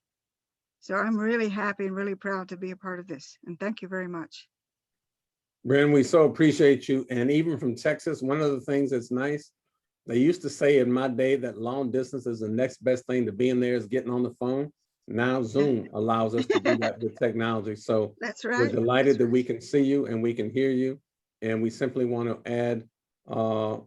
So I'm really happy and really proud to be a part of this. And thank you very much. Bryn, we so appreciate you. And even from Texas, one of the things that's nice, they used to say in my day that long distance is the next best thing to being there is getting on the phone. Now Zoom allows us to do that with technology. So that's right. We're delighted that we can see you and we can hear you. And we simply want to add a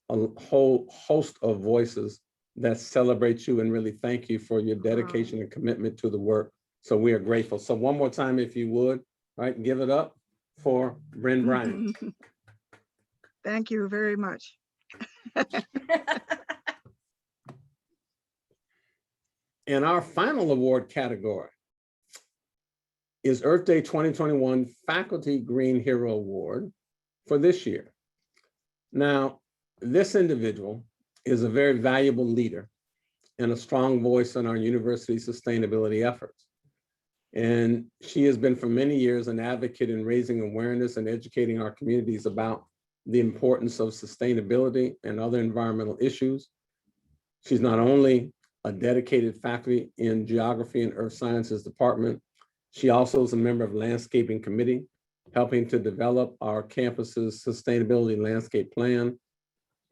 whole host of voices that celebrate you and really thank you for your dedication and commitment to the work. So we are grateful. So one more time, if you would, right, give it up for Bryn Bryant. Thank you very much. And our final award category is Earth Day 2021 Faculty Green Hero Award for this year. Now, this individual is a very valuable leader and a strong voice in our university sustainability efforts. And she has been for many years an advocate in raising awareness and educating our communities about the importance of sustainability and other environmental issues. She's not only a dedicated faculty in Geography and Earth Sciences Department, she also is a member of Landscaping Committee helping to develop our campus's sustainability landscape plan.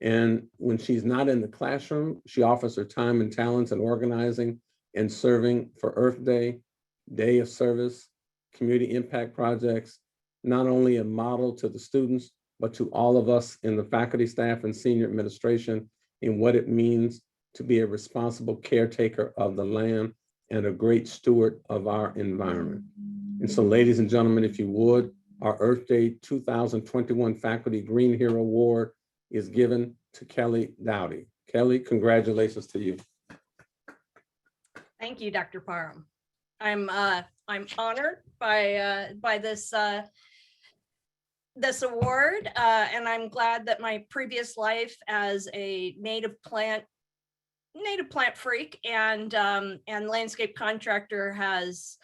And when she's not in the classroom, she offers her time and talents in organizing and serving for Earth Day, Day of Service, community impact projects, not only a model to the students, but to all of us in the faculty, staff, and senior administration in what it means to be a responsible caretaker of the land and a great steward of our environment. And so, ladies and gentlemen, if you would, our Earth Day 2021 Faculty Green Hero Award is given to Kelly Dowdy. Kelly, congratulations to you. Thank you, Dr. Parham. I'm honored by this this award, and I'm glad that my previous life as a native plant freak and landscape contractor has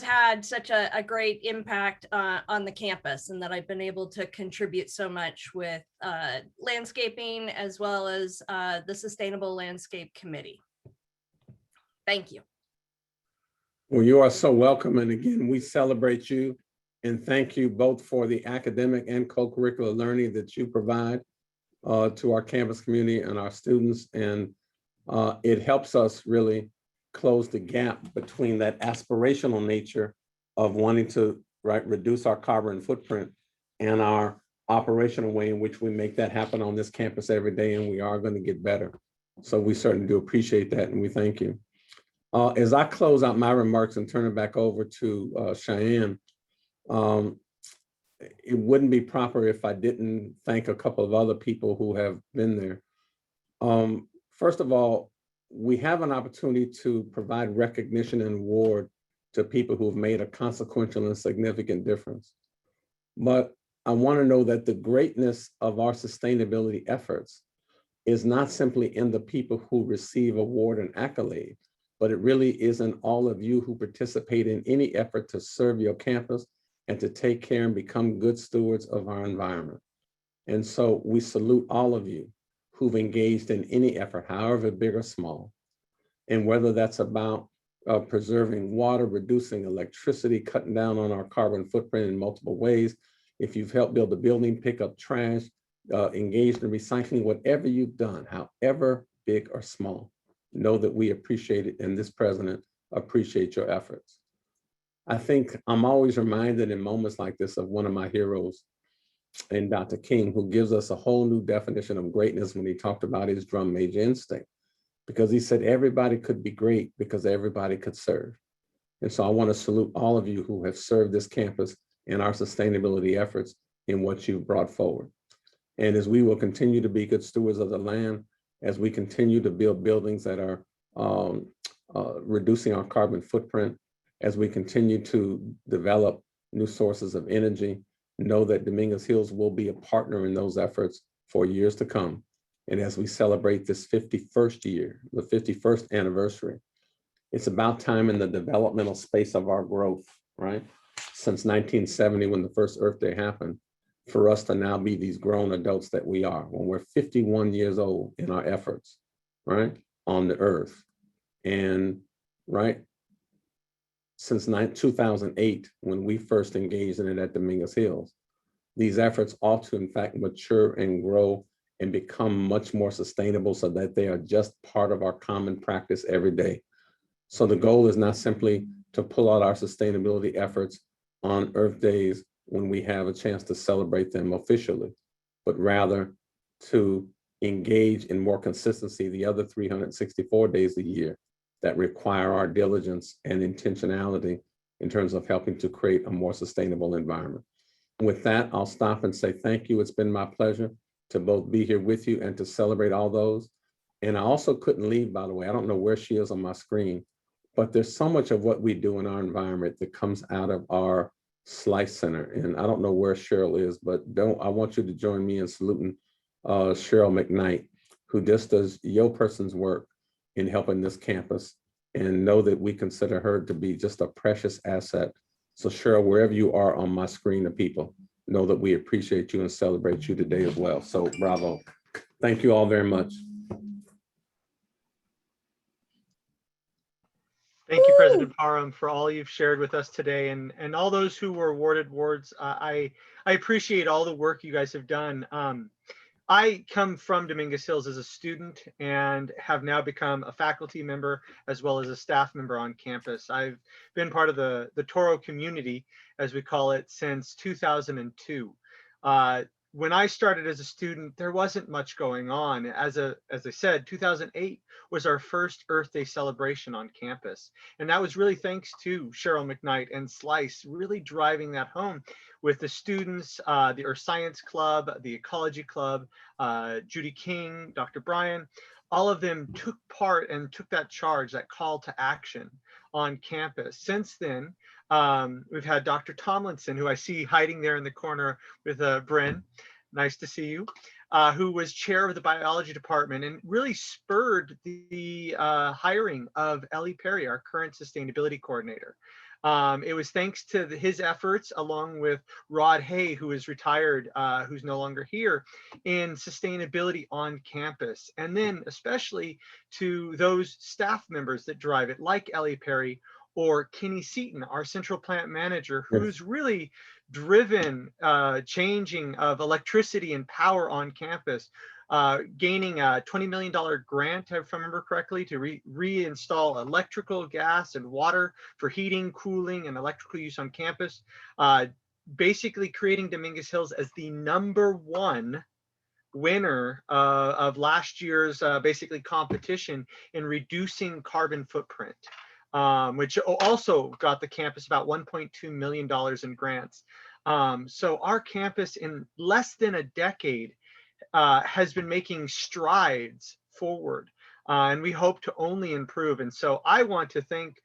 had such a great impact on the campus, and that I've been able to contribute so much with landscaping as well as the Sustainable Landscape Committee. Thank you. Well, you are so welcome. And again, we celebrate you and thank you both for the academic and co-curricular learning that you provide to our campus community and our students. And it helps us really close the gap between that aspirational nature of wanting to reduce our carbon footprint and our operational way in which we make that happen on this campus every day, and we are going to get better. So we certainly do appreciate that, and we thank you. As I close out my remarks and turn it back over to Cheyenne, it wouldn't be proper if I didn't thank a couple of other people who have been there. First of all, we have an opportunity to provide recognition and award to people who have made a consequential and significant difference. But I want to know that the greatness of our sustainability efforts is not simply in the people who receive award and accolade, but it really is in all of you who participate in any effort to serve your campus and to take care and become good stewards of our environment. And so we salute all of you who've engaged in any effort, however big or small. And whether that's about preserving water, reducing electricity, cutting down on our carbon footprint in multiple ways, if you've helped build a building, pick up trash, engaged in recycling, whatever you've done, however big or small, know that we appreciate it, and this president appreciates your efforts. I think I'm always reminded in moments like this of one of my heroes, and Dr. King, who gives us a whole new definition of greatness when he talked about his drum major instinct, because he said everybody could be great because everybody could serve. And so I want to salute all of you who have served this campus and our sustainability efforts in what you've brought forward. And as we will continue to be good stewards of the land, as we continue to build buildings that are reducing our carbon footprint, as we continue to develop new sources of energy, know that Dominguez Hills will be a partner in those efforts for years to come. And as we celebrate this 51st year, the 51st anniversary, it's about time in the developmental space of our growth, right? Since 1970, when the first Earth Day happened, for us to now be these grown adults that we are, when we're 51 years old in our efforts, right, on the earth. And right, since 2008, when we first engaged in it at Dominguez Hills, these efforts ought to in fact mature and grow and become much more sustainable so that they are just part of our common practice every day. So the goal is not simply to pull out our sustainability efforts on Earth Days when we have a chance to celebrate them officially, but rather to engage in more consistency the other 364 days a year that require our diligence and intentionality in terms of helping to create a more sustainable environment. With that, I'll stop and say thank you. It's been my pleasure to both be here with you and to celebrate all those. And I also couldn't leave, by the way, I don't know where she is on my screen, but there's so much of what we do in our environment that comes out of our Slice Center. And I don't know where Cheryl is, but I want you to join me in saluting Cheryl McKnight, who just does your person's work in helping this campus, and know that we consider her to be just a precious asset. So Cheryl, wherever you are on my screen of people, know that we appreciate you and celebrate you today as well. So bravo. Thank you all very much. Thank you, President. President Parham, for all you've shared with us today, and all those who were awarded awards. I appreciate all the work you guys have done. I come from Dominguez Hills as a student and have now become a faculty member as well as a staff member on campus. I've been part of the Toro community, as we call it, since 2002. When I started as a student, there wasn't much going on. As I said, 2008 was our first Earth Day celebration on campus. And that was really thanks to Cheryl McKnight and Slice really driving that home with the students, the Earth Science Club, the Ecology Club, Judy King, Dr. Bryan, all of them took part and took that charge, that call to action on campus. Since then, we've had Dr. Tomlinson, who I see hiding there in the corner with Bryn. Nice to see you. Who was chair of the biology department and really spurred the hiring of Ellie Perry, our current sustainability coordinator. It was thanks to his efforts, along with Rod Hay, who is retired, who's no longer here, in sustainability on campus. And then especially to those staff members that drive it, like Ellie Perry or Kenny Seaton, our central plant manager, who's really driven changing of electricity and power on campus, gaining a $20 million grant, if I remember correctly, to reinstall electrical, gas, and water for heating, cooling, and electrical use on campus, basically creating Dominguez Hills as the #1 winner of last year's basically competition in reducing carbon footprint, which also got the campus about $1.2 million in grants. So our campus in less than a decade has been making strides forward, and we hope to only improve. And so I want to thank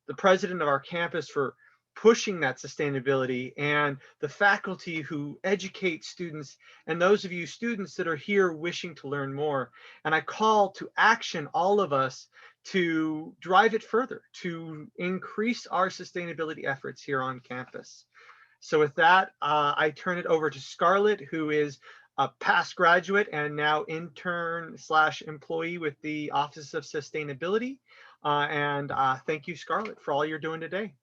the president of our campus for pushing that sustainability, and the faculty who educate students, and those of you students that are here wishing to learn more. And I call to action all of us to drive it further, to increase our sustainability efforts here on campus. So with that, I turn it over to Scarlett, who is a past graduate and now intern/employee with the Office of Sustainability. And thank you, Scarlett, for all you're doing today.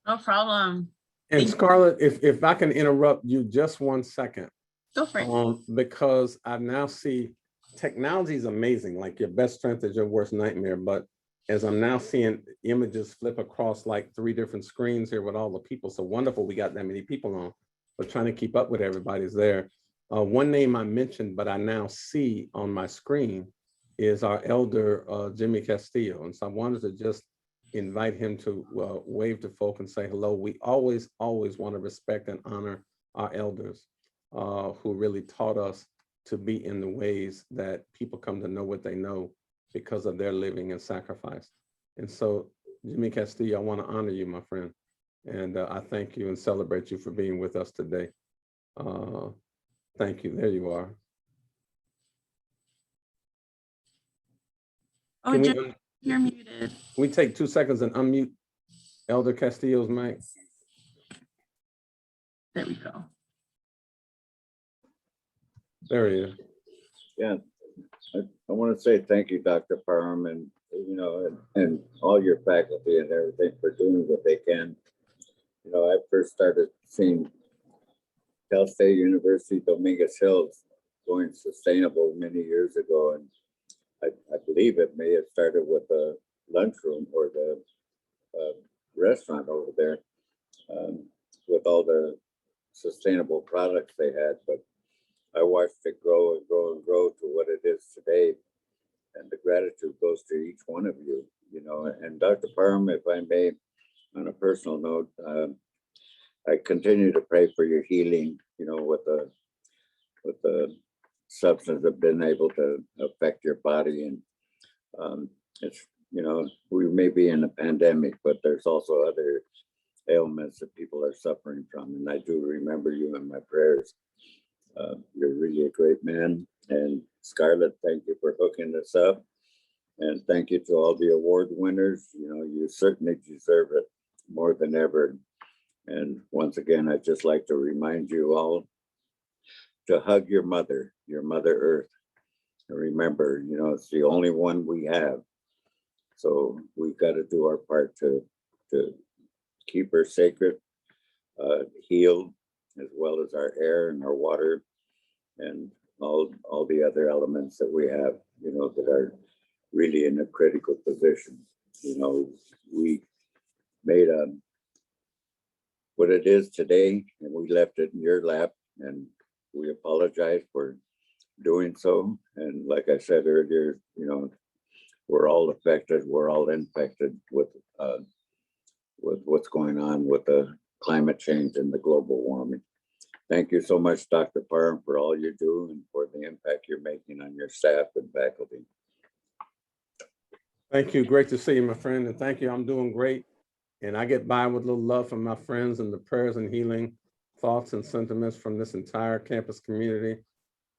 No problem. And Scarlett, if I can interrupt you just 1 second. Go for it. Because I now see technology is amazing. Like your best strength is your worst nightmare. But as I'm now seeing images flip across like 3 different screens here with all the people, so wonderful we got that many people on, but trying to keep up with everybody's there. One name I mentioned, but I now see on my screen is our elder, Jimmy Castillo. And so I wanted to just invite him to wave to folk and say hello. We always want to respect and honor our elders who really taught us to be in the ways that people come to know what they know because of their living and sacrifice. And so, Jimmy Castillo, I want to honor you, my friend. And I thank you and celebrate you for being with us today. Thank you. There you are. Oh, Jim, you're muted. We take 2 seconds and unmute Elder Castillo's mic. There we go. There he is. Yeah, I want to say thank you, Dr. Parham, and and all your faculty and everything for doing what they can. I first started seeing Cal State University Dominguez Hills going sustainable many years ago, and I believe it may have started with the lunchroom or the restaurant over there with all the sustainable products they had. But I watched it grow and grow and grow to what it is today. And the gratitude goes to each one of you, and Dr. Parham, if I may, on a personal note, I continue to pray for your healing, with the substance that have been able to affect your body. And it's, we may be in a pandemic, but there's also other ailments that people are suffering from. And I do remember you in my prayers. You're really a great man. And Scarlett, thank you for hooking us up. And thank you to all the award winners. You certainly deserve it more than ever. And once again, I'd just like to remind you all to hug your Mother Earth. And remember, it's the only one we have. So we've got to do our part to keep her sacred, healed, as well as our air and our water and all the other elements that we have, you know, that are really in a critical position. You know, we made what it is today, and we left it in your lap, and we apologize for doing so. And like I said earlier, you know, we're all affected, we're all infected with what's going on with the climate change and the global warming. Thank you so much, Dr. Parham, for all you do and for the impact you're making on your staff and faculty. Thank you. Great to see you, my friend. And thank you. I'm doing great. And I get by with a little love from my friends and the prayers and healing thoughts and sentiments from this entire campus community.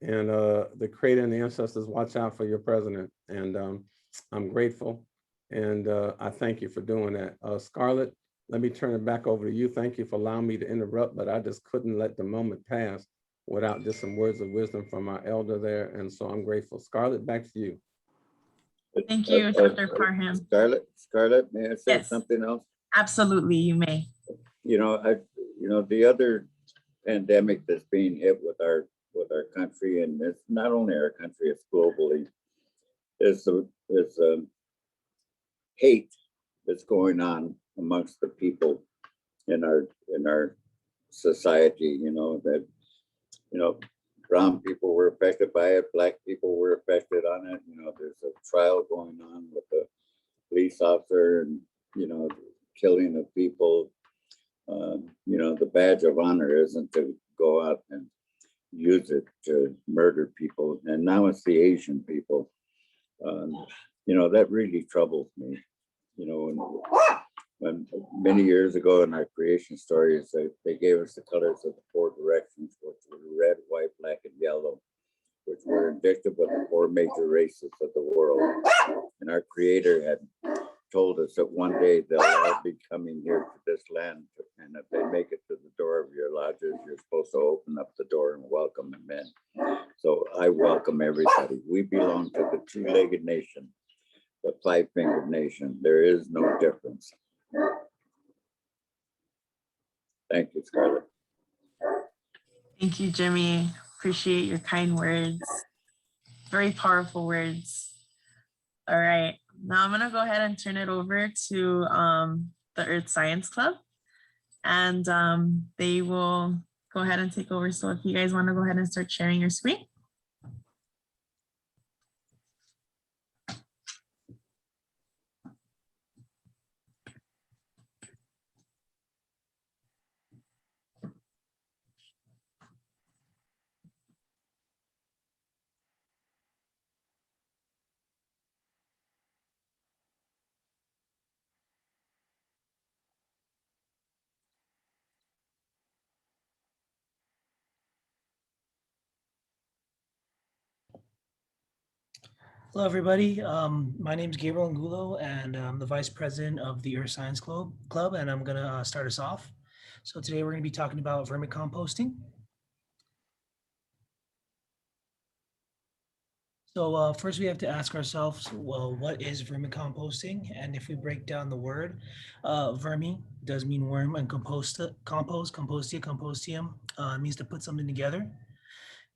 And the Creator and the ancestors watch out for your president. And I'm grateful. And I thank you for doing that. Scarlett, let me turn it back over to you. Thank you for allowing me to interrupt, but I just couldn't let the moment pass without just some words of wisdom from our elder there. And so I'm grateful. Scarlett, back to you. Thank you, Dr. Parham. Scarlett, may I say Yes. something else? Absolutely, you may. You know, the other pandemic that's being hit with our country, and it's not only our country, it's globally, is hate that's going on amongst the people in our society. You know, that, you know, brown people were affected by it, black people were affected on it. You know, there's a trial going on with a police officer and, you know, killing of people. You know, the badge of honor isn't to go out and use it to murder people. And now it's the Asian people. You know, that really troubles me. You know, when many years ago in our creation stories, they gave us the colors of the four directions, which were red, white, black, and yellow, which were indicative of the four major races of the world. And our Creator had told us that one day they'll all be coming here to this land, and if they make it to the door of your lodges, you're supposed to open up the door and welcome them in. So I welcome everybody. We belong to the two-legged nation, the five-fingered nation. There is no difference. Thank you, Scarlett. Thank you, Jimmy. Appreciate your kind words. Very powerful words. All right, now I'm gonna go ahead and turn it over to the Earth Science Club, and they will go ahead and take over. So if you guys wanna go ahead and start sharing your screen. Hello, everybody. My name is Gabriel Angulo, and I'm the Vice President of the Earth Science Club, and I'm going to start us off. So today we're going to be talking about vermicomposting. So first we have to ask ourselves, well, what is vermicomposting? And if we break down the word, vermi does mean worm, and compostia, compostium means to put something together.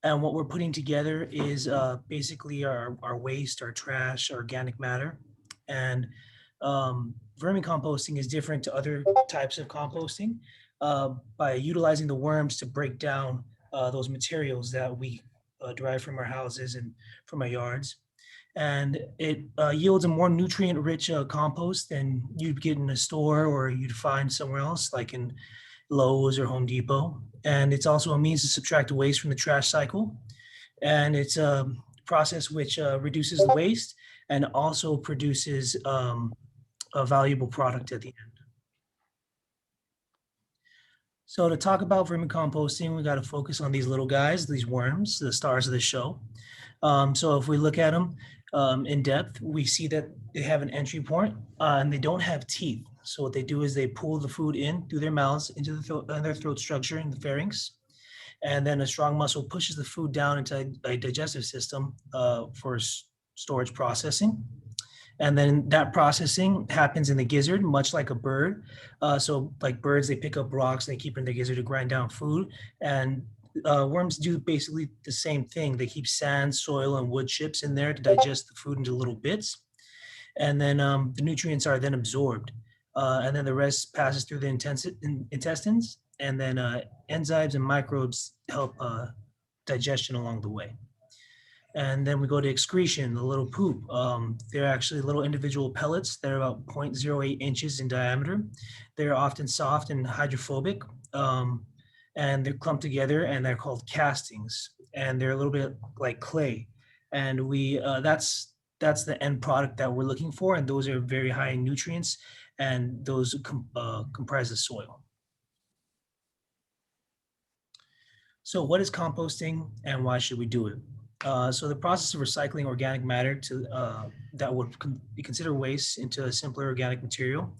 And what we're putting together is basically our waste, our trash, organic matter. And vermicomposting is different to other types of composting by utilizing the worms to break down those materials that we derive from our houses and from our yards. And it yields a more nutrient-rich compost than you'd get in a store or you'd find somewhere else, like in Lowe's or Home Depot. And it's also a means to subtract waste from the trash cycle. And it's a process which reduces the waste and also produces a valuable product at the end. So to talk about vermicomposting, we got to focus on these little guys, these worms, the stars of the show. So if we look at them in depth, we see that they have an entry point and they don't have teeth. So what they do is they pull the food in through their mouths into their throat structure in the pharynx. And then a strong muscle pushes the food down into a digestive system for storage processing. And then that processing happens in the gizzard, much like a bird. So like birds, they pick up rocks, they keep in the gizzard to grind down food. And worms do basically the same thing. They keep sand, soil, and wood chips in there to digest the food into little bits. And then the nutrients are then absorbed. And then the rest passes through the intestines. And then enzymes and microbes help digestion along the way. And then we go to excretion, the little poop. They're actually little individual pellets. They're about 0.08 inches in diameter. They're often soft and hydrophobic. And they're clumped together and they're called castings. And they're a little bit like clay. And that's the end product that we're looking for. And those are very high in nutrients, and those comprise the soil. So what is composting and why should we do it? So the process of recycling organic matter that would be considered waste into a simpler organic material.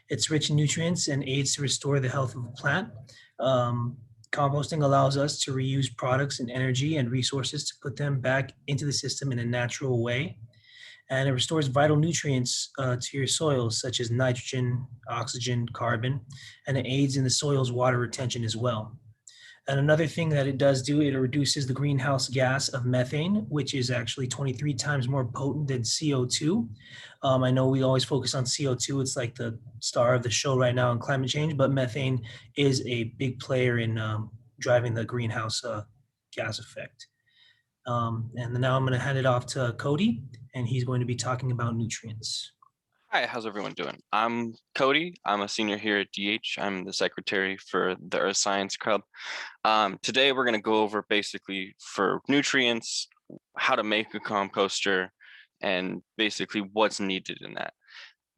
It's rich in nutrients and aids to restore the health of a plant. Composting allows us to reuse products and energy and resources to put them back into the system in a natural way. And it restores vital nutrients to your soils, such as nitrogen, oxygen, carbon, and it aids in the soil's water retention as well. And another thing that it does do, it reduces the greenhouse gas of methane, which is actually 23 times more potent than CO2. I know we always focus on CO2. It's like the star of the show right now in climate change, but methane is a big player in driving the greenhouse gas effect. And now I'm going to hand it off to Cody, and he's going to be talking about nutrients. Hi, how's everyone doing? I'm Cody. I'm a senior here at DH. I'm the secretary for the Earth Science Club. Today, we're going to go over basically for nutrients, how to make a composter, and basically what's needed in that.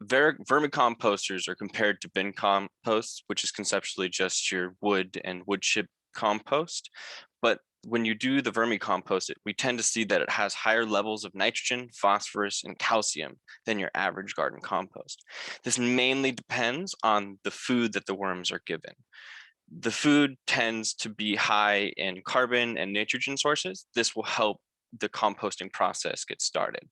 Vermicomposters are compared to bin compost, which is conceptually just your wood and wood chip compost. But when you do the vermicompost, we tend to see that it has higher levels of nitrogen, phosphorus, and calcium than your average garden compost. This mainly depends on the food that the worms are given. The food tends to be high in carbon and nitrogen sources. This will help the composting process get started.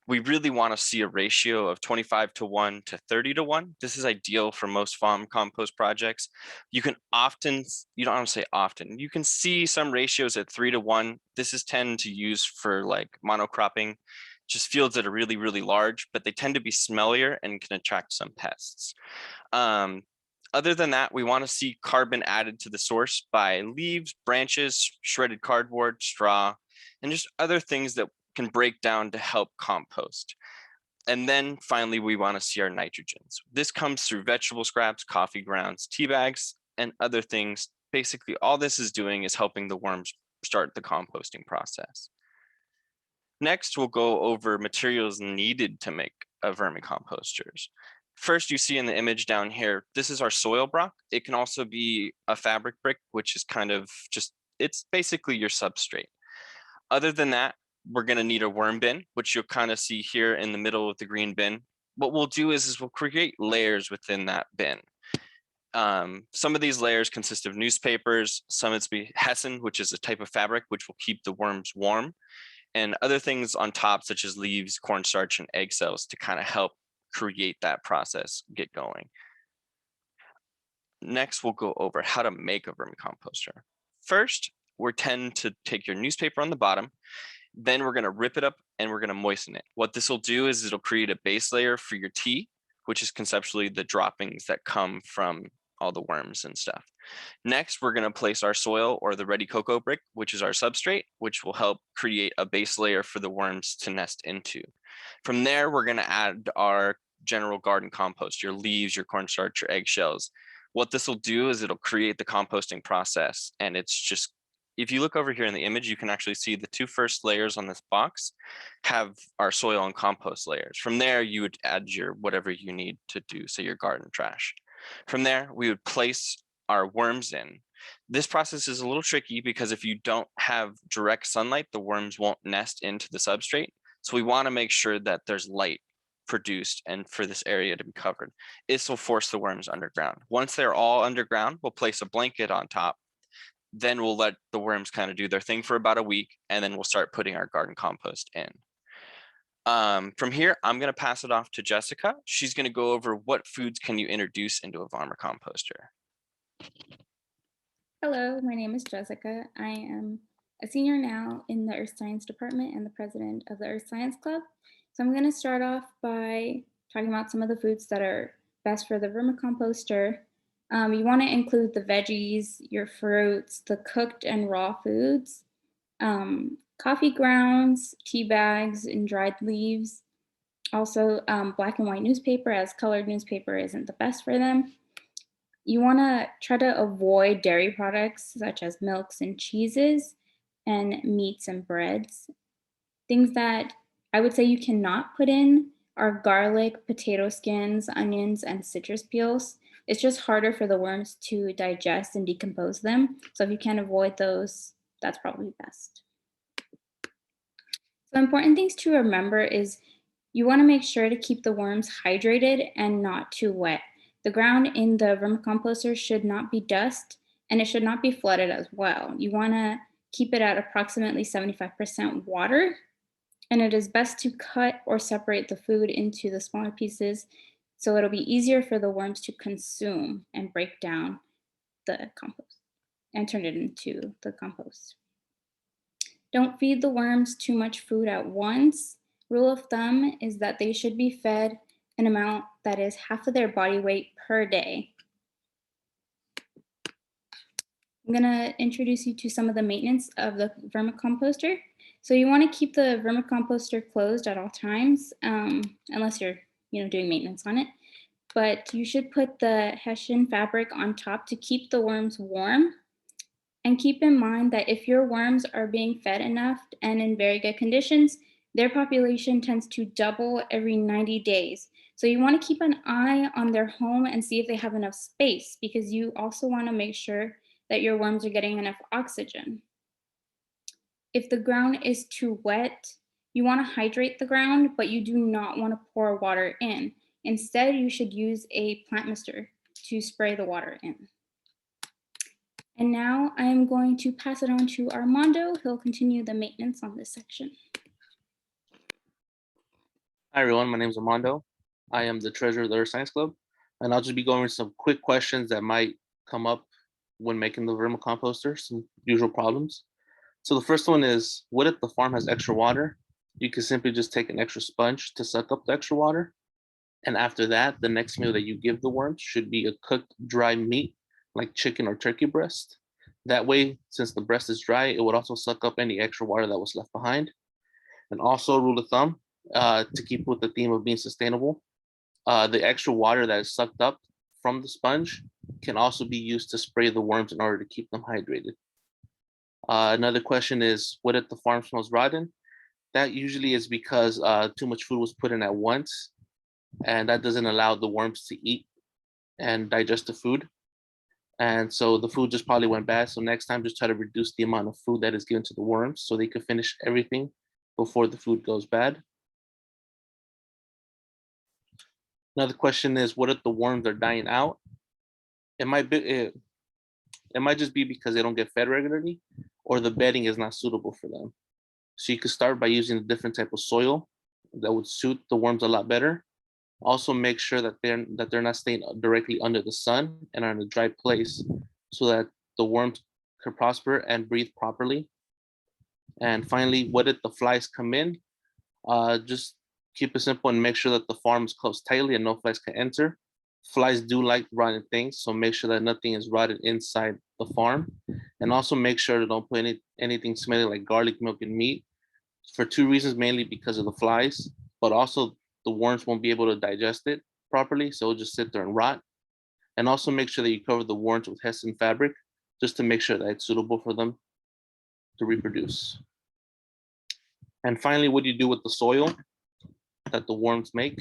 We really want to see a ratio of 25:1 to 30:1. This is ideal for most farm compost projects. You can often, you don't want to say often, you can see some ratios at 3:1. This is tend to use for like monocropping, just fields that are really, really large, but they tend to be smellier and can attract some pests. Other than that, we want to see carbon added to the source by leaves, branches, shredded cardboard, straw, and just other things that can break down to help compost. And then finally, we want to see our nitrogens. This comes through vegetable scraps, coffee grounds, tea bags, and other things. Basically, all this is doing is helping the worms start the composting process. Next, we'll go over materials needed to make a vermicomposters. First, you see in the image down here, this is our soil block. It can also be a fabric brick, which is kind of just, it's basically your substrate. Other than that, we're going to need a worm bin, which you'll kind of see here in the middle of the green bin. What we'll do is we'll create layers within that bin. Some of these layers consist of newspapers, some it's be hessian, which is a type of fabric which will keep the worms warm, and other things on top such as leaves, cornstarch, and egg cells to kind of help create that process get going. Next, we'll go over how to make a vermicomposter. First, we tend to take your newspaper on the bottom, then we're going to rip it up and we're going to moisten it. What this will do is it'll create a base layer for your tea, which is conceptually the droppings that come from all the worms and stuff. Next, we're going to place our soil or the ready cocoa brick, which is our substrate, which will help create a base layer for the worms to nest into. From there, we're going to add our general garden compost, your leaves, your cornstarch, your eggshells. What this will do is it'll create the composting process, and it's just, if you look over here in the image, you can actually see the two first layers on this box have our soil and compost layers. From there, you would add your whatever you need to do, say your garden trash. From there, we would place our worms in. This process is a little tricky because if you don't have direct sunlight, the worms won't nest into the substrate. So we want to make sure that there's light produced and for this area to be covered. This will force the worms underground. Once they're all underground, we'll place a blanket on top. Then we'll let the worms kind of do their thing for about a week, and then we'll start putting our garden compost in. From here, I'm going to pass it off to Jessica. She's going to go over what foods can you introduce into a vermicomposter. Hello, my name is Jessica. I am a senior now in the Earth Science Department and the president of the Earth Science Club. So I'm going to start off by talking about some of the foods that are best for the vermicomposter. You want to include the veggies, your fruits, the cooked and raw foods, coffee grounds, tea bags, and dried leaves. Also, black and white newspaper, as colored newspaper isn't the best for them. You want to try to avoid dairy products such as milks and cheeses and meats and breads. Things that I would say you cannot put in are garlic, potato skins, onions, and citrus peels. It's just harder for the worms to digest and decompose them. So if you can avoid those, that's probably best. So important things to remember is you want to make sure to keep the worms hydrated and not too wet. The ground in the vermicomposter should not be dust and it should not be flooded as well. You want to keep it at approximately 75% water, and it is best to cut or separate the food into the smaller pieces so it'll be easier for the worms to consume and break down the compost and turn it into the compost. Don't feed the worms too much food at once. Rule of thumb is that they should be fed an amount that is half of their body weight per day. I'm gonna introduce you to some of the maintenance of the vermicomposter. So you wanna keep the vermicomposter closed at all times, unless you're doing maintenance on it. But you should put the hessian fabric on top to keep the worms warm. And keep in mind that if your worms are being fed enough and in very good conditions, their population tends to double every 90 days. So you want to keep an eye on their home and see if they have enough space, because you also want to make sure that your worms are getting enough oxygen. If the ground is too wet, you want to hydrate the ground, but you do not want to pour water in. Instead, you should use a plant mister to spray the water in. And now I am going to pass it on to Armando. He'll continue the maintenance on this section. Hi everyone, my name is Armando. I am the treasurer of the Earth Science Club, and I'll just be going over some quick questions that might come up when making the vermicomposter, some usual problems. So the first one is, what if the farm has extra water? You can simply just take an extra sponge to suck up the extra water. And after that, the next meal that you give the worms should be a cooked dry meat like chicken or turkey breast. That way, since the breast is dry, it would also suck up any extra water that was left behind. And also, rule of thumb, to keep with the theme of being sustainable, the extra water that is sucked up from the sponge can also be used to spray the worms in order to keep them hydrated. Another question is, what if the farm smells rotten? That usually is because too much food was put in at once, and that doesn't allow the worms to eat and digest the food. And so the food just probably went bad. So next time, just try to reduce the amount of food that is given to the worms so they can finish everything before the food goes bad. Another question is, what if the worms are dying out? It might just be because they don't get fed regularly or the bedding is not suitable for them. So you could start by using a different type of soil that would suit the worms a lot better. Also make sure that they're not staying directly under the sun and are in a dry place so that the worms can prosper and breathe properly. And finally, what if the flies come in? Just keep it simple and make sure that the farm is closed tightly and no flies can enter. Flies do like rotten things, so make sure that nothing is rotted inside the farm. And also make sure to don't put anything smelling like garlic, milk, and meat, for two reasons, mainly because of the flies, but also the worms won't be able to digest it properly, so it'll just sit there and rot. And also make sure that you cover the worms with hessian fabric just to make sure that it's suitable for them to reproduce. And finally, what do you do with the soil that the worms make?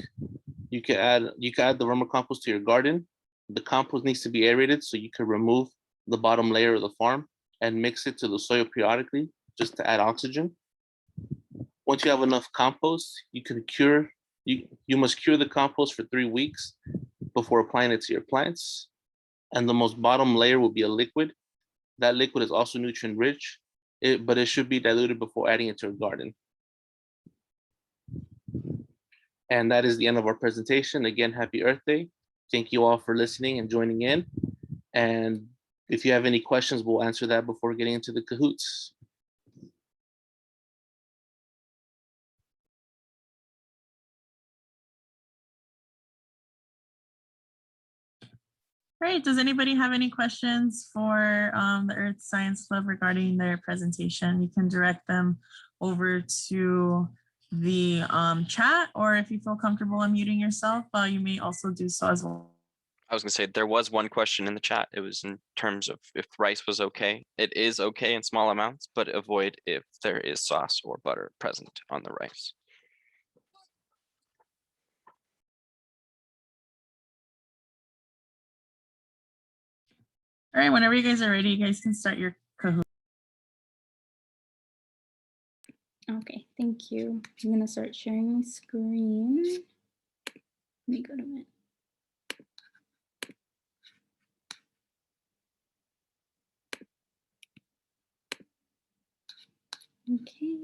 You can add the vermicompost to your garden. The compost needs to be aerated, so you can remove the bottom layer of the farm and mix it to the soil periodically just to add oxygen. Once you have enough compost, you must cure the compost for 3 weeks before applying it to your plants. And the most bottom layer will be a liquid. That liquid is also nutrient rich, but it should be diluted before adding it to your garden. And that is the end of our presentation. Again, happy Earth Day. Thank you all for listening and joining in. And if you have any questions, we'll answer that before getting into the cahoots. Great. Does anybody have any questions for the Earth Science Club regarding their presentation? You can direct them over to the chat, or if you feel comfortable unmuting yourself, you may also do so as well. I was gonna say there was one question in the chat. It was in terms of if rice was okay. It is okay in small amounts, but avoid if there is sauce or butter present on the rice. All right, whenever you guys are ready, you guys can start your Kahoot. Okay, thank you. I'm gonna start sharing my screen. Let me go to it. Okay.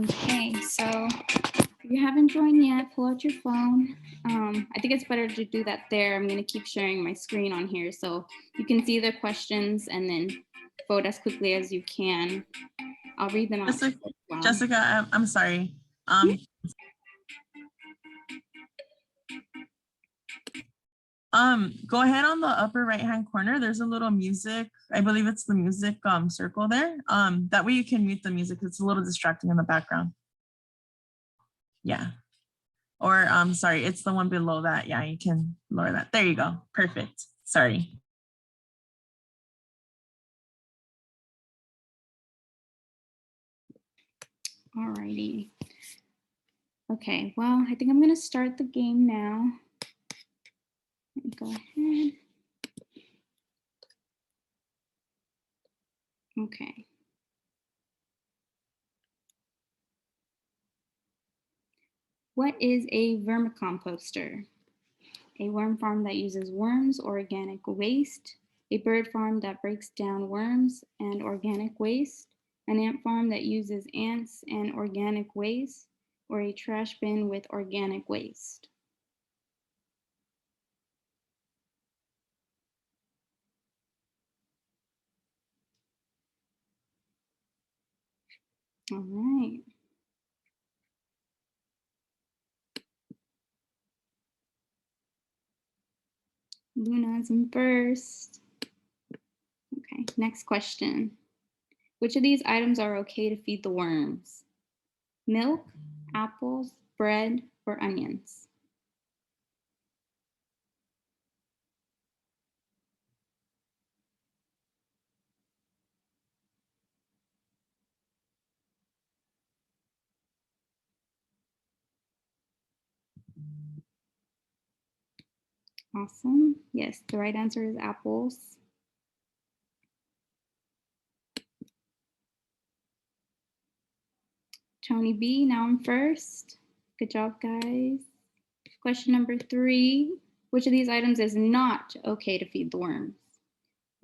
Okay, so if you haven't joined yet, pull out your phone. I think it's better to do that there. I'm gonna keep sharing my screen on here so you can see the questions and then vote as quickly as you can. I'll read them out. Jessica, I'm sorry. Go ahead on the upper right hand corner. There's a little music. I believe it's the music circle there. That way you can mute the music. It's a little distracting in the background. Yeah. Or sorry, it's the one below that. Yeah, you can lower that. There you go. Perfect. Sorry. Alrighty. Okay, well, I think I'm gonna start the game now. Go ahead. Okay. What is a vermicomposter? A worm farm that uses worms or organic waste, a bird farm that breaks down worms and organic waste, an ant farm that uses ants and organic waste, or a trash bin with organic waste. All right. Luna's in first. Okay, next question. Which of these items are okay to feed the worms? Milk, apples, bread, or onions? Awesome. Yes, the right answer is apples. Tony B, now I'm first. Good job, guys. Question number 3. Which of these items is not okay to feed the worms?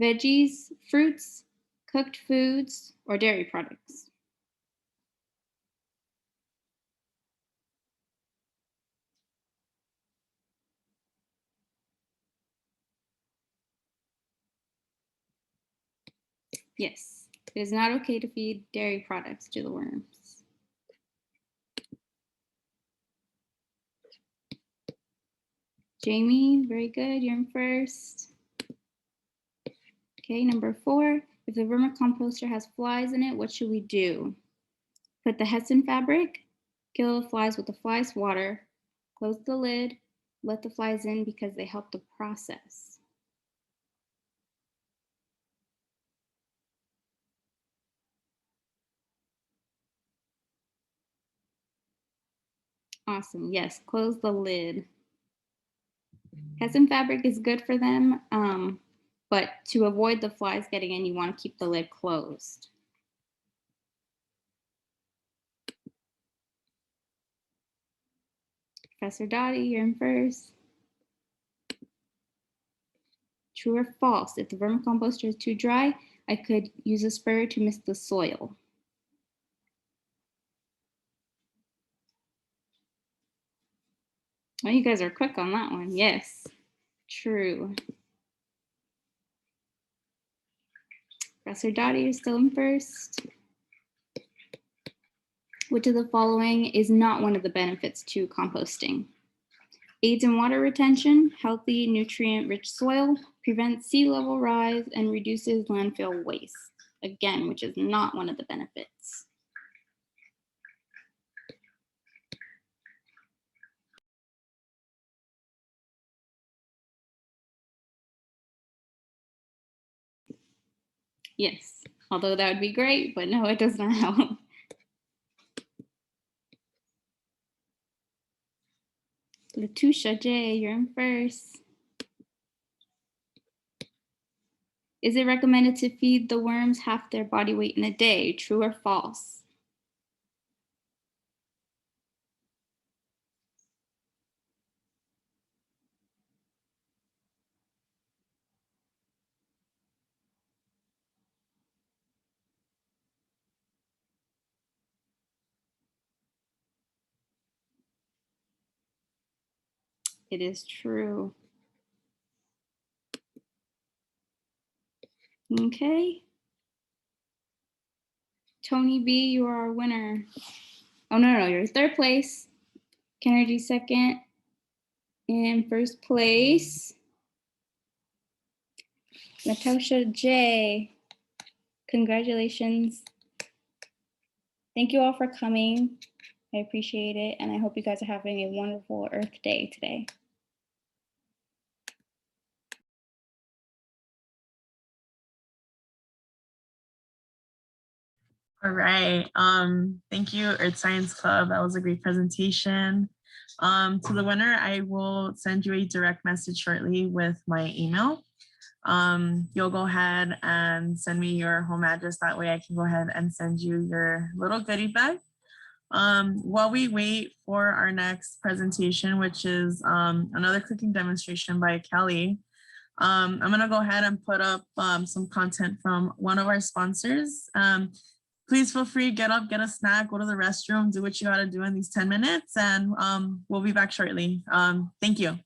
Veggies, fruits, cooked foods, or dairy products? Yes, it is not okay to feed dairy products to the worms. Jamie, very good, you're in first. Okay, number 4, if the vermicomposter has flies in it, what should we do? Put the Hessian fabric, kill the flies with the fly swatter, close the lid, let the flies in because they help the process. Awesome, yes, close the lid. Hessian fabric is good for them, but to avoid the flies getting in, you want to keep the lid closed. Professor Dottie, you're in first. True or false? If the vermicomposter is too dry, I could use a sprayer to mist the soil. Oh, you guys are quick on that one. Yes, true. Professor Dottie is still in first. Which of the following is not one of the benefits to composting? Aids in water retention, healthy nutrient-rich soil, prevents sea level rise, and reduces landfill waste. Again, which is not one of the benefits. Yes, although that would be great, but no, it does not help. Latusha J, you're in first. Is it recommended to feed the worms half their body weight in a day? True or false? It is true. Okay. Tony B, you are our winner. Oh, no, you're third place. Kennedy second. In first place, Natasha J. Congratulations. Thank you all for coming. I appreciate it. And I hope you guys are having a wonderful Earth Day today. All right. Thank you, Earth Science Club. That was a great presentation. To the winner, I will send you a direct message shortly with my email. You'll go ahead and send me your home address. That way I can go ahead and send you your little goodie bag. While we wait for our next presentation, which is another cooking demonstration by Kelly, I'm gonna go ahead and put up some content from one of our sponsors. Please feel free, get up, get a snack, go to the restroom, do what you gotta do in these 10 minutes, and we'll be back shortly. Thank you.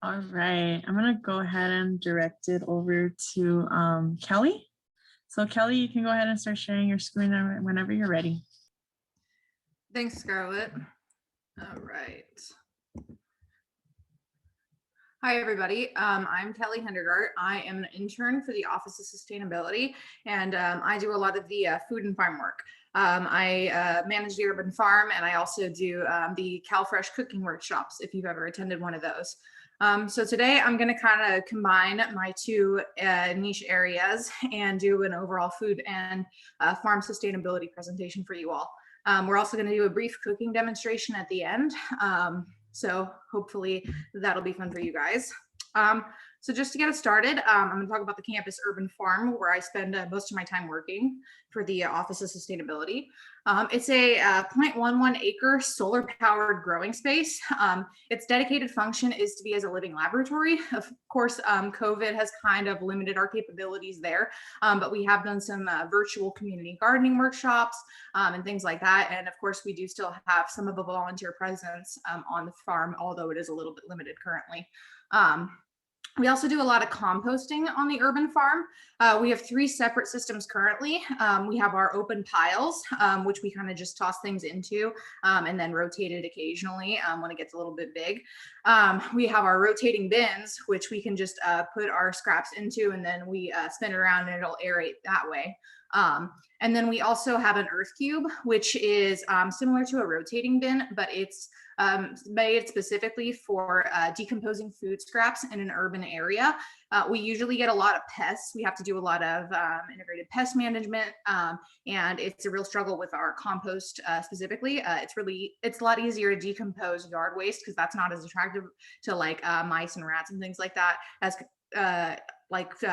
All right, I'm gonna go ahead and direct it over to Kelly. So Kelly, you can go ahead and start sharing your screen whenever you're ready. Thanks, Scarlett. All right. Hi, everybody. I'm Kelly Hendergart. I am an intern for the Office of Sustainability, and I do a lot of the food and farm work. I manage the urban farm, and I also do the CalFresh cooking workshops, if you've ever attended one of those. So today I'm going to kind of combine my two niche areas and do an overall food and farm sustainability presentation for you all. We're also going to do a brief cooking demonstration at the end. So hopefully that'll be fun for you guys. So just to get us started, I'm going to talk about the campus urban farm where I spend most of my time working for the Office of Sustainability. It's a 0.11 acre solar powered growing space. Its dedicated function is to be as a living laboratory. Of course, COVID has kind of limited our capabilities there, but we have done some virtual community gardening workshops and things like that. And of course, we do still have some of a volunteer presence on the farm, although it is a little bit limited currently. We also do a lot of composting on the urban farm. We have 3 separate systems currently. We have our open piles, which we kind of just toss things into and then rotate it occasionally when it gets a little bit big. We have our rotating bins, which we can just put our scraps into and then we spin it around and it'll aerate that way. And then we also have an earth cube, which is similar to a rotating bin, but it's made specifically for decomposing food scraps in an urban area. We usually get a lot of pests. We have to do a lot of integrated pest management, and it's a real struggle with our compost specifically. It's a lot easier to decompose yard waste because that's not as attractive to like mice and rats and things like that as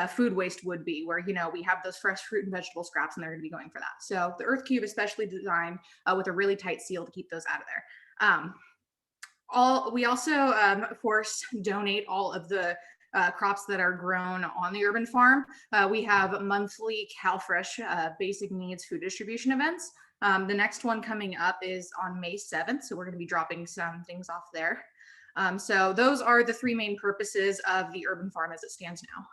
food waste would be, where, you know, we have those fresh fruit and vegetable scraps and they're going to be going for that. So the earth cube is specially designed with a really tight seal to keep those out of there. We also, of course, donate all of the crops that are grown on the urban farm. We have monthly CalFresh basic needs food distribution events. The next one coming up is on May 7th. So we're going to be dropping some things off there. So those are the 3 main purposes of the urban farm as it stands now.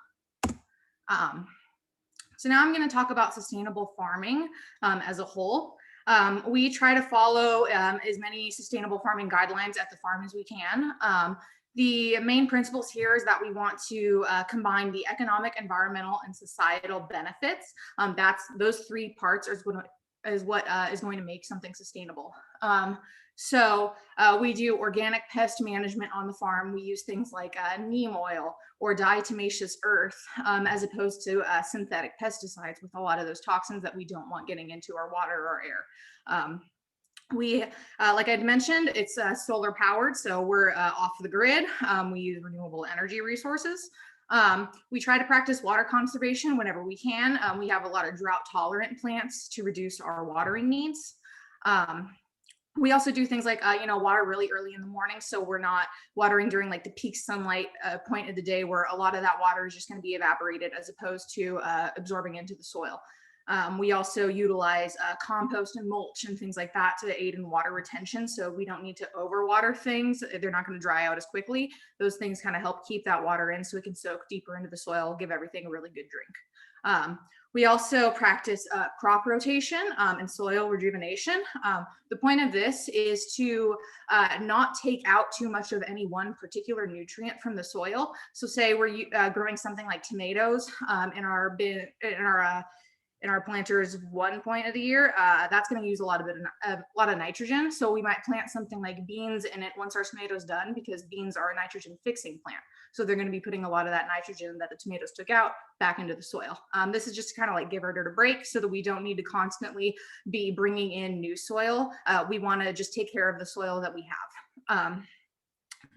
So now I'm going to talk about sustainable farming as a whole. We try to follow as many sustainable farming guidelines at the farm as we can. The main principles here is that we want to combine the economic, environmental, and societal benefits. Those 3 parts is what is going to make something sustainable. So we do organic pest management on the farm. We use things like neem oil or diatomaceous earth as opposed to synthetic pesticides with a lot of those toxins that we don't want getting into our water or air. We, like I'd mentioned, it's solar powered, so we're off the grid. We use renewable energy resources. We try to practice water conservation whenever we can. We have a lot of drought tolerant plants to reduce our watering needs. We also do things like, water really early in the morning. So we're not watering during like the peak sunlight point of the day where a lot of that water is just going to be evaporated as opposed to absorbing into the soil. We also utilize compost and mulch and things like that to aid in water retention. So we don't need to overwater things. They're not going to dry out as quickly. Those things kind of help keep that water in so it can soak deeper into the soil, give everything a really good drink. We also practice crop rotation and soil rejuvenation. The point of this is to not take out too much of any one particular nutrient from the soil. So say we're growing something like tomatoes in our planters one point of the year, that's going to use a lot of nitrogen. So we might plant something like beans in it once our tomatoes done, because beans are a nitrogen fixing plant. So they're going to be putting a lot of that nitrogen that the tomatoes took out back into the soil. This is just kind of like give our dirt a break so that we don't need to constantly be bringing in new soil. We want to just take care of the soil that we have.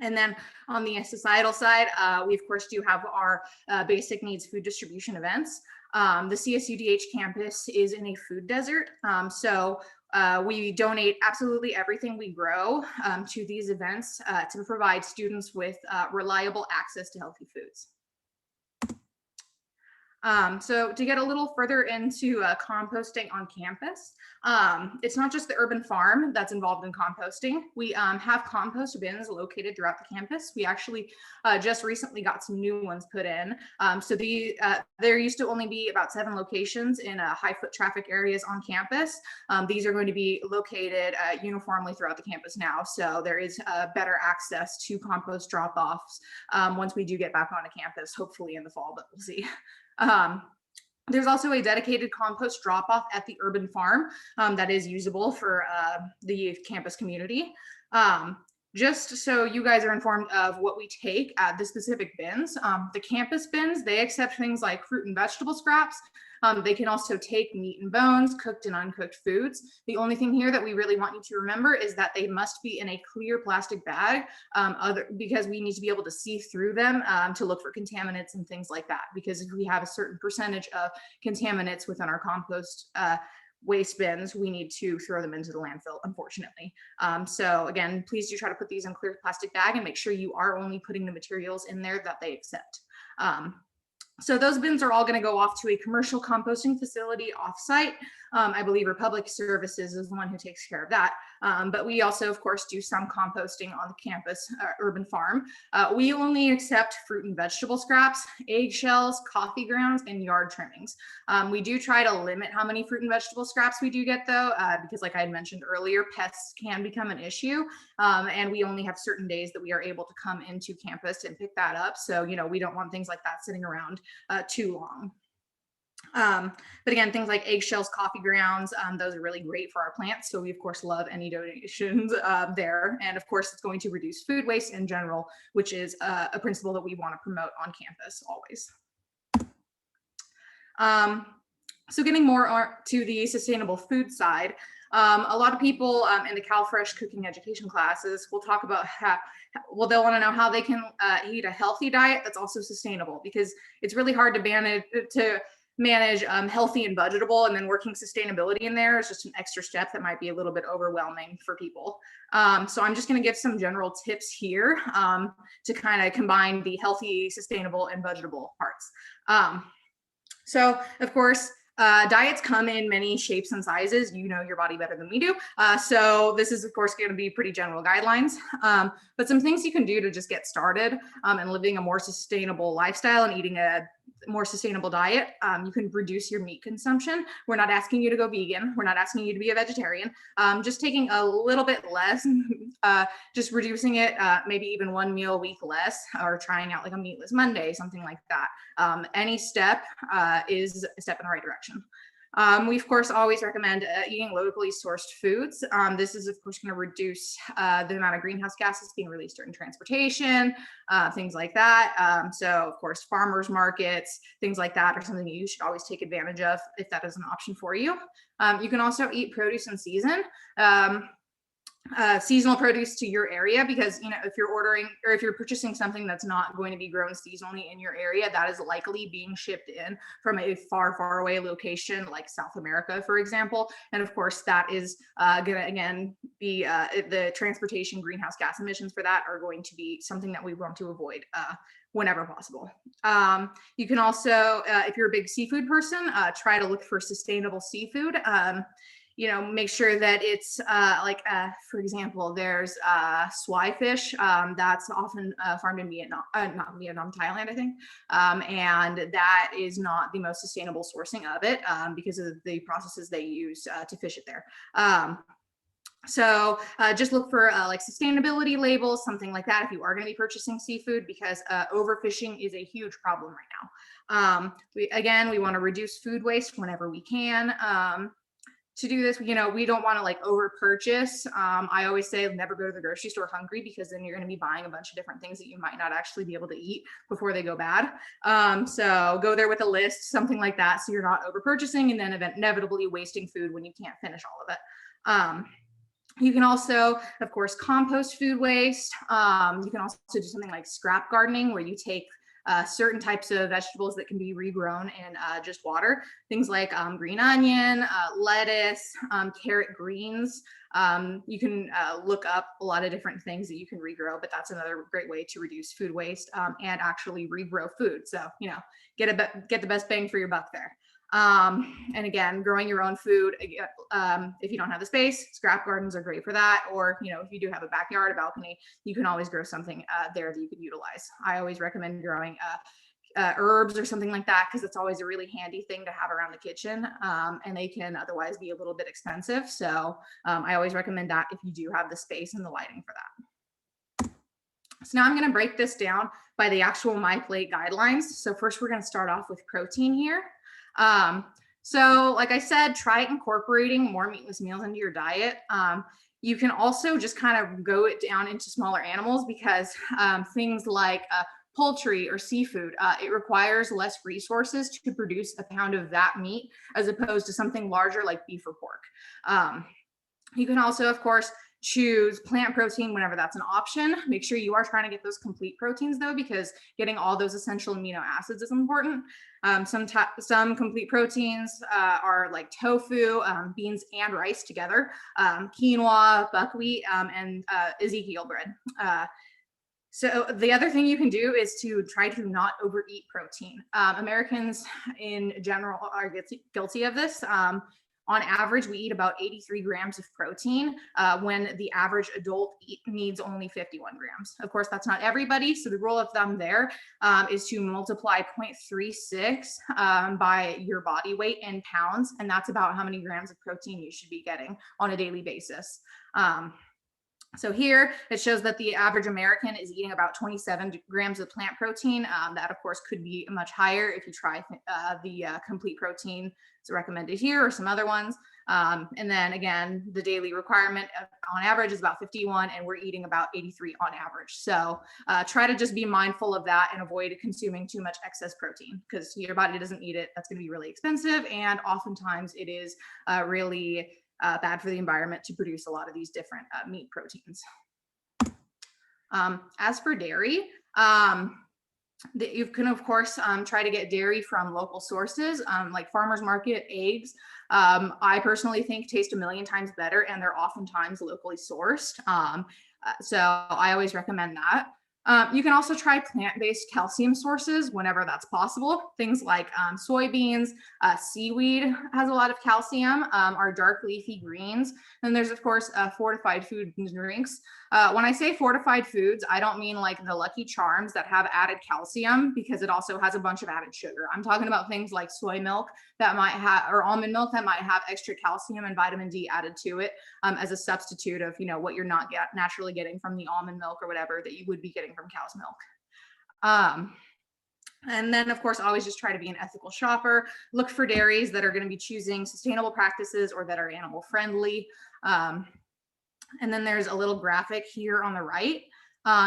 And then on the societal side, we of course do have our basic needs food distribution events. The CSUDH campus is in a food desert. So we donate absolutely everything we grow to these events to provide students with reliable access to healthy foods. So to get a little further into composting on campus, it's not just the urban farm that's involved in composting. We have compost bins located throughout the campus. We actually just recently got some new ones put in. So there used to only be about 7 locations in high foot traffic areas on campus. These are going to be located uniformly throughout the campus now. So there is better access to compost drop-offs once we do get back onto campus, hopefully in the fall, but we'll see. There's also a dedicated compost drop-off at the urban farm that is usable for the campus community. Just so you guys are informed of what we take at the specific bins, the campus bins, they accept things like fruit and vegetable scraps. They can also take meat and bones, cooked and uncooked foods. The only thing here that we really want you to remember is that they must be in a clear plastic bag because we need to be able to see through them to look for contaminants and things like that. Because if we have a certain percentage of contaminants within our compost waste bins, we need to throw them into the landfill, unfortunately. So again, please do try to put these in clear plastic bag and make sure you are only putting the materials in there that they accept. So those bins are all going to go off to a commercial composting facility offsite. I believe Republic Services is the one who takes care of that. But we also, of course, do some composting on the campus urban farm. We only accept fruit and vegetable scraps, eggshells, coffee grounds, and yard trimmings. We do try to limit how many fruit and vegetable scraps we do get, though, because like I had mentioned earlier, pests can become an issue. And we only have certain days that we are able to come into campus and pick that up. So, you know, we don't want things like that sitting around too long. But again, things like eggshells, coffee grounds, those are really great for our plants. So we of course love any donations there. And of course it's going to reduce food waste in general, which is a principle that we want to promote on campus always. So getting more to the sustainable food side, a lot of people in the CalFresh cooking education classes will talk about well, they'll want to know how they can eat a healthy diet that's also sustainable, because it's really hard to manage healthy and budgetable, and then working sustainability in there is just an extra step that might be a little bit overwhelming for people. So I'm just going to give some general tips here to kind of combine the healthy, sustainable, and budgetable parts. So of course, diets come in many shapes and sizes. You know your body better than we do. So this is of course going to be pretty general guidelines, but some things you can do to just get started and living a more sustainable lifestyle and eating a more sustainable diet. You can reduce your meat consumption. We're not asking you to go vegan. We're not asking you to be a vegetarian. Just taking a little bit less, just reducing it, maybe even 1 meal a week less, or trying out like a meatless Monday, something like that. Any step is a step in the right direction. We of course always recommend eating locally sourced foods. This is of course going to reduce the amount of greenhouse gases being released during transportation, things like that. So of course farmers markets, things like that are something that you should always take advantage of if that is an option for you. You can also eat produce in season. Seasonal produce to your area, because you know if you're ordering or if you're purchasing something that's not going to be grown seasonally in your area, that is likely being shipped in from a far away location like South America, for example. And of course that is gonna again be the transportation greenhouse gas emissions for that are going to be something that we want to avoid whenever possible. You can also, if you're a big seafood person, try to look for sustainable seafood. You know, make sure that it's for example, there's swai fish that's often farmed in Vietnam, not Vietnam, Thailand, I think. And that is not the most sustainable sourcing of it because of the processes they use to fish it there. So just look for like sustainability labels, something like that if you are going to be purchasing seafood, because overfishing is a huge problem right now. We want to reduce food waste whenever we can. To do this, you know, we don't want to like over purchase. I always say never go to the grocery store hungry, because then you're going to be buying a bunch of different things that you might not actually be able to eat before they go bad. So go there with a list, something like that, so you're not over purchasing and then inevitably wasting food when you can't finish all of it. You can also, of course, compost food waste. You can also do something like scrap gardening, where you take certain types of vegetables that can be regrown in just water. Things like green onion, lettuce, carrot greens. You can look up a lot of different things that you can regrow, but that's another great way to reduce food waste and actually regrow food. So, get the best bang for your buck there. And again, growing your own food, if you don't have the space, scrap gardens are great for that. Or, if you do have a backyard, a balcony, you can always grow something there that you could utilize. I always recommend growing herbs or something like that, because it's always a really handy thing to have around the kitchen, and they can otherwise be a little bit expensive. So I always recommend that if you do have the space and the lighting for that. So now I'm going to break this down by the actual My Plate guidelines. So first we're going to start off with protein here. So like I said, try incorporating more meatless meals into your diet. You can also just kind of go it down into smaller animals, because things like poultry or seafood, it requires less resources to produce a pound of that meat as opposed to something larger like beef or pork. You can also, of course, choose plant protein whenever that's an option. Make sure you are trying to get those complete proteins though, because getting all those essential amino acids is important. Some complete proteins are like tofu, beans and rice together, quinoa, buckwheat, and Ezekiel bread. So the other thing you can do is to try to not overeat protein. Americans in general are guilty of this. On average, we eat about 83 grams of protein when the average adult needs only 51 grams. Of course, that's not everybody. So the rule of thumb there is to multiply 0.36 by your body weight in pounds. And that's about how many grams of protein you should be getting on a daily basis. So here it shows that the average American is eating about 27 grams of plant protein. That of course could be much higher if you try the complete protein it's recommended here or some other ones. And then again, the daily requirement on average is about 51 and we're eating about 83 on average. So try to just be mindful of that and avoid consuming too much excess protein, because your body doesn't need it. That's going to be really expensive. And oftentimes it is really bad for the environment to produce a lot of these different meat proteins. As for dairy, you can of course try to get dairy from local sources like farmers market. Eggs, I personally think taste a million times better, and they're oftentimes locally sourced. So I always recommend that. You can also try plant-based calcium sources whenever that's possible. Things like soybeans, seaweed has a lot of calcium, our dark leafy greens. And there's of course fortified food and drinks. When I say fortified foods, I don't mean like the Lucky Charms that have added calcium, because it also has a bunch of added sugar. I'm talking about things like soy milk that might have, or almond milk that might have extra calcium and vitamin D added to it as a substitute of, what you're not naturally getting from the almond milk or whatever that you would be getting from cow's milk. And then of course, always just try to be an ethical shopper. Look for dairies that are going to be choosing sustainable practices or that are animal friendly. And then there's a little graphic here on the right.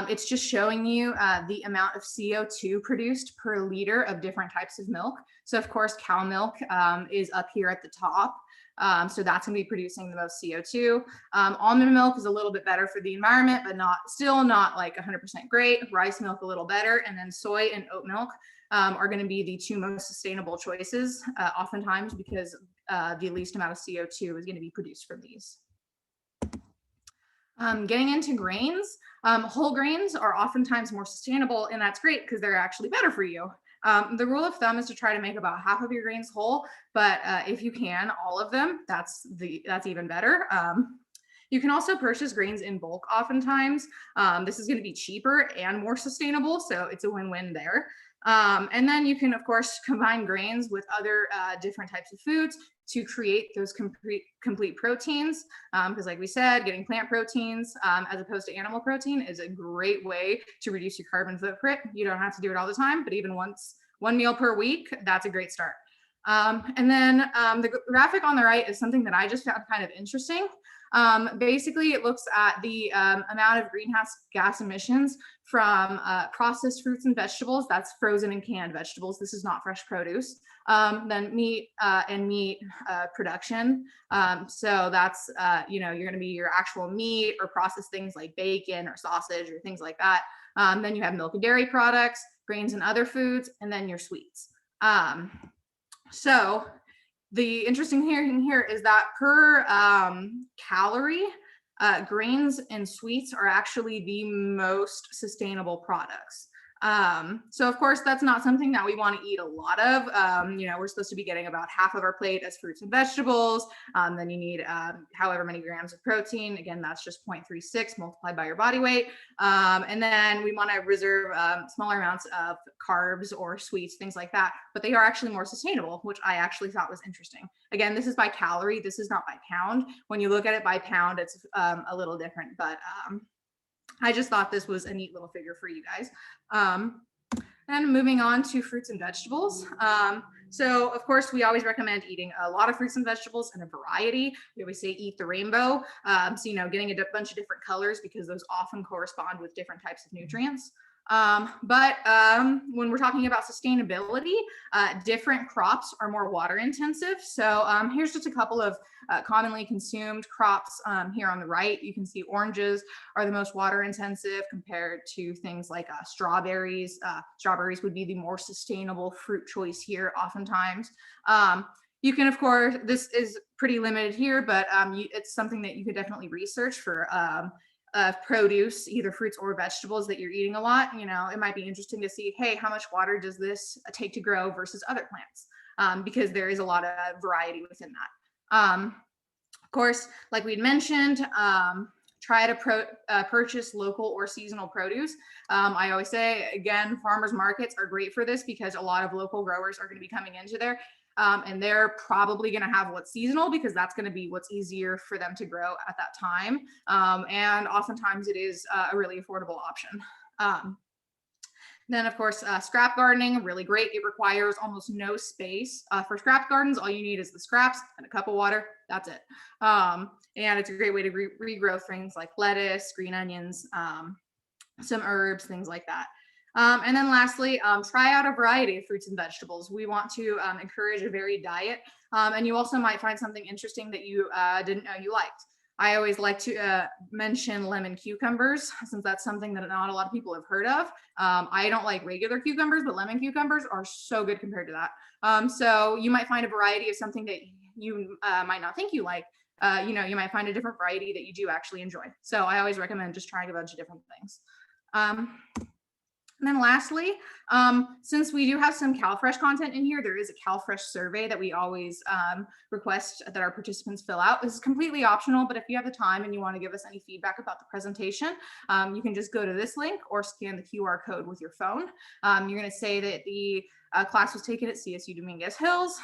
It's just showing you the amount of CO2 produced per liter of different types of milk. So of course, cow milk is up here at the top. So that's gonna be producing the most CO2. Almond milk is a little bit better for the environment, but still not like 100% great. Rice milk a little better. And then soy and oat milk are gonna be the two most sustainable choices, oftentimes because the least amount of CO2 is gonna be produced from these. Getting into grains, whole grains are oftentimes more sustainable, and that's great because they're actually better for you. The rule of thumb is to try to make about half of your grains whole, but if you can, all of them, that's even better. You can also purchase grains in bulk oftentimes. This is going to be cheaper and more sustainable, so it's a win-win there. And then you can, of course, combine grains with other different types of foods to create those complete proteins. Because like we said, getting plant proteins as opposed to animal protein is a great way to reduce your carbon footprint. You don't have to do it all the time, but even one meal per week, that's a great start. And then the graphic on the right is something that I just found kind of interesting. Basically, it looks at the amount of greenhouse gas emissions from processed fruits and vegetables. That's frozen and canned vegetables. This is not fresh produce. Then meat and meat production. So that's, you're going to be your actual meat or processed things like bacon or sausage or things like that. Then you have milk and dairy products, grains and other foods, and then your sweets. So the interesting thing here is that per calorie, grains and sweets are actually the most sustainable products. So of course, that's not something that we want to eat a lot of. We're supposed to be getting about half of our plate as fruits and vegetables. Then you need however many grams of protein. Again, that's just 0.36 multiplied by your body weight. And then we want to reserve smaller amounts of carbs or sweets, things like that. But they are actually more sustainable, which I actually thought was interesting. Again, this is by calorie. This is not by pound. When you look at it by pound, it's a little different. But I just thought this was a neat little figure for you guys. And moving on to fruits and vegetables. So of course, we always recommend eating a lot of fruits and vegetables and a variety. We always say eat the rainbow. So, getting a bunch of different colors because those often correspond with different types of nutrients. But when we're talking about sustainability, different crops are more water intensive. So here's just a couple of commonly consumed crops here on the right. You can see oranges are the most water intensive compared to things like strawberries. Strawberries would be the more sustainable fruit choice here oftentimes. You can, of course, this is pretty limited here, but it's something that you could definitely research for produce, either fruits or vegetables that you're eating a lot. It might be interesting to see, hey, how much water does this take to grow versus other plants? Because there is a lot of variety within that. Of course, like we'd mentioned, try to purchase local or seasonal produce. I always say, again, farmers markets are great for this because a lot of local growers are going to be coming into there. And they're probably going to have what's seasonal because that's going to be what's easier for them to grow at that time. And oftentimes it is a really affordable option. Then of course, scrap gardening, really great. It requires almost no space. For scrap gardens, all you need is the scraps and a cup of water. That's it. And it's a great way to regrow things like lettuce, green onions, some herbs, things like that. And then lastly, try out a variety of fruits and vegetables. We want to encourage a varied diet. And you also might find something interesting that you didn't know you liked. I always like to mention lemon cucumbers, since that's something that not a lot of people have heard of. I don't like regular cucumbers, but lemon cucumbers are so good compared to that. So you might find a variety of something that you might not think you like. You might find a different variety that you do actually enjoy. So I always recommend just trying a bunch of different things. And then lastly, since we do have some CalFresh content in here, there is a CalFresh survey that we always request that our participants fill out. This is completely optional, but if you have the time and you want to give us any feedback about the presentation, you can just go to this link or scan the QR code with your phone. You're going to say that the class was taken at CSU Dominguez Hills.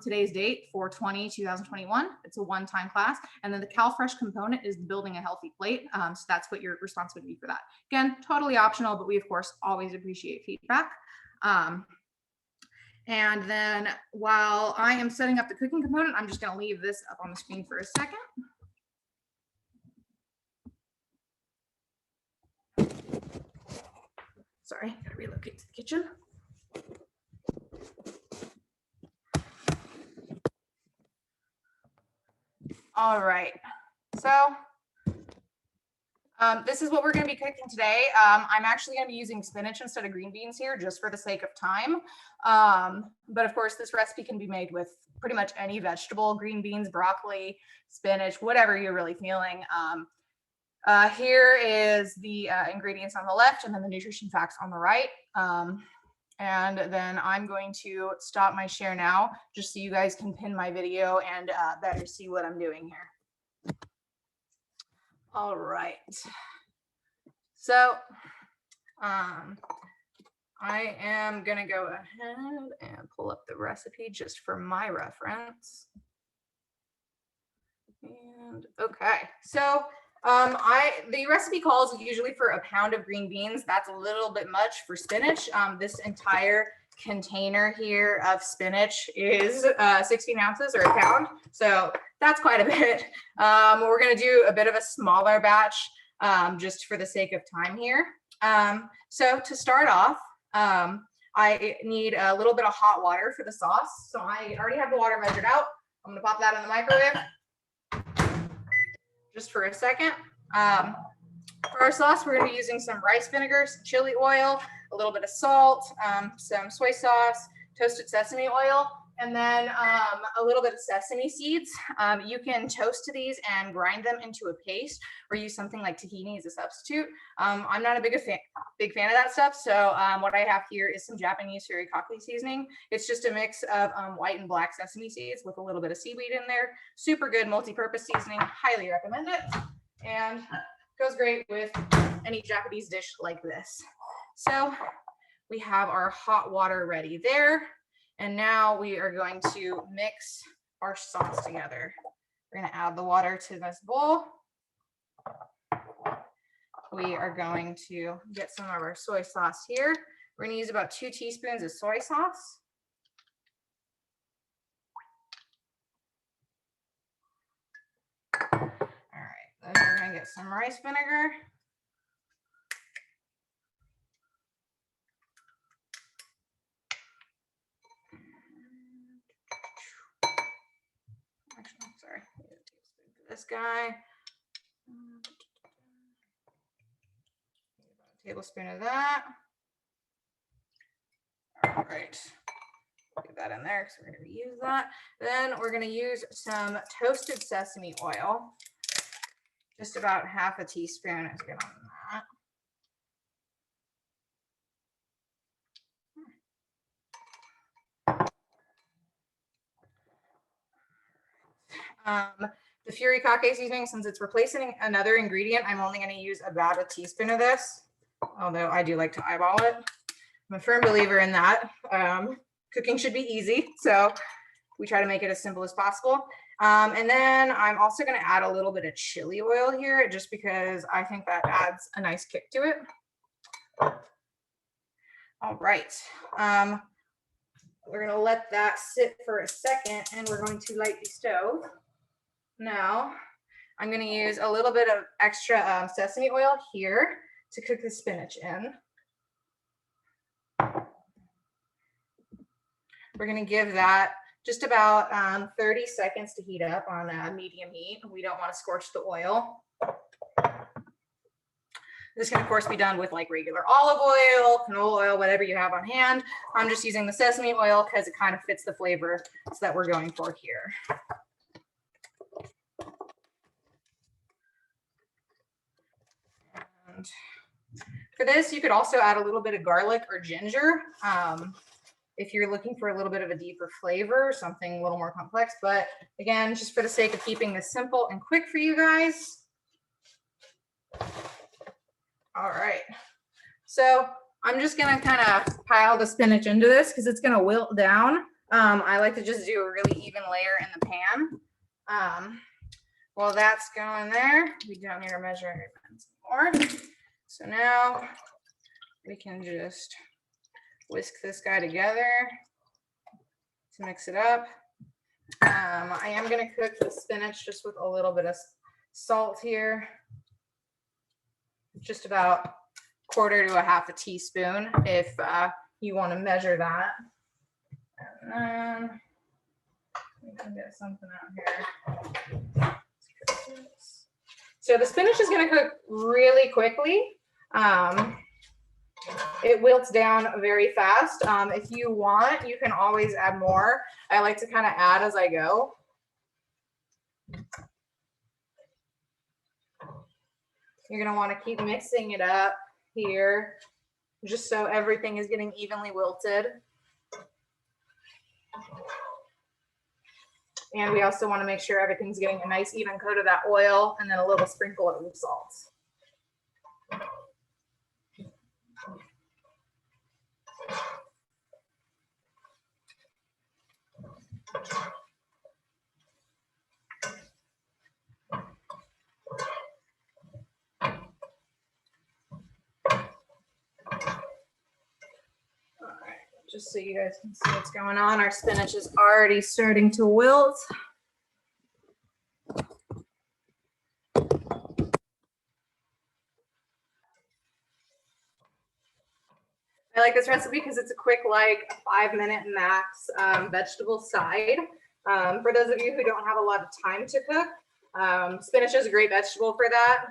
Today's date, 4/20/2021. It's a one-time class. And then the CalFresh component is building a healthy plate. So that's what your response would be for that. Again, totally optional, but we of course always appreciate feedback. And then while I am setting up the cooking component, I'm just going to leave this up on the screen for a second. Sorry, gotta relocate to the kitchen. All right, so this is what we're going to be cooking today. I'm actually going to be using spinach instead of green beans here just for the sake of time. But of course, this recipe can be made with pretty much any vegetable, green beans, broccoli, spinach, whatever you're really feeling. Here is the ingredients on the left and then the nutrition facts on the right. And then I'm going to stop my share now just so you guys can pin my video and better see what I'm doing here. All right. So I am going to go ahead and pull up the recipe just for my reference. And okay, so the recipe calls usually for a pound of green beans. That's a little bit much for spinach. This entire container here of spinach is 16 ounces or a pound. So that's quite a bit. We're going to do a bit of a smaller batch just for the sake of time here. So to start off, I need a little bit of hot water for the sauce. So I already have the water measured out. I'm going to pop that in the microwave just for a second. For our sauce, we're going to be using some rice vinegar, some chili oil, a little bit of salt, some soy sauce, toasted sesame oil, and then a little bit of sesame seeds. You can toast these and grind them into a paste, or use something like tahini as a substitute. I'm not a big fan of that stuff, so what I have here is some Japanese furikake seasoning. It's just a mix of white and black sesame seeds with a little bit of seaweed in there. Super good multi-purpose seasoning. Highly recommend it, and goes great with any Japanese dish like this. So we have our hot water ready there. And now we are going to mix our sauce together. We're going to add the water to this bowl. We are going to get some of our soy sauce here. We're going to use about 2 teaspoons of soy sauce. All right, then we're going to get some rice vinegar. Sorry, this guy. A tablespoon of that. All right, get that in there because we're going to use that. Then we're going to use some toasted sesame oil. Just about half a teaspoon is good on that. The furikake seasoning, since it's replacing another ingredient, I'm only going to use about a teaspoon of this, although I do like to eyeball it. I'm a firm believer in that. Cooking should be easy, so we try to make it as simple as possible. And then I'm also going to add a little bit of chili oil here, just because I think that adds a nice kick to it. All right. We're going to let that sit for a second, and we're going to light the stove. Now, I'm going to use a little bit of extra sesame oil here to cook the spinach in. We're going to give that just about 30 seconds to heat up on medium heat. We don't want to scorch the oil. This can, of course, be done with like regular olive oil, canola oil, whatever you have on hand. I'm just using the sesame oil because it kind of fits the flavor that we're going for here. And for this, you could also add a little bit of garlic or ginger if you're looking for a little bit of a deeper flavor, something a little more complex. But again, just for the sake of keeping this simple and quick for you guys. All right, so I'm just gonna kind of pile the spinach into this because it's gonna wilt down. I like to just do a really even layer in the pan. While that's going there, we don't need to measure anymore. So now we can just whisk this guy together to mix it up. I am gonna cook the spinach just with a little bit of salt here. Just about 1/4 to 1/2 teaspoon if you want to measure that. And then we can get something out here. So the spinach is going to cook really quickly. It wilts down very fast. If you want, you can always add more. I like to kind of add as I go. You're going to want to keep mixing it up here, just so everything is getting evenly wilted. And we also want to make sure everything's getting a nice even coat of that oil and then a little sprinkle of the salt. Just so you guys can see what's going on, our spinach is already starting to wilt. I like this recipe because it's a quick, like 5-minute max vegetable side. For those of you who don't have a lot of time to cook, spinach is a great vegetable for that.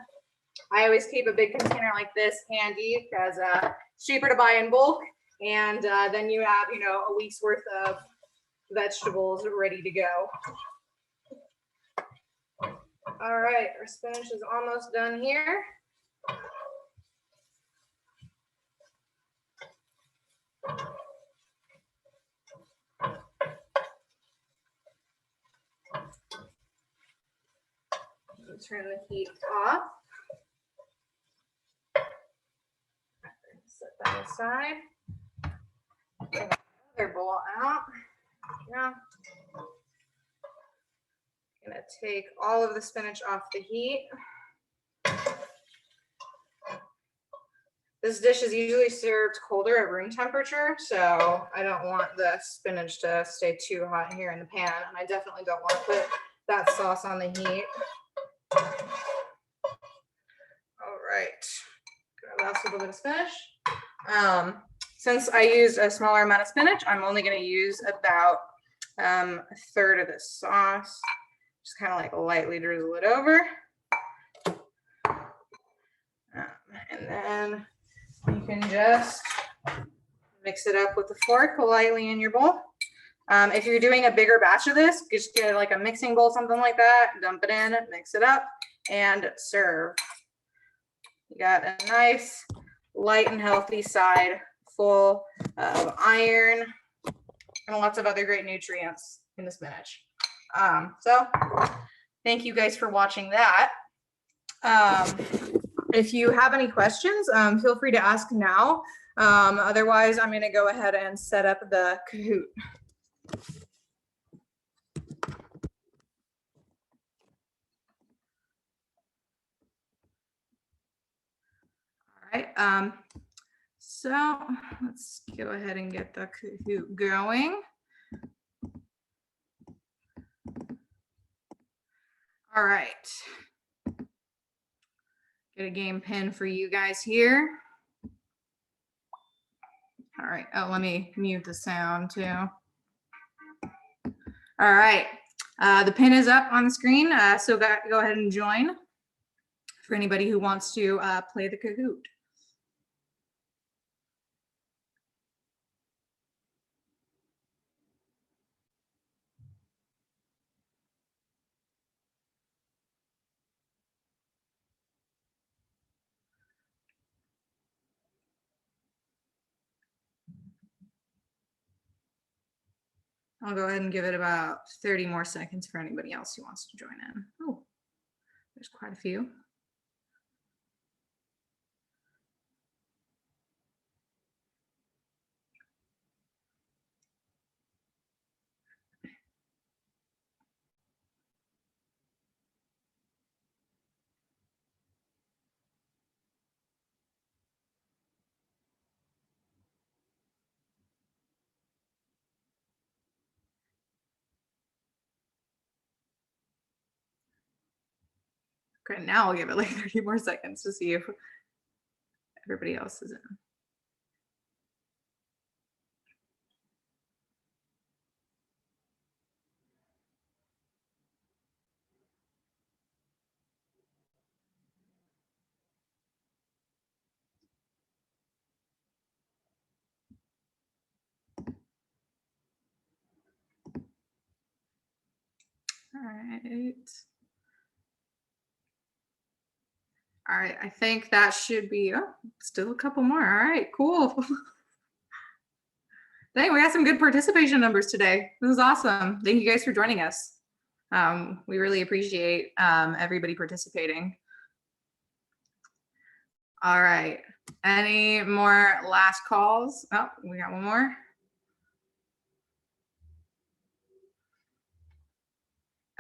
I always keep a big container like this handy because It's cheaper to buy in bulk, and then you have, you know, a week's worth of vegetables ready to go. All right, our spinach is almost done here. Turn the heat off. Set that aside. Get another bowl out. Yeah. Gonna take all of the spinach off the heat. This dish is usually served colder at room temperature, so I don't want the spinach to stay too hot here in the pan, and I definitely don't want to put that sauce on the heat. All right, grab out a little bit of spinach. Since I used a smaller amount of spinach, I'm only going to use about a third of the sauce. Just kind of like lightly drizzle it over. And then you can just mix it up with a fork lightly in your bowl. If you're doing a bigger batch of this, just get like a mixing bowl, something like that, dump it in, mix it up, and serve. You got a nice, light and healthy side full of iron and lots of other great nutrients in the spinach. So thank you guys for watching that. If you have any questions, feel free to ask now. Otherwise, I'm going to go ahead and set up the Kahoot. All right. So let's go ahead and get the Kahoot going. All right. Get a game pin for you guys here. All right. Oh, let me mute the sound too. All right. The pin is up on the screen, so go ahead and join for anybody who wants to play the Kahoot. I'll go ahead and give it about 30 more seconds for anybody else who wants to join in. Oh, there's quite a few. Okay, now I'll give it like 30 more seconds to see if everybody else is in. All right. All right, I think that should be, oh, still a couple more. All right, cool. Dang, we got some good participation numbers today. This is awesome. Thank you guys for joining us. We really appreciate everybody participating. All right, any more last calls? Oh, we got one more.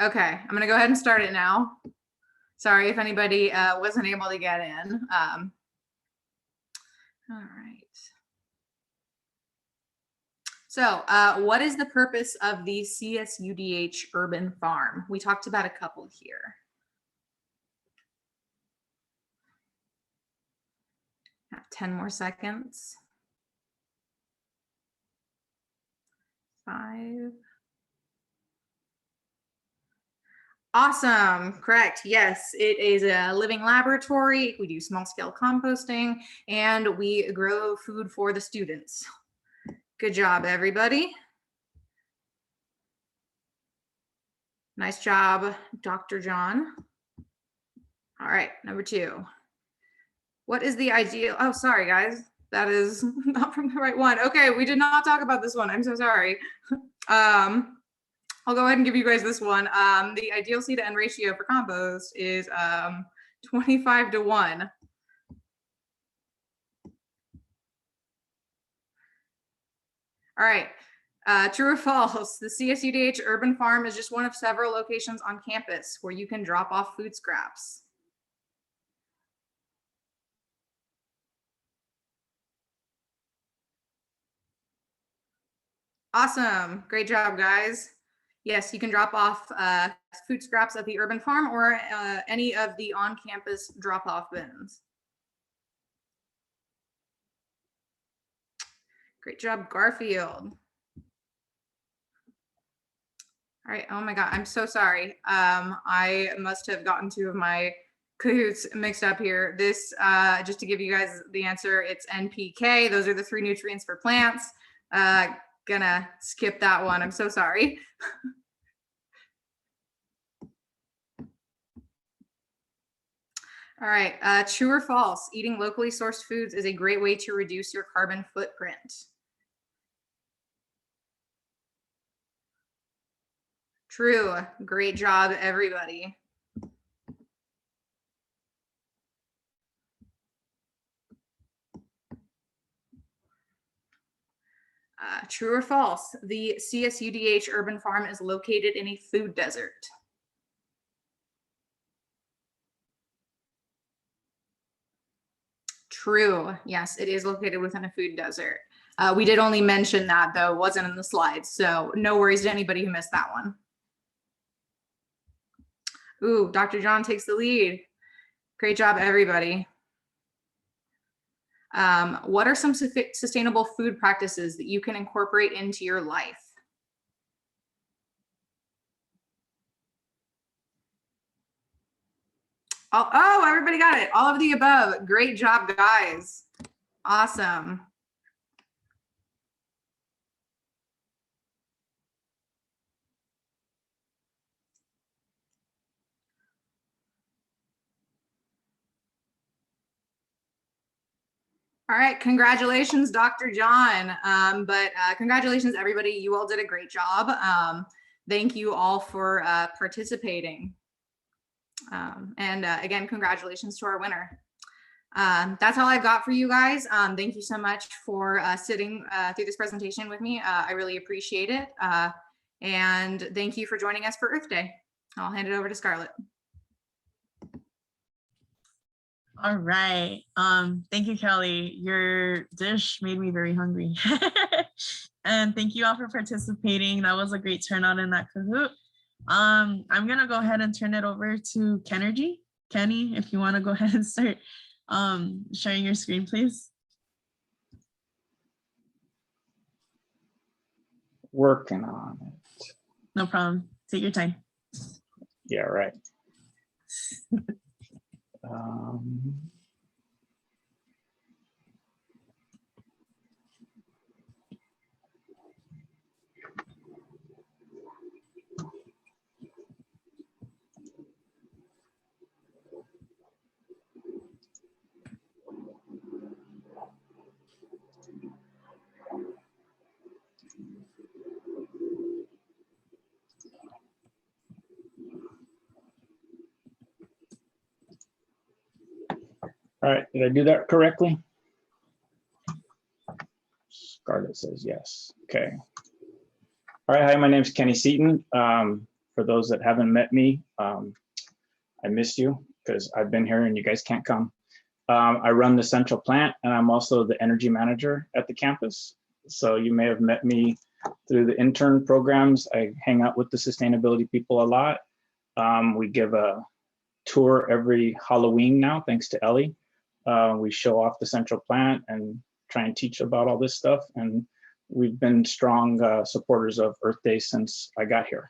Okay, I'm gonna go ahead and start it now. Sorry if anybody wasn't able to get in. All right. So what is the purpose of the CSUDH Urban Farm? We talked about a couple here. 10 more seconds. 5. Awesome, correct. Yes, it is a living laboratory. We do small scale composting and we grow food for the students. Good job, everybody. Nice job, Dr. John. All right, number 2. What is the ideal? Oh, sorry, guys. That is not from the right one. Okay, we did not talk about this one. I'm so sorry. I'll go ahead and give you guys this one. The ideal C to N ratio for compost is 25:1. All right, true or false? The CSUDH Urban Farm is just one of several locations on campus where you can drop off food scraps. Awesome, great job, guys. Yes, you can drop off food scraps at the Urban Farm or any of the on-campus drop-off bins. Great job, Garfield. All right, oh my God, I'm so sorry. I must have gotten 2 of my cahoots mixed up here. This, just to give you guys the answer, it's NPK. Those are the 3 nutrients for plants. Gonna skip that one, I'm so sorry. All right, true or false? Eating locally sourced foods is a great way to reduce your carbon footprint. True, great job, everybody. True or false? The CSUDH Urban Farm is located in a food desert. True. Yes, it is located within a food desert. We did only mention that, though, it wasn't in the slides. So no worries to anybody who missed that one. Ooh, Dr. John takes the lead. Great job, everybody. What are some sustainable food practices that you can incorporate into your life? Oh, everybody got it. All of the above. Great job, guys. Awesome. All right, congratulations, Dr. John. Congratulations, everybody. You all did a great job. Thank you all for participating. Again, congratulations to our winner. That's all I've got for you guys. Thank you so much for sitting through this presentation with me. I really appreciate it. And thank you for joining us for Earth Day. I'll hand it over to Scarlett. All right. Thank you, Kelly. Your dish made me very hungry. And thank you all for participating. That was a great turnout in that Kahoot. I'm gonna go ahead and turn it over to Kennergy. Kenny, if you want to go ahead and start sharing your screen, please. Working on it. No problem. Take your time. Yeah, right. All right, did I do that correctly? Scarlett says yes. Okay. All right, hi, my name is Kenny Seaton. For those that haven't met me, I missed you because I've been here and you guys can't come. I run the central plant and I'm also the energy manager at the campus. So you may have met me through the intern programs. I hang out with the sustainability people a lot. We give a tour every Halloween now, thanks to Ellie. We show off the central plant and try and teach about all this stuff. And we've been strong supporters of Earth Day since I got here.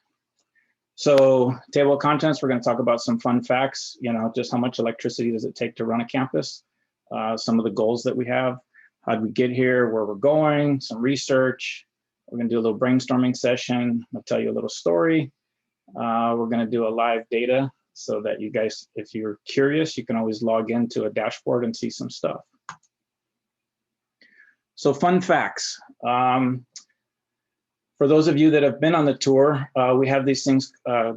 So table of contents, we're going to talk about some fun facts, just how much electricity does it take to run a campus, some of the goals that we have, how did we get here, where we're going, some research. We're going to do a little brainstorming session. I'll tell you a little story. We're going to do a live data so that you guys, if you're curious, you can always log into a dashboard and see some stuff. So fun facts. For those of you that have been on the tour, we have these things,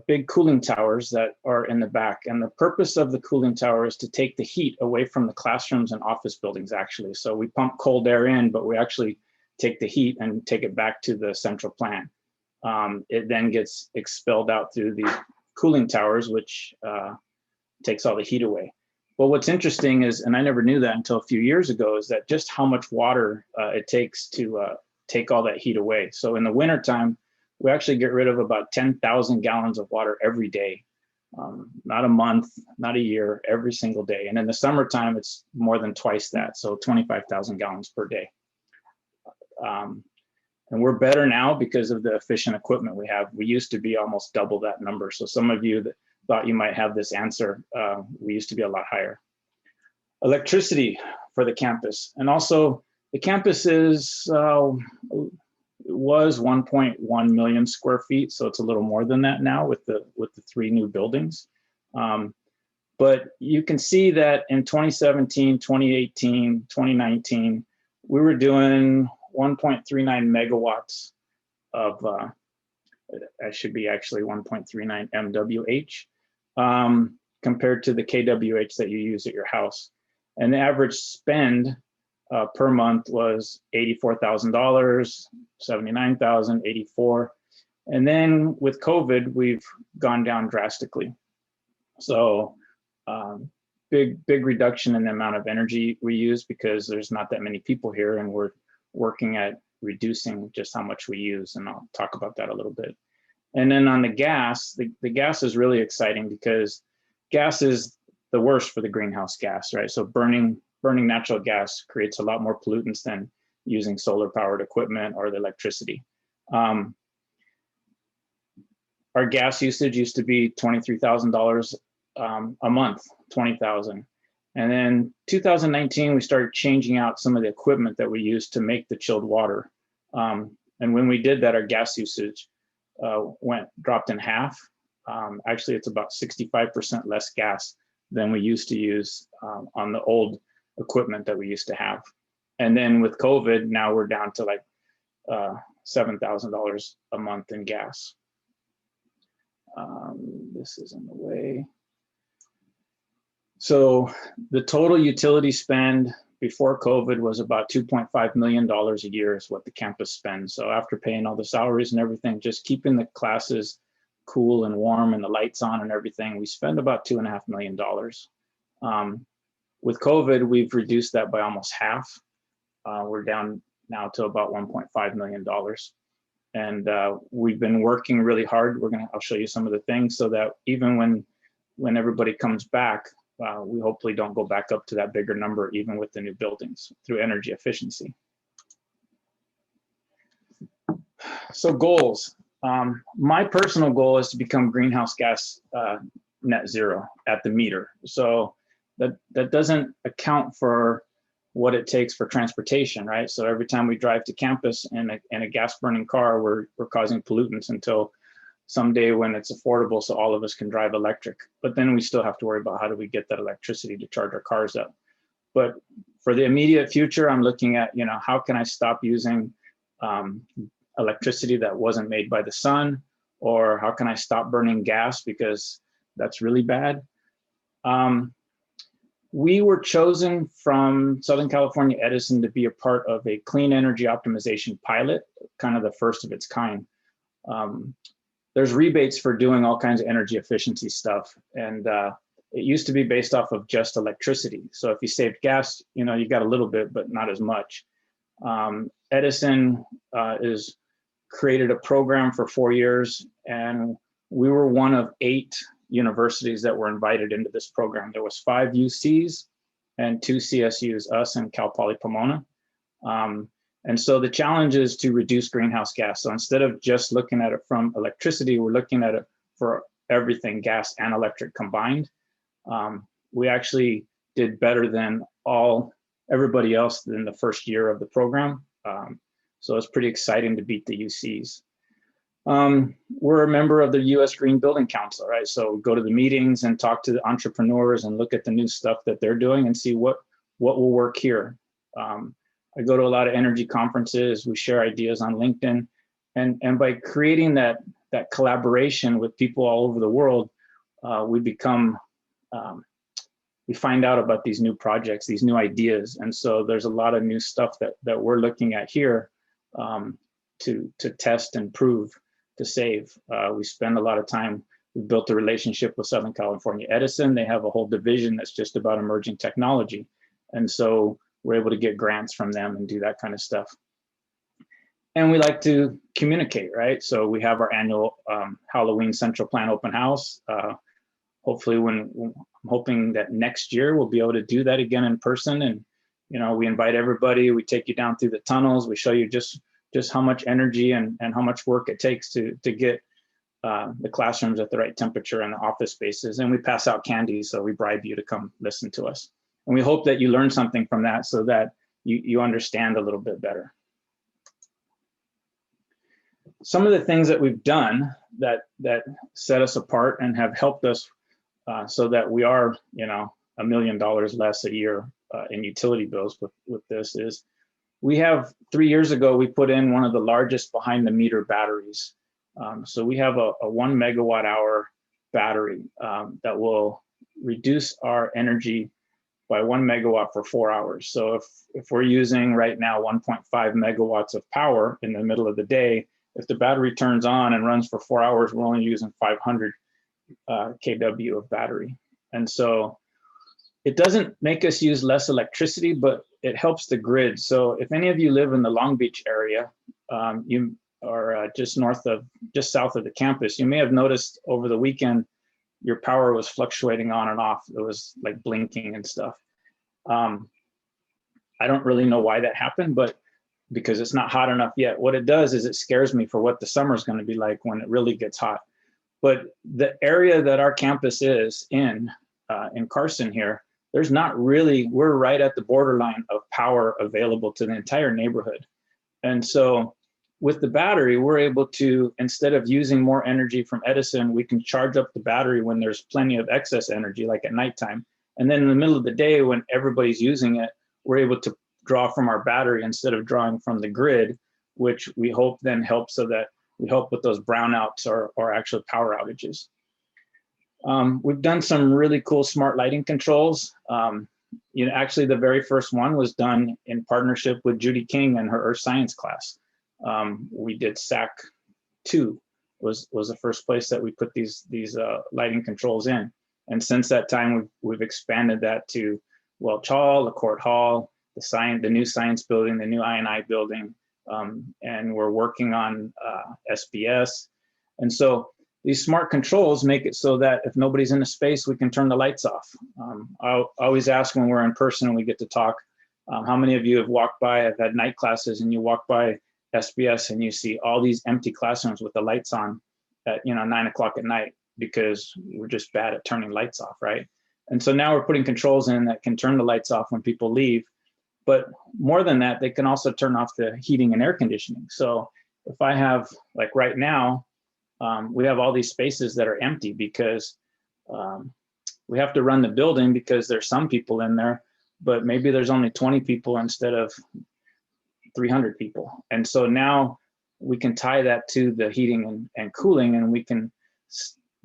big cooling towers that are in the back. And the purpose of the cooling tower is to take the heat away from the classrooms and office buildings, actually. So we pump cold air in, but we actually take the heat and take it back to the central plant. It then gets expelled out through the cooling towers, which takes all the heat away. Well, what's interesting is, and I never knew that until a few years ago, is that just how much water it takes to take all that heat away. So in the wintertime, we actually get rid of about 10,000 gallons of water every day. Not a month, not a year, every single day. And in the summertime, it's more than twice that, so 25,000 gallons per day. And we're better now because of the efficient equipment we have. We used to be almost double that number. So some of you that thought you might have this answer, we used to be a lot higher. Electricity for the campus. And also the campus was 1.1 million square feet. So it's a little more than that now with the 3 new buildings. But you can see that in 2017, 2018, 2019, we were doing 1.39 megawatts of, that should be actually 1.39 MWH compared to the kWh that you use at your house. And the average spend per month was $84,000, $79,000, $84,000. And then with COVID, we've gone down drastically. So big reduction in the amount of energy we use because there's not that many people here and we're working at reducing just how much we use. And I'll talk about that a little bit. And then on the gas, the gas is really exciting because gas is the worst for the greenhouse gas, right? So burning natural gas creates a lot more pollutants than using solar powered equipment or the electricity. Our gas usage used to be $23,000 a month, 20,000. And then 2019, we started changing out some of the equipment that we use to make the chilled water. And when we did that, our gas usage dropped in half. Actually, it's about 65% less gas than we used to use on the old equipment that we used to have. And then with COVID, now we're down to like $7,000 a month in gas. This is in the way. So the total utility spend before COVID was about $2.5 million a year is what the campus spends. So after paying all the salaries and everything, just keeping the classes cool and warm and the lights on and everything, we spend about $2.5 million. With COVID, we've reduced that by almost half. We're down now to about $1.5 million. And we've been working really hard. I'll show you some of the things so that even when everybody comes back, we hopefully don't go back up to that bigger number, even with the new buildings through energy efficiency. So goals. My personal goal is to become greenhouse gas net zero at the meter. So that doesn't account for what it takes for transportation, right? So every time we drive to campus in a gas burning car, we're causing pollutants until someday when it's affordable so all of us can drive electric. But then we still have to worry about how do we get that electricity to charge our cars up. But for the immediate future, I'm looking at, how can I stop using electricity that wasn't made by the sun, or how can I stop burning gas because that's really bad. We were chosen from Southern California Edison to be a part of a clean energy optimization pilot, kind of the first of its kind. There's rebates for doing all kinds of energy efficiency stuff. And it used to be based off of just electricity. So if you saved gas, you got a little bit, but not as much. Edison is created a program for 4 years, and we were one of 8 universities that were invited into this program. There was 5 UCs and 2 CSUs, us and Cal Poly Pomona. And so the challenge is to reduce greenhouse gas. So instead of just looking at it from electricity, we're looking at it for everything, gas and electric combined. We actually did better than everybody else in the first year of the program. So it's pretty exciting to beat the UCs. We're a member of the US Green Building Council, right? So go to the meetings and talk to the entrepreneurs and look at the new stuff that they're doing and see what will work here. I go to a lot of energy conferences. We share ideas on LinkedIn, and by creating that collaboration with people all over the world, we find out about these new projects, these new ideas. And so there's a lot of new stuff that we're looking at here to test and prove to save. We spend a lot of time. We built a relationship with Southern California Edison. They have a whole division that's just about emerging technology. And so we're able to get grants from them and do that kind of stuff. And we like to communicate, right? So we have our annual Halloween Central Plant open house. Hopefully I'm hoping that next year we'll be able to do that again in person. And, we invite everybody, we take you down through the tunnels, we show you just how much energy and how much work it takes to get the classrooms at the right temperature and the office spaces. And we pass out candy, so we bribe you to come listen to us. And we hope that you learn something from that so that you understand a little bit better. Some of the things that we've done that set us apart and have helped us so that we are, $1 million less a year in utility bills with this is, we have 3 years ago, we put in one of the largest behind the meter batteries. So we have a 1 megawatt hour battery that will reduce our energy by 1 megawatt for 4 hours. So if we're using right now 1.5 megawatts of power in the middle of the day, if the battery turns on and runs for 4 hours, we're only using 500 kW of battery. And so it doesn't make us use less electricity, but it helps the grid. So if any of you live in the Long Beach area, you are just south of the campus, you may have noticed over the weekend, your power was fluctuating on and off. It was like blinking and stuff. I don't really know why that happened, but because it's not hot enough yet. What it does is it scares me for what the summer is going to be like when it really gets hot. But the area that our campus is in Carson here, there's not really, we're right at the borderline of power available to the entire neighborhood. And so with the battery, we're able to, instead of using more energy from Edison, we can charge up the battery when there's plenty of excess energy, like at nighttime. And then in the middle of the day, when everybody's using it, we're able to draw from our battery instead of drawing from the grid, which we hope then helps so that we help with those brownouts or actual power outages. We've done some really cool smart lighting controls. Actually, the very first one was done in partnership with Judy King and her Earth Science class. We did SAC 2 was the first place that we put these lighting controls in. And since that time, we've expanded that to Welch Hall, the Court Hall, the new science building, the new I&I building, and we're working on SBS. And so these smart controls make it so that if nobody's in a space, we can turn the lights off. I always ask when we're in person and we get to talk, how many of you have walked by, have had night classes, and you walk by SBS and you see all these empty classrooms with the lights on at 9 o'clock at night because we're just bad at turning lights off, right? And so now we're putting controls in that can turn the lights off when people leave. But more than that, they can also turn off the heating and air conditioning. So if I have, like right now, we have all these spaces that are empty because we have to run the building because there's some people in there, but maybe there's only 20 people instead of 300 people. And so now we can tie that to the heating and cooling, and we can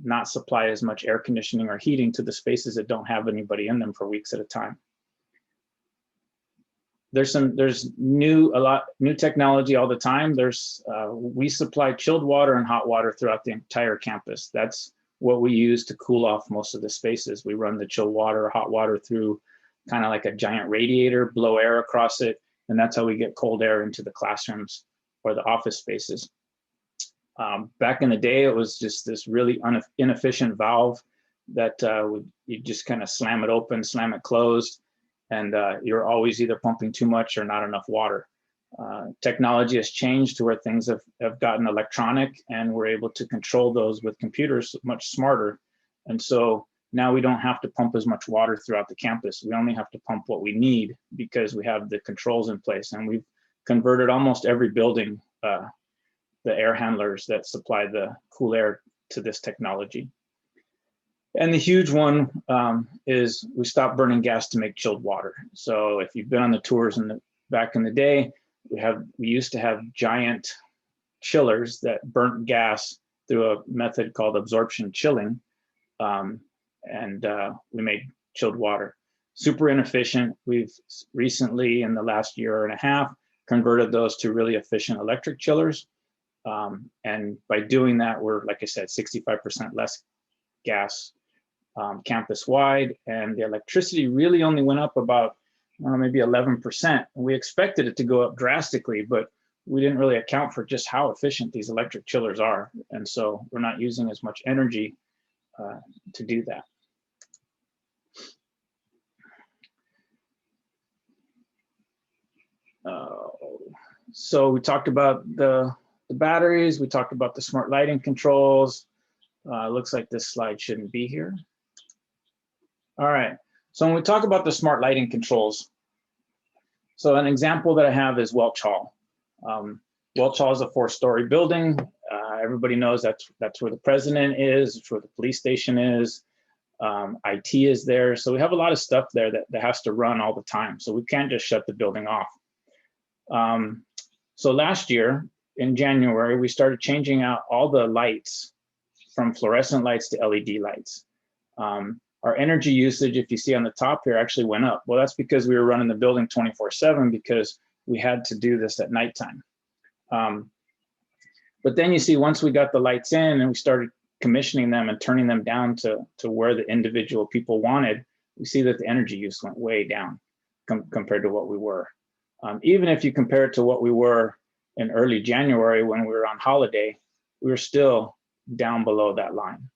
not supply as much air conditioning or heating to the spaces that don't have anybody in them for weeks at a time. There's new technology all the time. We supply chilled water and hot water throughout the entire campus. That's what we use to cool off most of the spaces. We run the chilled water, hot water through kind of like a giant radiator, blow air across it, and that's how we get cold air into the classrooms or the office spaces. Back in the day, it was just this really inefficient valve that you just kind of slam it open, slam it closed, and you're always either pumping too much or not enough water. technology has changed to where things have gotten electronic, and we're able to control those with computers much smarter. And so now we don't have to pump as much water throughout the campus. We only have to pump what we need because we have the controls in place. And we've converted almost every building, the air handlers that supply the cool air, to this technology. And the huge one is we stopped burning gas to make chilled water. So if you've been on the tours back in the day, we used to have giant chillers that burnt gas through a method called absorption chilling. We made chilled water. Super inefficient. We've recently, in the last year and a half, converted those to really efficient electric chillers. And by doing that, we're, like I said, 65% less gas campus wide. And the electricity really only went up about maybe 11%. We expected it to go up drastically, but we didn't really account for just how efficient these electric chillers are. And so we're not using as much energy to do that. So we talked about the batteries, we talked about the smart lighting controls. Looks like this slide shouldn't be here. All right, so when we talk about the smart lighting controls, so an example that I have is Welch Hall. Welch Hall is a 4-story building. Everybody knows that's where the president is, it's where the police station is. IT is there. So we have a lot of stuff there that has to run all the time. So we can't just shut the building off. So last year in January, we started changing out all the lights from fluorescent lights to LED lights. Our energy usage, if you see on the top here, actually went up. Well, that's because we were running the building 24/7 because we had to do this at nighttime. But then you see, once we got the lights in and we started commissioning them and turning them down to where the individual people wanted, we see that the energy use went way down compared to what we were. Even if you compare it to what we were in early January when we were on holiday, we were still down below that line.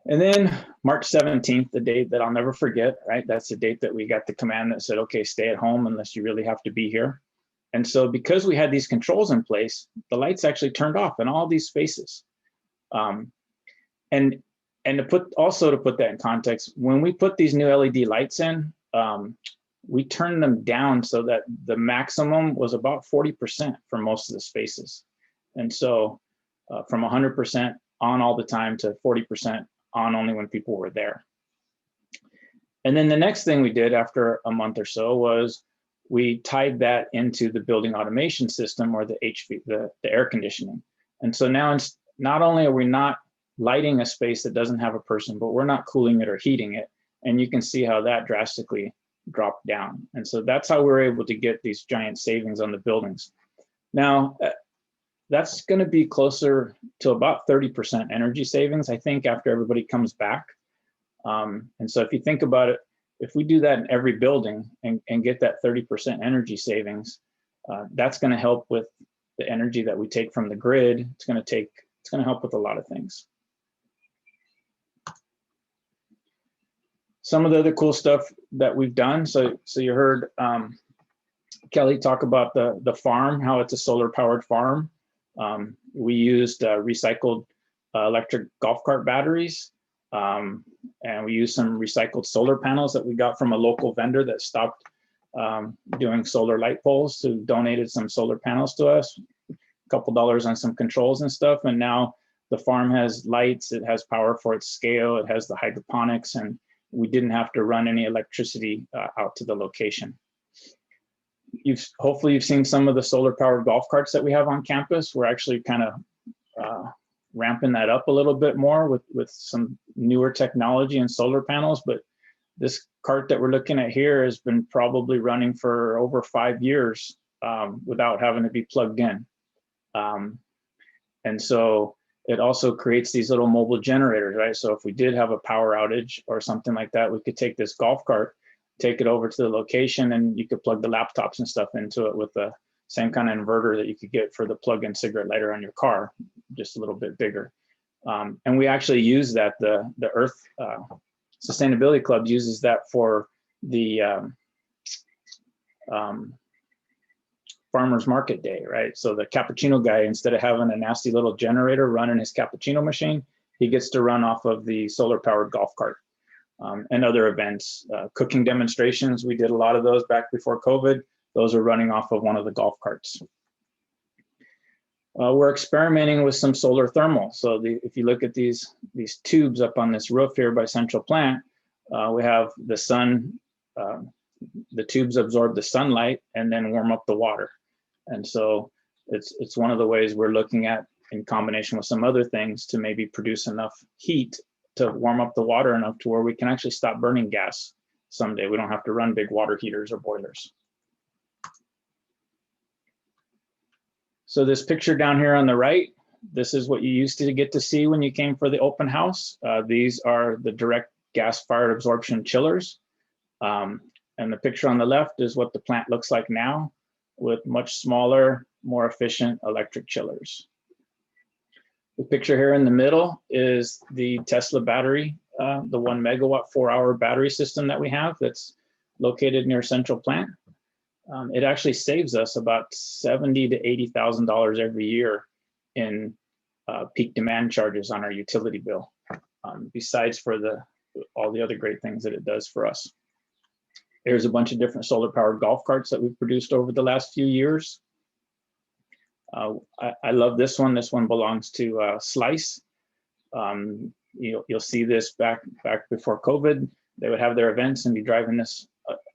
And then March 17th, the date that I'll never forget, right? That's the date that we got the command that said, okay, stay at home unless you really have to be here. And so because we had these controls in place, the lights actually turned off in all these spaces. And to put that in context, when we put these new LED lights in, we turned them down so that the maximum was about 40% for most of the spaces. And so from 100% on all the time to 40% on only when people were there. And then the next thing we did after a month or so was we tied that into the building automation system, or the HV, the air conditioning. And so now it's not only are we not lighting a space that doesn't have a person, but we're not cooling it or heating it. And you can see how that drastically dropped down. And so that's how we're able to get these giant savings on the buildings. Now, that's going to be closer to about 30% energy savings, I think, after everybody comes back. And so if you think about it, if we do that in every building and get that 30% energy savings, that's going to help with the energy that we take from the grid. It's going to help with a lot of things. Some of the other cool stuff that we've done. So you heard Kelly talk about the farm, how it's a solar powered farm. We used recycled electric golf cart batteries. And we used some recycled solar panels that we got from a local vendor that stopped doing solar light poles, who donated some solar panels to us, a couple dollars on some controls and stuff. And now the farm has lights, it has power for its scale, it has the hydroponics, and we didn't have to run any electricity out to the location. Hopefully you've seen some of the solar powered golf carts that we have on campus. We're actually kind of ramping that up a little bit more with some newer technology and solar panels. But this cart that we're looking at here has been probably running for over 5 years without having to be plugged in. And so it also creates these little mobile generators, right? So if we did have a power outage or something like that, we could take this golf cart, take it over to the location, and you could plug the laptops and stuff into it with the same kind of inverter that you could get for the plug-in cigarette lighter on your car, just a little bit bigger. And we actually use that, the Earth Sustainability Club uses that for the farmer's market day, right? So the cappuccino guy, instead of having a nasty little generator running his cappuccino machine, he gets to run off of the solar powered golf cart. And other events, cooking demonstrations. We did a lot of those back before COVID. Those are running off of one of the golf carts. We're experimenting with some solar thermal. So if you look at these tubes up on this roof here by Central Plant, we have the sun, the tubes absorb the sunlight and then warm up the water. And so it's one of the ways we're looking at, in combination with some other things, to maybe produce enough heat to warm up the water enough to where we can actually stop burning gas someday. We don't have to run big water heaters or boilers. So this picture down here on the right, this is what you used to get to see when you came for the open house. These are the direct gas-fired absorption chillers. And the picture on the left is what the plant looks like now, with much smaller, more efficient electric chillers. The picture here in the middle is the Tesla battery, the 1 megawatt 4-hour battery system that we have that's located near Central Plant. It actually saves us about $70,000 to $80,000 every year in peak demand charges on our utility bill, besides for all the other great things that it does for us. There's a bunch of different solar powered golf carts that we've produced over the last few years. I love this one. This one belongs to Slice. You'll see this back before COVID. They would have their events and be driving this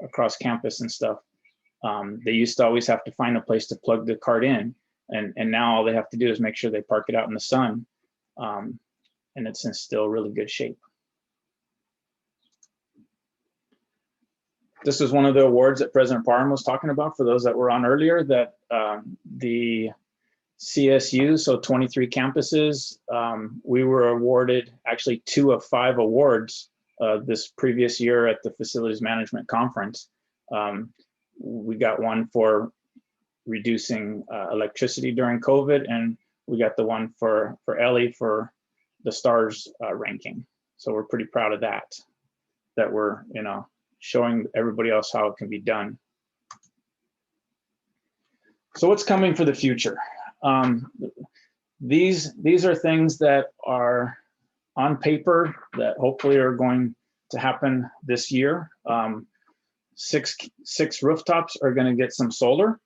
across campus and stuff. They used to always have to find a place to plug the cart in, and now all they have to do is make sure they park it out in the sun, and it's in still really good shape. This is one of the awards that President Parham was talking about, for those that were on earlier, that the CSU, so 23 campuses, we were awarded actually 2 of 5 awards this previous year at the Facilities Management Conference. We got one for reducing electricity during COVID, and we got the one for Ellie for the STARS ranking. So we're pretty proud of that we're, showing everybody else how it can be done. So what's coming for the future? These are things that are on paper that hopefully are going to happen this year. 6 rooftops are going to get some solar.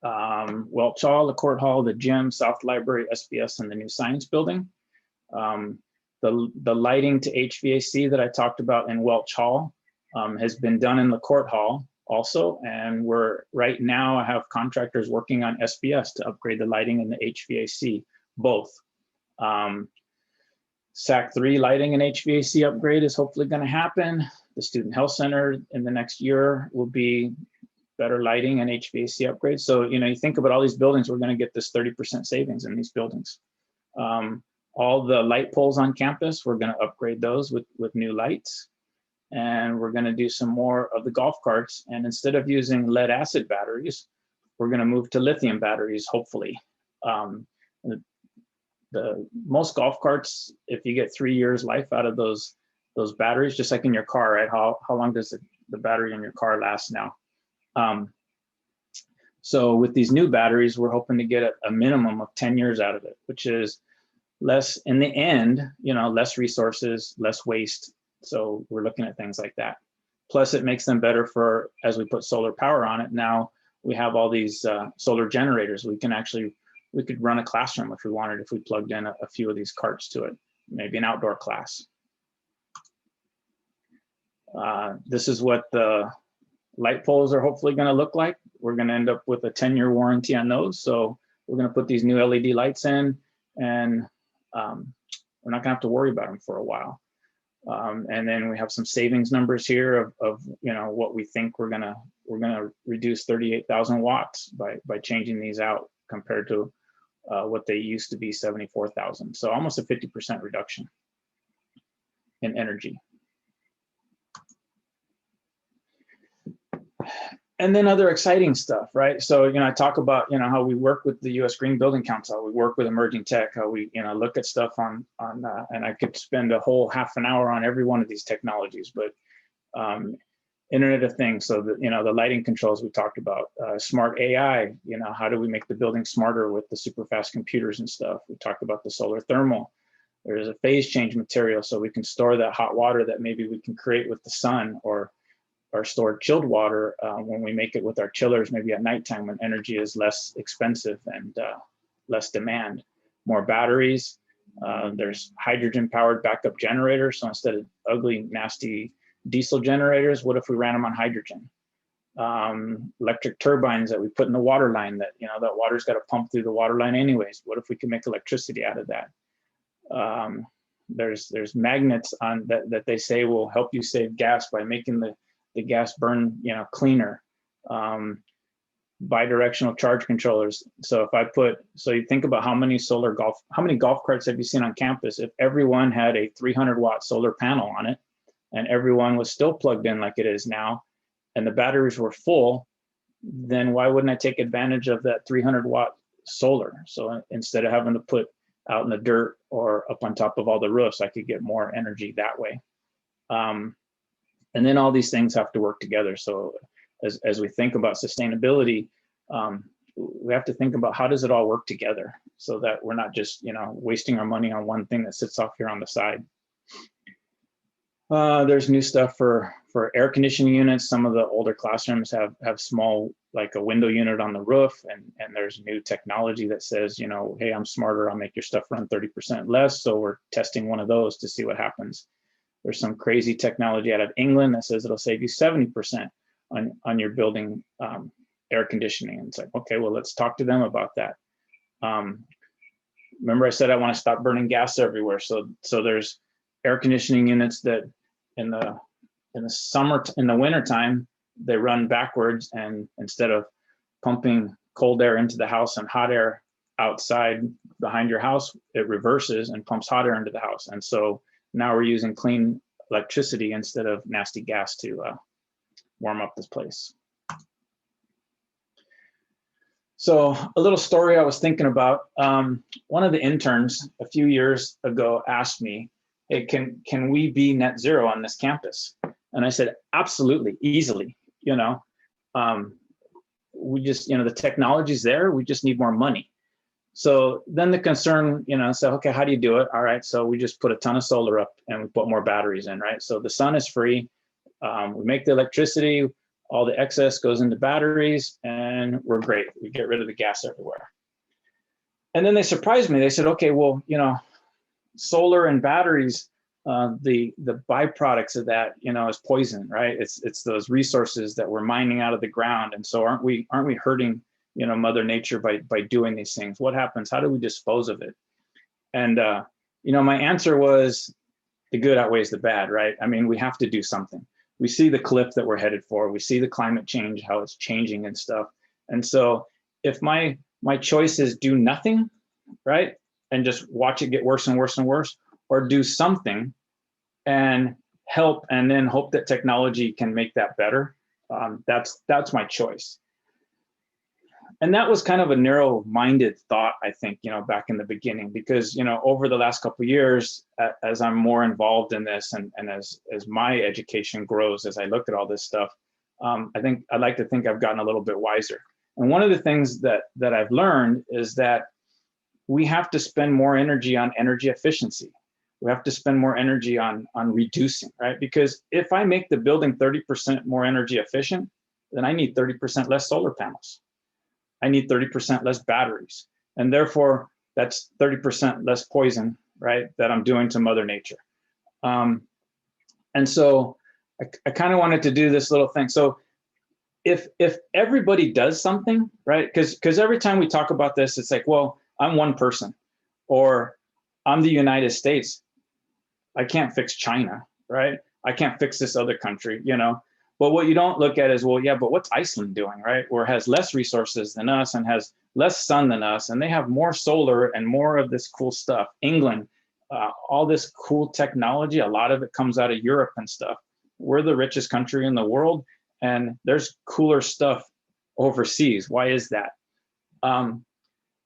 Welch Hall, the Court Hall, the gym, South Library, SBS, and the new science building. The lighting to HVAC that I talked about in Welch Hall has been done in the Court Hall also, and we're right now, I have contractors working on SBS to upgrade the lighting and the HVAC both. SAC 3 lighting and HVAC upgrade is hopefully going to happen. The Student Health Center in the next year will be better lighting and HVAC upgrades. So, you think about all these buildings, we're going to get this 30% savings in these buildings. All the light poles on campus, we're going to upgrade those with new lights. And we're going to do some more of the golf carts. And instead of using lead acid batteries, we're going to move to lithium batteries, hopefully. The most golf carts, if you get 3 years life out of those batteries, just like in your car, right? How long does the battery in your car last now? So with these new batteries, we're hoping to get a minimum of 10 years out of it, which is less in the end, less resources, less waste. So we're looking at things like that. Plus it makes them better for, as we put solar power on it, now we have all these solar generators. We could run a classroom if we wanted, if we plugged in a few of these carts to it, maybe an outdoor class. This is what the light poles are hopefully going to look like. We're going to end up with a 10-year warranty on those. So we're going to put these new LED lights in, and we're not going to have to worry about them for a while. And then we have some savings numbers here of what we think we're gonna reduce 38,000 watts by changing these out compared to what they used to be, 74,000. So almost a 50% reduction in energy. And then other exciting stuff, right? So, I talk about, how we work with the U.S. Green Building Council, we work with emerging tech, how we, look at stuff on and I could spend a whole half an hour on every one of these technologies, but Internet of Things. So the lighting controls we talked about, smart AI, how do we make the building smarter with the super fast computers and stuff? We talked about the solar thermal. There's a phase change material, so we can store that hot water that maybe we can create with the sun, or store chilled water when we make it with our chillers, maybe at nighttime when energy is less expensive and less demand. More batteries. There's hydrogen powered backup generators. So instead of ugly, nasty diesel generators, what if we ran them on hydrogen? Electric turbines that we put in the water line that, that water's got to pump through the water line anyways. What if we can make electricity out of that? There's magnets on that they say will help you save gas by making the gas burn, cleaner. Bidirectional charge controllers. So you think about how many golf carts have you seen on campus? If everyone had a 300-watt solar panel on it, and everyone was still plugged in like it is now, and the batteries were full, then why wouldn't I take advantage of that 300-watt solar? So instead of having to put out in the dirt or up on top of all the roofs, I could get more energy that way. And then all these things have to work together. So as we think about sustainability, we have to think about how does it all work together so that we're not just, wasting our money on one thing that sits off here on the side. There's new stuff for air conditioning units. Some of the older classrooms have small, like a window unit on the roof, and there's new technology that says, hey, I'm smarter, I'll make your stuff run 30% less. So we're testing one of those to see what happens. There's some crazy technology out of England that says it'll save you 70% on your building air conditioning. And it's like, okay, well, let's talk to them about that. Remember I said I want to stop burning gas everywhere. So there's air conditioning units that in the winter time, they run backwards, and instead of pumping cold air into the house and hot air outside behind your house, it reverses and pumps hot air into the house. And so now we're using clean electricity instead of nasty gas to warm up this place. So a little story I was thinking about. One of the interns a few years ago asked me, hey, can we be net zero on this campus? And I said, absolutely, easily. We just, the technology's there, we just need more money. So then the concern, said, okay, how do you do it? All right, so we just put a ton of solar up and we put more batteries in, right? So the sun is free. We make the electricity, all the excess goes into batteries, and we're great. We get rid of the gas everywhere. And then they surprised me. They said, okay, well, solar and batteries, the byproducts of that, is poison, right? It's those resources that we're mining out of the ground. And so aren't we hurting, Mother Nature by doing these things? What happens? How do we dispose of it? And, my answer was the good outweighs the bad, right? I mean, we have to do something. We see the cliff that we're headed for. We see the climate change, how it's changing and stuff. And so if my choice is do nothing, right? And just watch it get worse and worse and worse, or do something and help, and then hope that technology can make that better. That's my choice. And that was kind of a narrow-minded thought, I think, back in the beginning, because, over the last couple of years, as I'm more involved in this, and as my education grows, as I look at all this stuff, I'd like to think I've gotten a little bit wiser. And one of the things that I've learned is that we have to spend more energy on energy efficiency. We have to spend more energy on reducing, right? Because if I make the building 30% more energy efficient, then I need 30% less solar panels. I need 30% less batteries. And therefore, that's 30% less poison, right, that I'm doing to Mother Nature. And so I kind of wanted to do this little thing. So if everybody does something, right, because every time we talk about this, it's like, well, I'm one person, or I'm the United States. I can't fix China, right? I can't fix this other country, But what you don't look at is, well, yeah, but what's Iceland doing, right? Or has less resources than us and has less sun than us, and they have more solar and more of this cool stuff. England, all this cool technology, a lot of it comes out of Europe and stuff. We're the richest country in the world, and there's cooler stuff overseas. Why is that?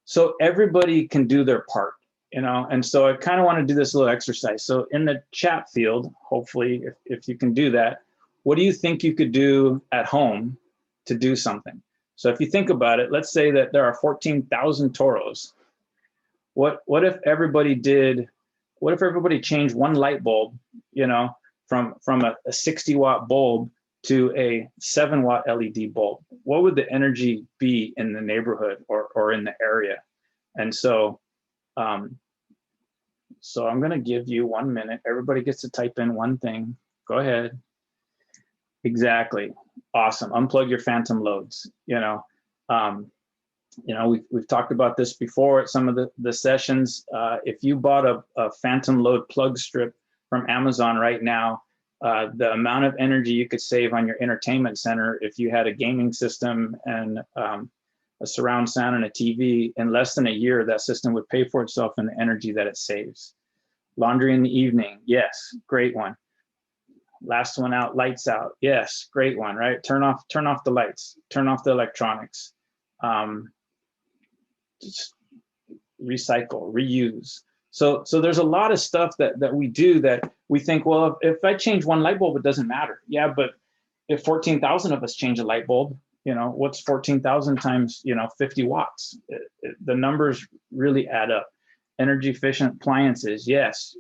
So everybody can do their part, and so I kind of want to do this little exercise. So in the chat field, hopefully, if you can do that, what do you think you could do at home to do something? So if you think about it, let's say that there are 14,000 toros. What if everybody changed one light bulb, you know, from a 60-watt bulb to a 7-watt LED bulb? What would the energy be in the neighborhood or in the area? And so, so I'm going to give you 1 minute. Everybody gets to type in one thing. Go ahead. Exactly. Awesome. Unplug your phantom loads. We've talked about this before at some of the sessions. If you bought a phantom load plug strip from Amazon right now, the amount of energy you could save on your entertainment center if you had a gaming system and a surround sound and a TV, in less than a year, that system would pay for itself in the energy that it saves. Laundry in the evening, yes, great one. Last one out, lights out, yes, great one, right? Turn off the lights, turn off the electronics. Just recycle, reuse. So there's a lot of stuff that we do that we think, well, if I change one light bulb, it doesn't matter. Yeah, but if 14,000 of us change a light bulb, what's 14,000 times 50 watts? The numbers really add up. Energy efficient appliances, yes.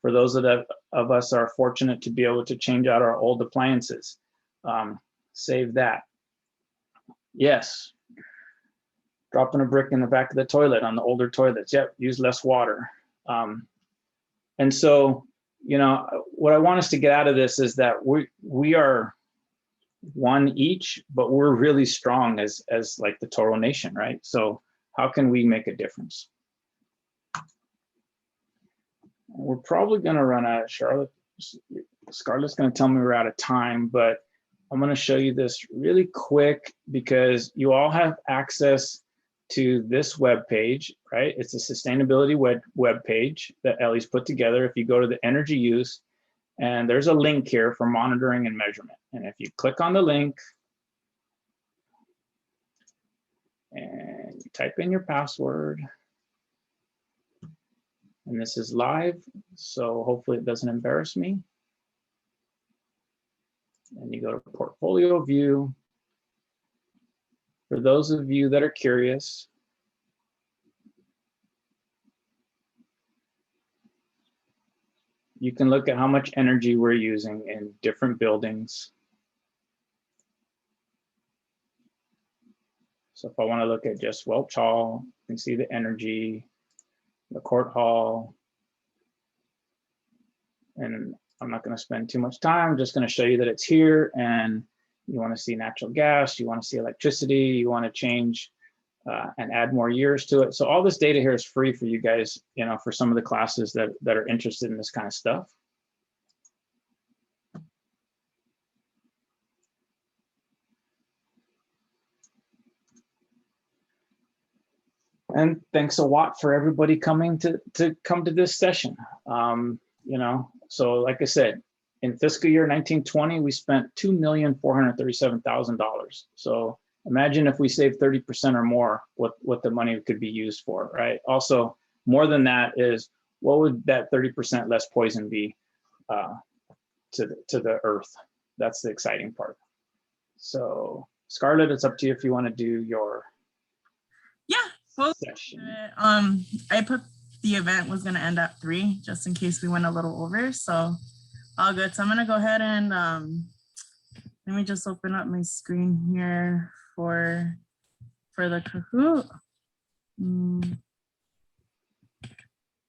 For those of us are fortunate to be able to change out our old appliances, save that. Yes. Dropping a brick in the back of the toilet on the older toilets. Yep, use less water. And so, what I want us to get out of this is that we are one each, but we're really strong as like the Toro Nation, right? So how can we make a difference? We're probably going to run out of Scarlett's going to tell me we're out of time, but I'm going to show you this really quick because you all have access to this web page, right? It's a sustainability web page that Ellie's put together. If you go to the energy use, and there's a link here for monitoring and measurement. And if you click on the link and you type in your password, and this is live, so hopefully it doesn't embarrass me. And you go to portfolio view. For those of you that are curious, you can look at how much energy we're using in different buildings. So if I want to look at just Welch Hall, you can see the energy, the Court Hall. And I'm not going to spend too much time. I'm just going to show you that it's here. And you want to see natural gas, you want to see electricity, you want to change and add more years to it. So all this data here is free for you guys, for some of the classes that are interested in this kind of stuff. And thanks a lot for everybody coming to come to this session. So like I said, in fiscal year 1920, we spent $2,437,000. So imagine if we saved 30% or more, what the money could be used for, right? Also, more than that is, what would that 30% less poison be to the earth? That's the exciting part. So Scarlett, it's up to you if you want to do your session. I put the event was going to end at 3 just in case we went a little over, so all good. So I'm going to go ahead and let me just open up my screen here for the Kahoot.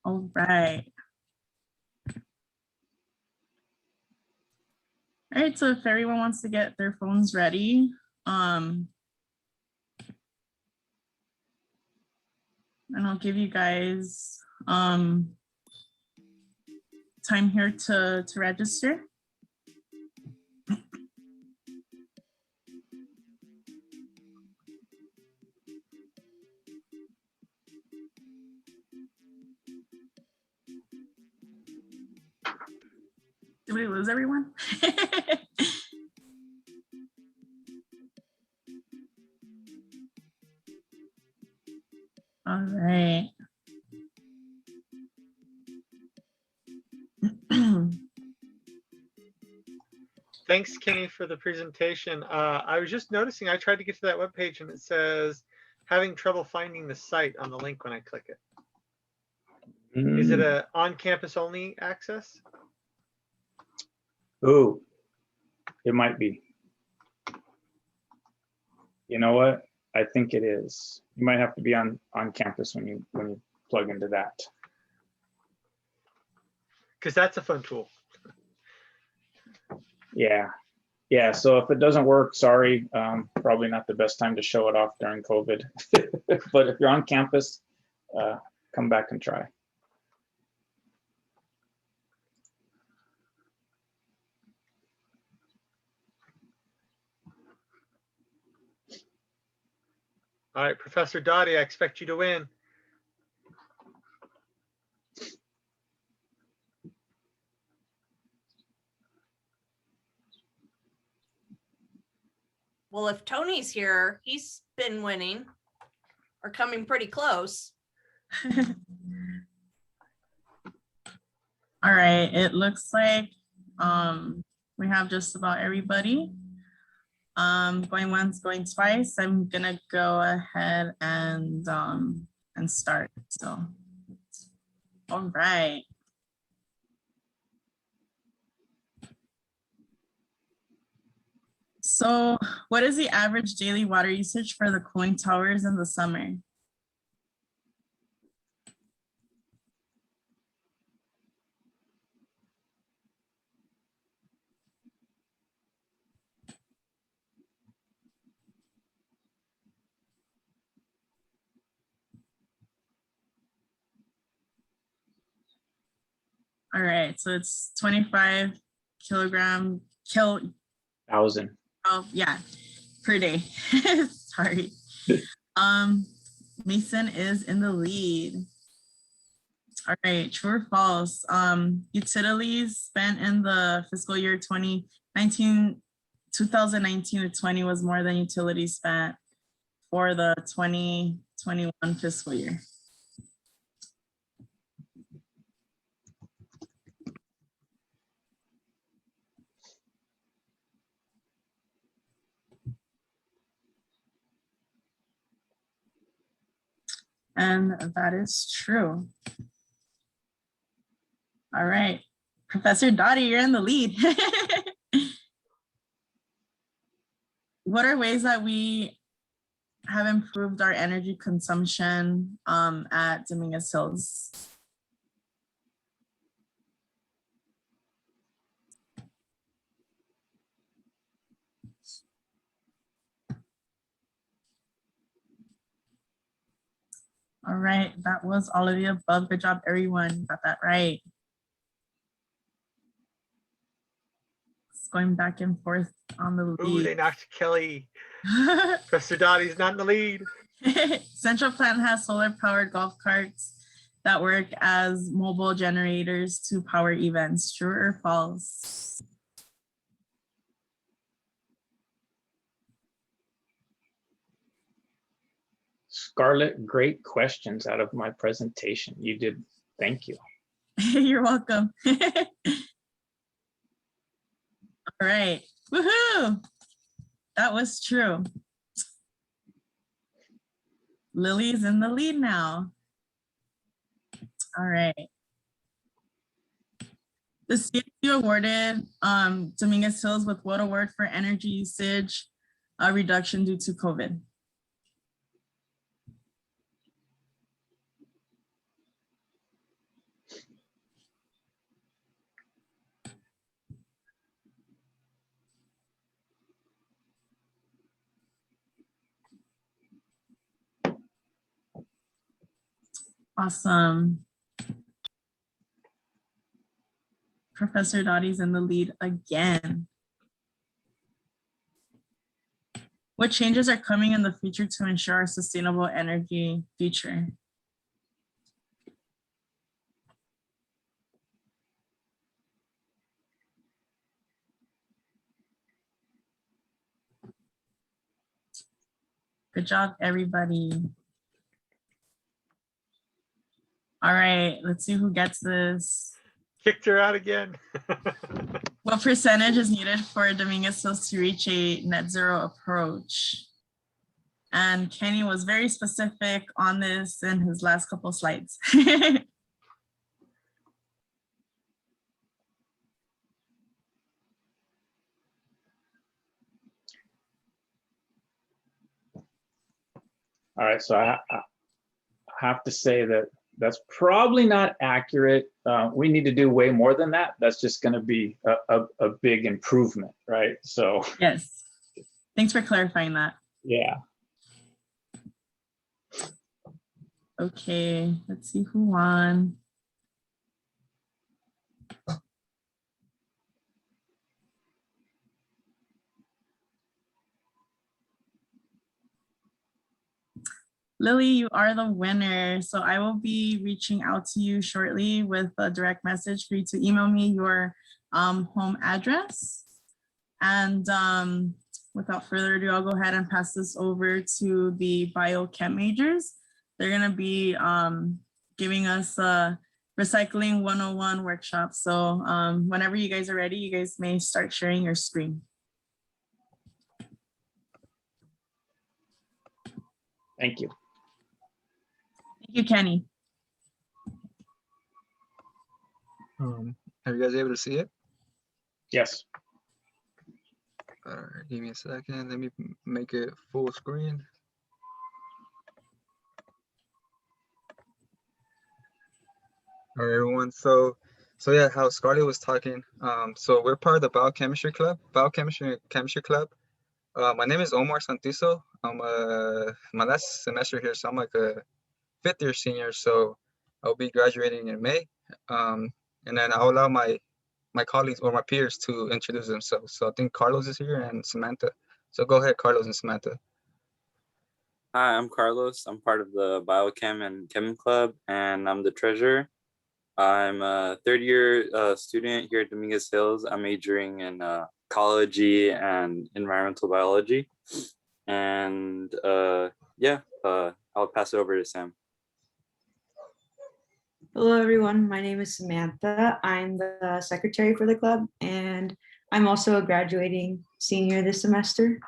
All right. All right, so if everyone wants to get their phones ready, and I'll give you guys time here to register. Did we lose everyone? All right. Thanks, Kenny, for the presentation. I was just noticing, I tried to get to that webpage and it says having trouble finding the site on the link when I click it. Is it a on-campus only access? Ooh, it might be. You know what? I think it is. You might have to be on campus when you plug into that. Because that's a fun tool. Yeah. Yeah. So if it doesn't work, sorry, probably not the best time to show it off during COVID. But if you're on campus, come back and try. All right, Professor Dottie, I expect you to win. Well, if Tony's here, he's been winning or coming pretty close. All right, it looks like we have just about everybody. Going once, going twice. I'm gonna go ahead and start. So, all right. So, what is the average daily water usage for the cooling towers in the summer? All right, so it's 25 thousand. Oh yeah, per day. Sorry. Mason is in the lead. All right, true or false? Utilities spent in the fiscal year 2019 to 20 was more than utilities spent for the 2021 fiscal year. And that is true. All right, Professor Dottie, you're in the lead. What are ways that we have improved our energy consumption at Dominguez Hills? All right, that was all of the above. Good job, everyone. Got that right. It's going back and forth on the lead. Ooh, they knocked Kelly. Professor Dottie's not in the lead. Central Plant has solar-powered golf carts that work as mobile generators to power events. True or false? Scarlett, great questions out of my presentation. You did. Thank you. You're welcome. All right. Woohoo! That was true. Lily's in the lead now. All right. The CSU awarded Dominguez Hills with what award for energy usage reduction due to COVID? Awesome. Professor Dottie's in the lead again. What changes are coming in the future to ensure our sustainable energy future? Good job, everybody. All right, let's see who gets this. Kicked her out again. What percentage is needed for Dominguez Hills to reach a net zero approach? And Kenny was very specific on this in his last couple slides. All right, so I have to say that that's probably not accurate. We need to do way more than that. That's just going to be a big improvement, right? So yes, thanks for clarifying that. yeah. Okay, let's see who won. Lily, you are the winner. So I will be reaching out to you shortly with a direct message for you to email me your home address. And without further ado, I'll go ahead and pass this over to the biochem majors. They're gonna be giving us a recycling 101 workshop. So whenever you guys are ready, you guys may start sharing your screen. Thank you. Thank you, Kenny. Are you guys able to see it? Yes. All right, give me a second. Let me make it full screen. All right, everyone. So yeah, how Scarlett was talking. So we're part of the biochemistry club, chemistry club. My name is Omar Santizo. I'm my last semester here, so I'm like a 5th year senior. So I'll be graduating in May. And then I'll allow my colleagues or my peers to introduce themselves. So I think Carlos is here and Samantha. So go ahead, Carlos and Samantha. Hi, I'm Carlos. I'm part of the Biochem and Chem Club, and I'm the treasurer. I'm a 3rd year student here at Dominguez Hills. I'm majoring in ecology and environmental biology. And I'll pass it over to Sam. Hello, everyone. My name is Samantha. I'm the secretary for the club, and I'm also a graduating senior this semester.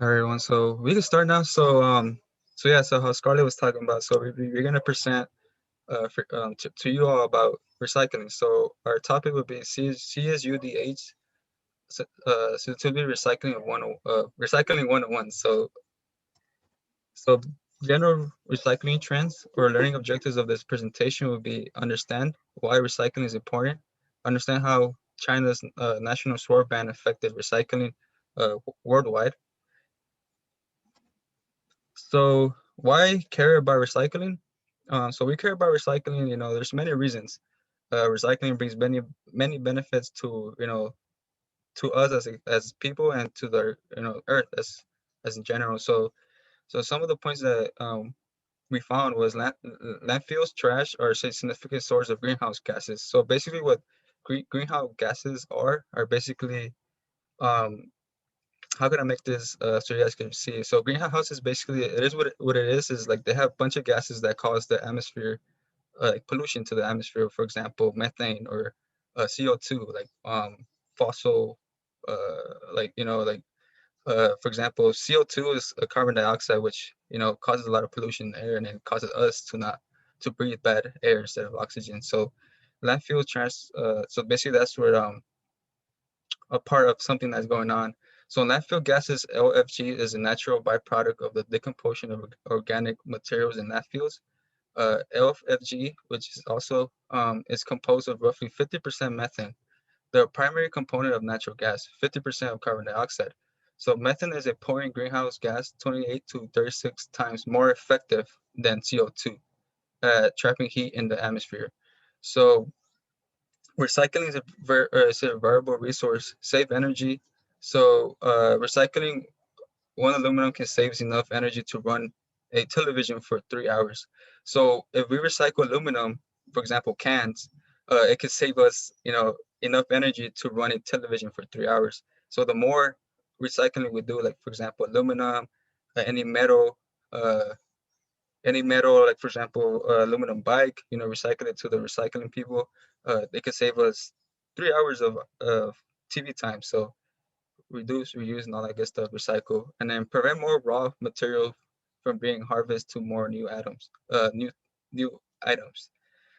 All right, everyone. So we can start now. So so how Scarlett was talking about. So we're gonna present to you all about recycling. So our topic would be CSUDH, so to be recycling 101. So general recycling trends or learning objectives of this presentation would be understand why recycling is important, understand how China's national sword ban affected recycling worldwide. So why care about recycling? So we care about recycling, there's many reasons. Recycling brings many benefits to, to us as people and to the, earth as in general. So some of the points that we found was landfills, trash are a significant source of greenhouse gases. So basically what greenhouse gases are basically, how can I make this so you guys can see? So greenhouse is basically, it is what it is like they have a bunch of gases that cause the atmosphere, like pollution to the atmosphere, for example, methane or CO2, like fossil, for example, CO2 is a carbon dioxide, which, causes a lot of pollution in the air and it causes us to breathe bad air instead of oxygen. So landfill trash, so basically that's where a part of something that's going on. So landfill gases, LFG, is a natural byproduct of the decomposition of organic materials in landfills. LFG, which is also is composed of roughly 50% methane, the primary component of natural gas, 50% of carbon dioxide. So methane is a potent greenhouse gas, 28 to 36 times more effective than CO2 at trapping heat in the atmosphere. So recycling is a variable resource, save energy. So recycling one aluminum can save enough energy to run a television for 3 hours. So if we recycle aluminum, for example, cans, it could save us, enough energy to run a television for 3 hours. So the more recycling we do, like for example, aluminum, any metal, any metal, like for example, aluminum bike, recycle it to the recycling people. They could save us 3 hours of TV time. So reduce, reuse, and all that good stuff, recycle, and then prevent more raw material from being harvested to more new items.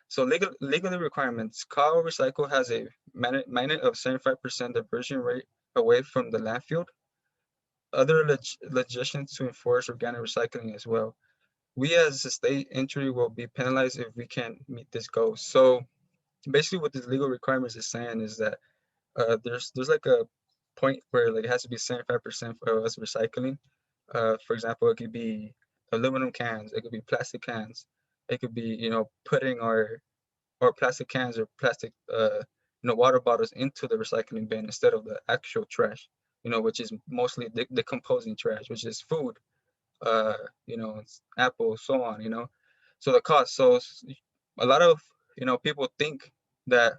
So legally requirements. Cal Recycle has a mandate of 75% diversion rate away from the landfill. Other legislation to enforce organic recycling as well. We as a state entry will be penalized if we can't meet this goal. So basically what this legal requirements is saying is that there's like a point where like it has to be 75% for us recycling. For example, it could be aluminum cans, it could be plastic cans, it could be, putting our plastic cans or plastic water bottles into the recycling bin instead of the actual trash, which is mostly decomposing trash, which is food, uh, it's apples, so on, So the cost. So a lot of people think that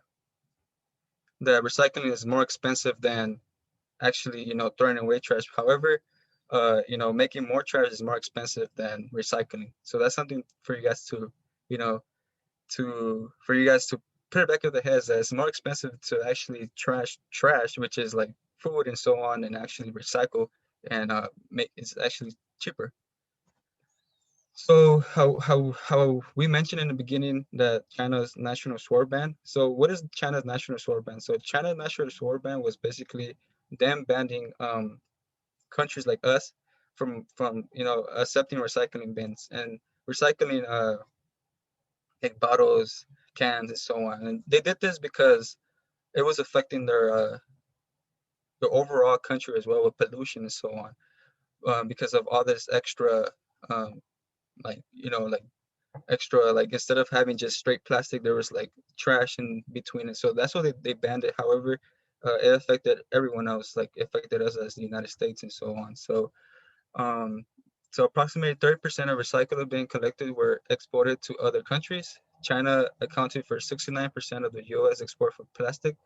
recycling is more expensive than actually throwing away trash. However, making more trash is more expensive than recycling. So that's something for you guys to you know for you guys to put it back in the heads that it's more expensive to actually trash, which is like food and so on, and actually recycle and make it's actually cheaper. So how we mentioned in the beginning that China's national sword ban. So what is China's national sword ban? So China's national sword ban was basically them banning countries like us from accepting recycling bins and recycling like bottles, cans, and so on. And they did this because it was affecting their overall country as well with pollution and so on. Because of all this extra um, like extra, like instead of having just straight plastic, there was like trash in between it. So that's why they banned it. However, it affected everyone else, like it affected us as the United States and so on. Um, so approximately 30% of recyclables being collected were exported to other countries. China accounted for 69% of the U.S. export for plastic.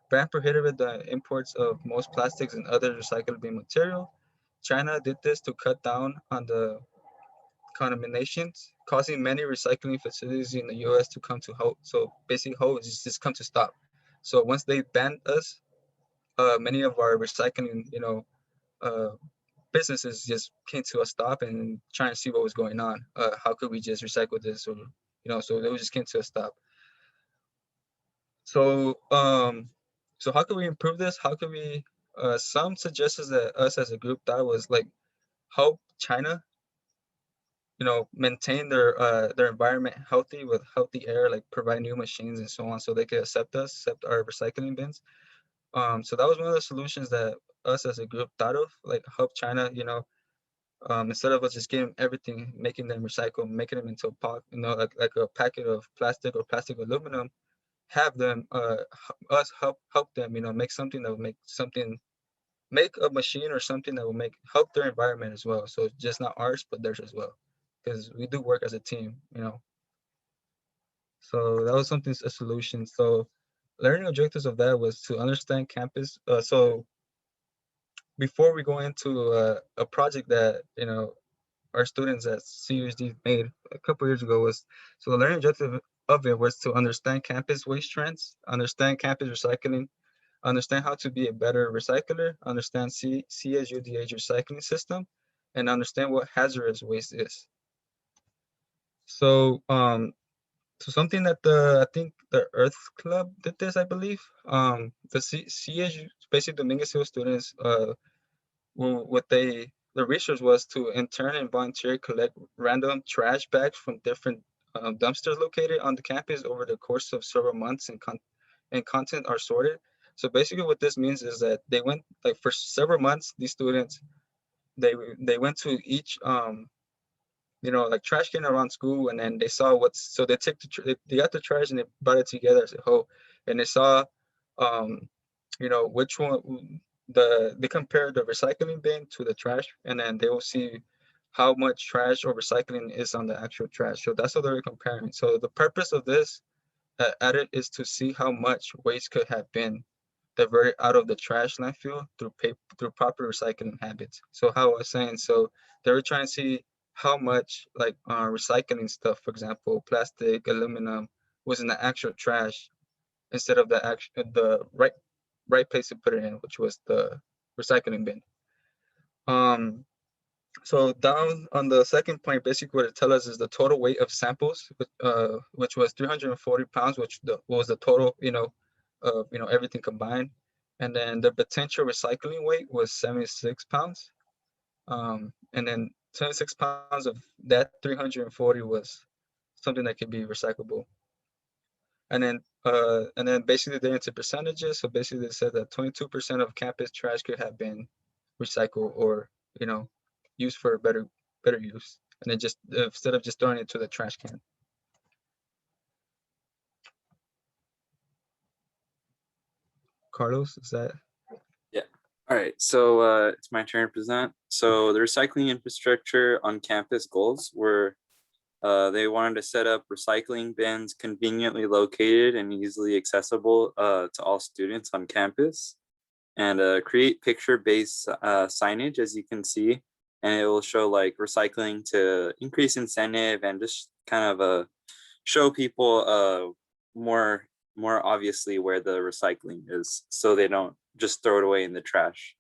Ban prohibited the imports of most plastics and other recyclable material. China did this to cut down on the contaminations, causing many recycling facilities in the U.S. to come to halt. So basically, halt is just come to stop. So once they banned us, many of our recycling, uh, businesses just came to a stop and trying to see what was going on. How could we just recycle this, or so they just came to a stop. So so how can we improve this? How can we? Some suggestions that us as a group thought was like help China maintain their environment healthy with healthy air, like provide new machines and so on, so they could accept our recycling bins. So that was one of the solutions that us as a group thought of, like help China, instead of us just getting everything, making them recycle, making them into a pot, like a packet of plastic or plastic aluminum, have them us help them, make something that will make a machine or something that will help their environment as well. So just not ours, but theirs as well, because we do work as a team. So that was something, a solution. So learning objectives of that was to understand campus. So before we go into a project that our students at CUSD made a couple years ago, was so the learning objective of it was to understand campus waste trends, understand campus recycling, understand how to be a better recycler, understand CSUDH recycling system, and understand what hazardous waste is. So so something that I think the Earth Club did this, I believe. The CSU, basically Dominguez Hill students, what the research was to intern and volunteer collect random trash bags from different dumpsters located on the campus over the course of several months, and content are sorted. So basically what this means is that they went, like, for several months, these students, they went to each like trash can around school, and then they saw so they took they got the trash and they brought it together as a whole, and they saw um which one they compared the recycling bin to the trash, and then they will see how much trash or recycling is on the actual trash. So that's what they're comparing. So the purpose of this added is to see how much waste could have been diverted out of the trash landfill through proper recycling habits. So how I was saying, so they were trying to see how much like recycling stuff, for example, plastic, aluminum, was in the actual trash instead of the right place to put it in, which was the recycling bin. So down on the second point, basically what it tells us is the total weight of samples, which was 340 pounds, which was the total, everything combined. And then the potential recycling weight was 76 pounds. And then 76 pounds of that 340 was something that could be recyclable. And then basically they're into percentages. So basically they said that 22% of campus trash could have been recycled or, used for better use. And then just instead of just throwing it to the trash can. Carlos, is that? Yeah. All right. So it's my turn to present. So the recycling infrastructure on campus goals were they wanted to set up recycling bins conveniently located and easily accessible to all students on campus, and create picture-based signage, as you can see, and it will show like recycling to increase incentive and just kind of show people more obviously where the recycling is, so they don't just throw it away in the trash.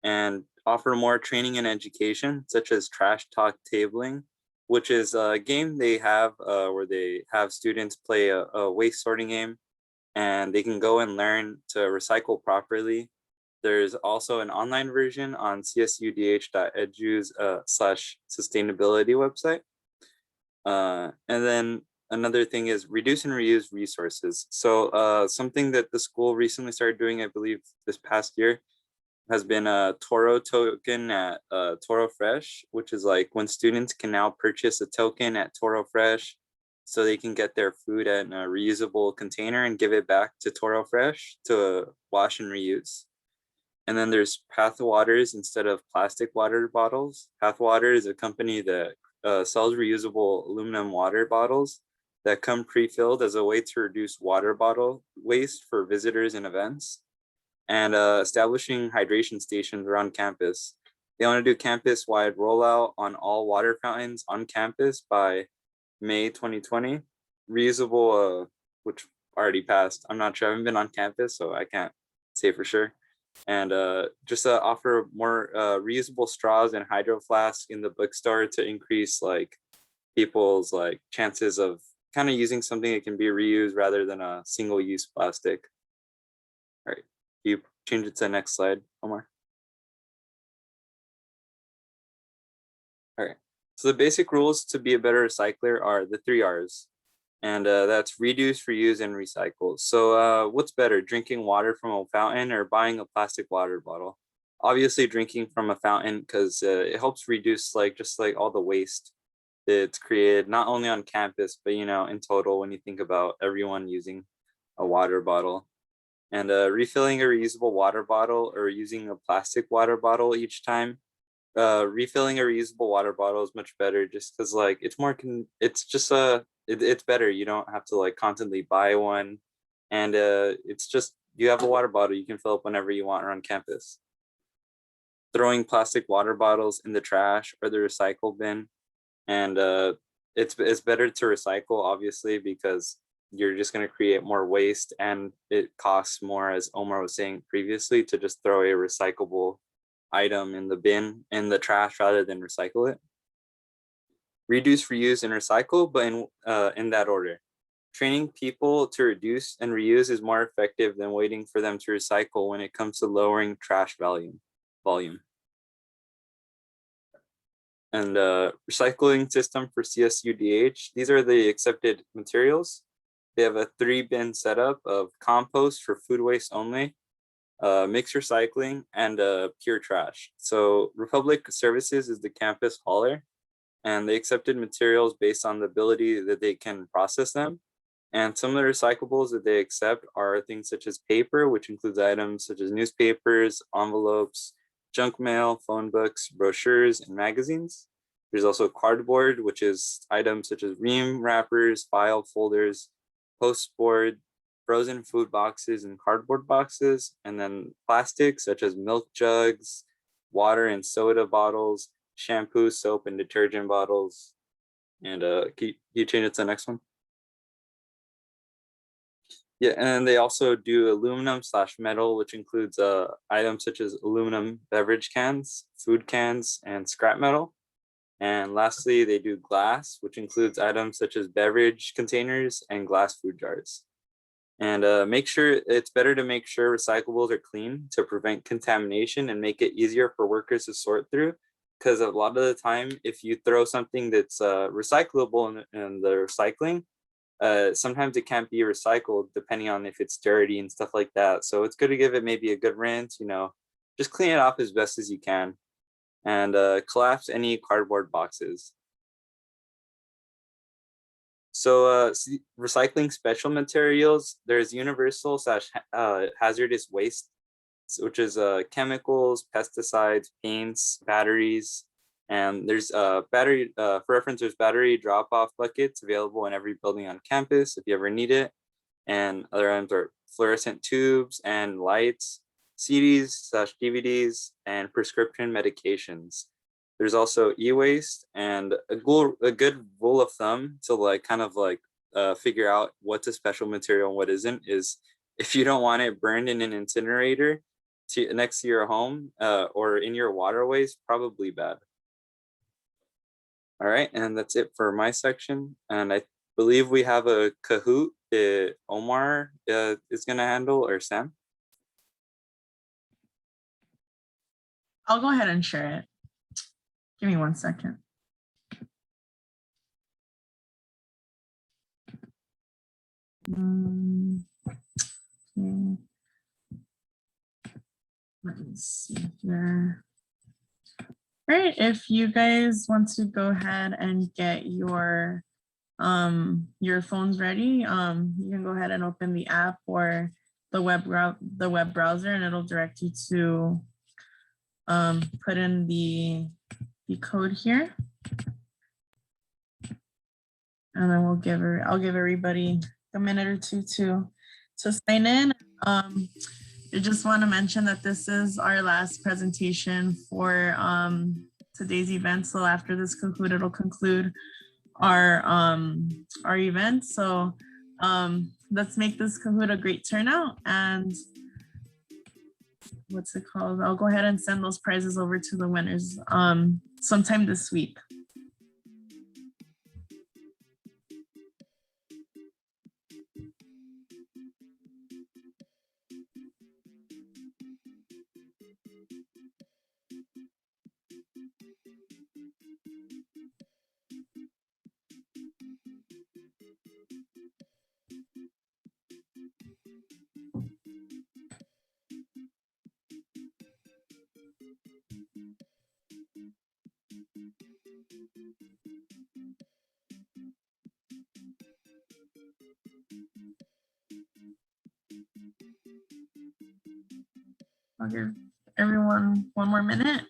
And offer more training and education, such as trash talk tabling, which is a game they have where they have students play a waste sorting game, and they can go and learn to recycle properly. There's also an online version on CSUDH.edu's /sustainability website. And then another thing is reduce and reuse resources. So something that the school recently started doing, I believe this past year, has been a Toro token at Toro Fresh, which is like when students can now purchase a token at Toro Fresh so they can get their food in a reusable container and give it back to Toro Fresh to wash and reuse. And then there's Path Waters instead of plastic water bottles. Path Water is a company that sells reusable aluminum water bottles that come pre-filled as a way to reduce water bottle waste for visitors and events. And establishing hydration stations around campus. They want to do campus-wide rollout on all water fountains on campus by May 2020. Reusable, which already passed. I'm not sure, I haven't been on campus, so I can't say for sure. And just offer more reusable straws and hydro flasks in the bookstore to increase like people's like chances of kind of using something that can be reused rather than a single-use plastic. All right. You change it to the next slide, Omar. All right. So the basic rules to be a better recycler are the 3 R's, and that's reduce, reuse, and recycle. So what's better, drinking water from a fountain or buying a plastic water bottle? Obviously drinking from a fountain, because it helps reduce like just like all the waste that's created, not only on campus, but in total when you think about everyone using a water bottle. And refilling a reusable water bottle or using a plastic water bottle each time. Refilling a reusable water bottle is much better, just because like it's more it's just it's better. You don't have to like constantly buy one, and it's just you have a water bottle you can fill up whenever you want around campus. Throwing plastic water bottles in the trash or the recycle bin, and it's better to recycle, obviously, because you're just going to create more waste, and it costs more, as Omar was saying previously, to just throw a recyclable item in the bin in the trash rather than recycle it. Reduce, reuse, and recycle, but in that order. Training people to reduce and reuse is more effective than waiting for them to recycle when it comes to lowering trash volume. And recycling system for CSUDH. These are the accepted materials. They have a 3-bin setup of compost for food waste only, mixed recycling, and pure trash. So Republic Services is the campus hauler, and they accepted materials based on the ability that they can process them. And some of the recyclables that they accept are things such as paper, which includes items such as newspapers, envelopes, junk mail, phone books, brochures, and magazines. There's also cardboard, which is items such as ream wrappers, file folders, postboard, frozen food boxes, and cardboard boxes. And then plastics such as milk jugs, water and soda bottles, shampoo, soap, and detergent bottles. And can you change it to the next one? Yeah, and they also do aluminum/metal, which includes items such as aluminum beverage cans, food cans, and scrap metal. And lastly, they do glass, which includes items such as beverage containers and glass food jars. And it's better to make sure recyclables are clean to prevent contamination and make it easier for workers to sort through. Because a lot of the time, if you throw something that's recyclable in the recycling, sometimes it can't be recycled depending on if it's dirty and stuff like that. So it's good to give it maybe a good rinse, just clean it off as best as you can, and collapse any cardboard boxes. So recycling special materials, there's universal / hazardous waste, which is chemicals, pesticides, paints, batteries. And there's battery, for reference, there's battery drop-off buckets available in every building on campus if you ever need it. And other items are fluorescent tubes and lights, CDs/DVDs, and prescription medications. There's also e-waste, and a good rule of thumb to figure out what's a special material and what isn't is if you don't want it burned in an incinerator next to your home or in your waterways, probably bad. All right, and that's it for my section. And I believe we have a Kahoot Omar is gonna handle, or Sam. I'll go ahead and share it. Give me 1 second. Okay. Let me see here. All right, if you guys want to go ahead and get your phones ready, you can go ahead and open the app or the web browser, and it'll direct you to put in the code here. And then I'll give everybody a minute or two to sign in. I just want to mention that this is our last presentation for today's event. So after this Kahoot, it'll conclude our event. So let's make this Kahoot a great turnout. And what's it called? I'll go ahead and send those prizes over to the winners sometime this week. I'll give everyone 1 more minute.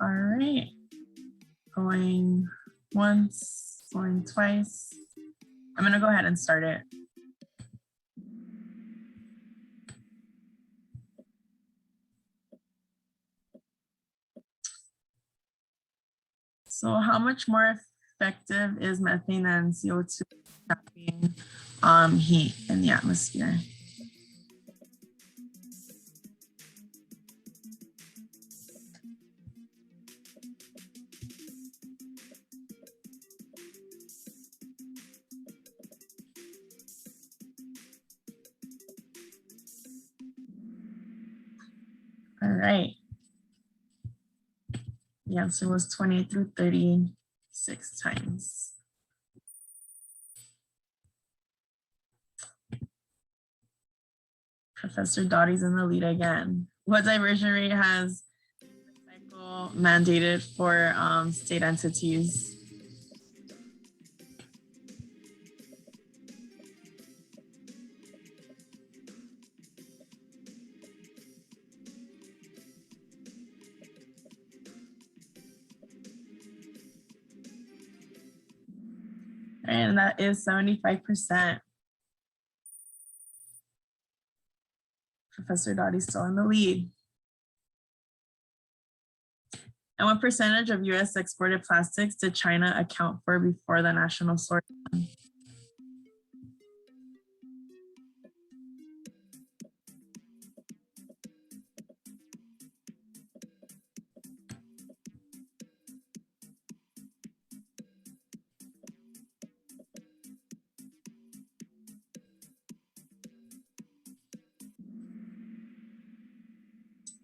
All right, going once, going twice. I'm gonna go ahead and start it. So how much more effective is methane and CO2 trapping heat in the atmosphere? All right. The answer was 20 through 36 times. Professor Dottie's in the lead again. What diversion rate has recycle mandated for state entities? And that is 75%. Professor Dottie's still in the lead. And what percentage of US exported plastics did China account for before the national source?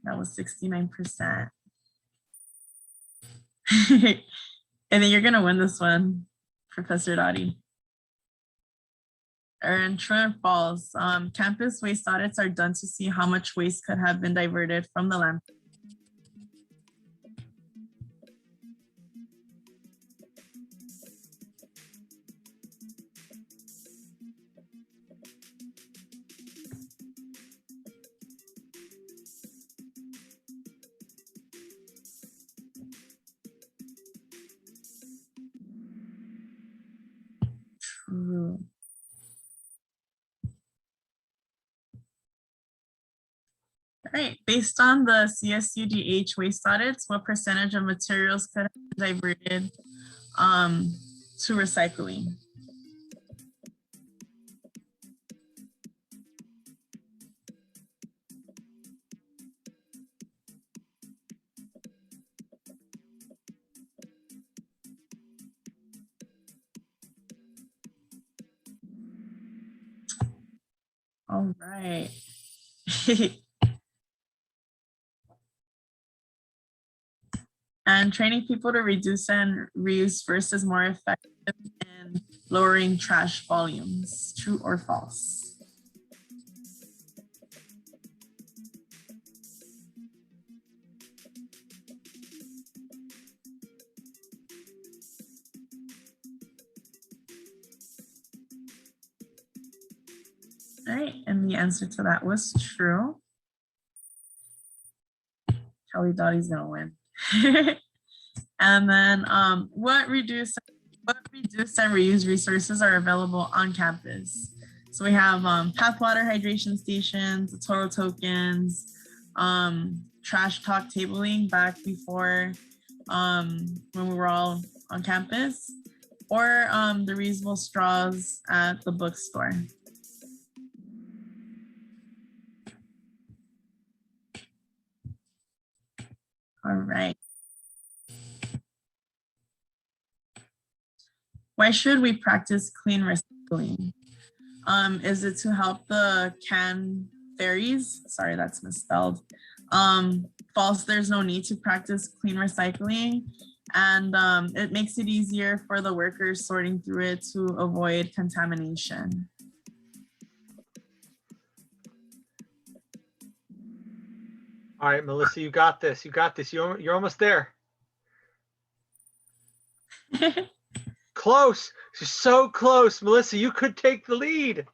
That was 69%. And then you're gonna win this one, Professor Dottie. And true or false, campus waste audits are done to see how much waste could have been diverted from the landfill. True. All right, based on the CSUDH waste audits, what percentage of materials could have been diverted to recycling? All right. And training people to reduce and reuse first is more effective in lowering trash volumes. True or false? All right, and the answer to that was true. Kelly Dottie's gonna win. And then what reduce and reuse resources are available on campus? So we have path water hydration stations, total tokens, trash talk tabling back before when we were all on campus, or the reusable straws at the bookstore. All right. Why should we practice clean recycling? Is it to help the can fairies? Sorry, that's misspelled. False, there's no need to practice clean recycling. And it makes it easier for the workers sorting through it to avoid contamination. All right, Melissa, you got this. You got this. You're almost there. Close. You're so close, Melissa. You could take the lead.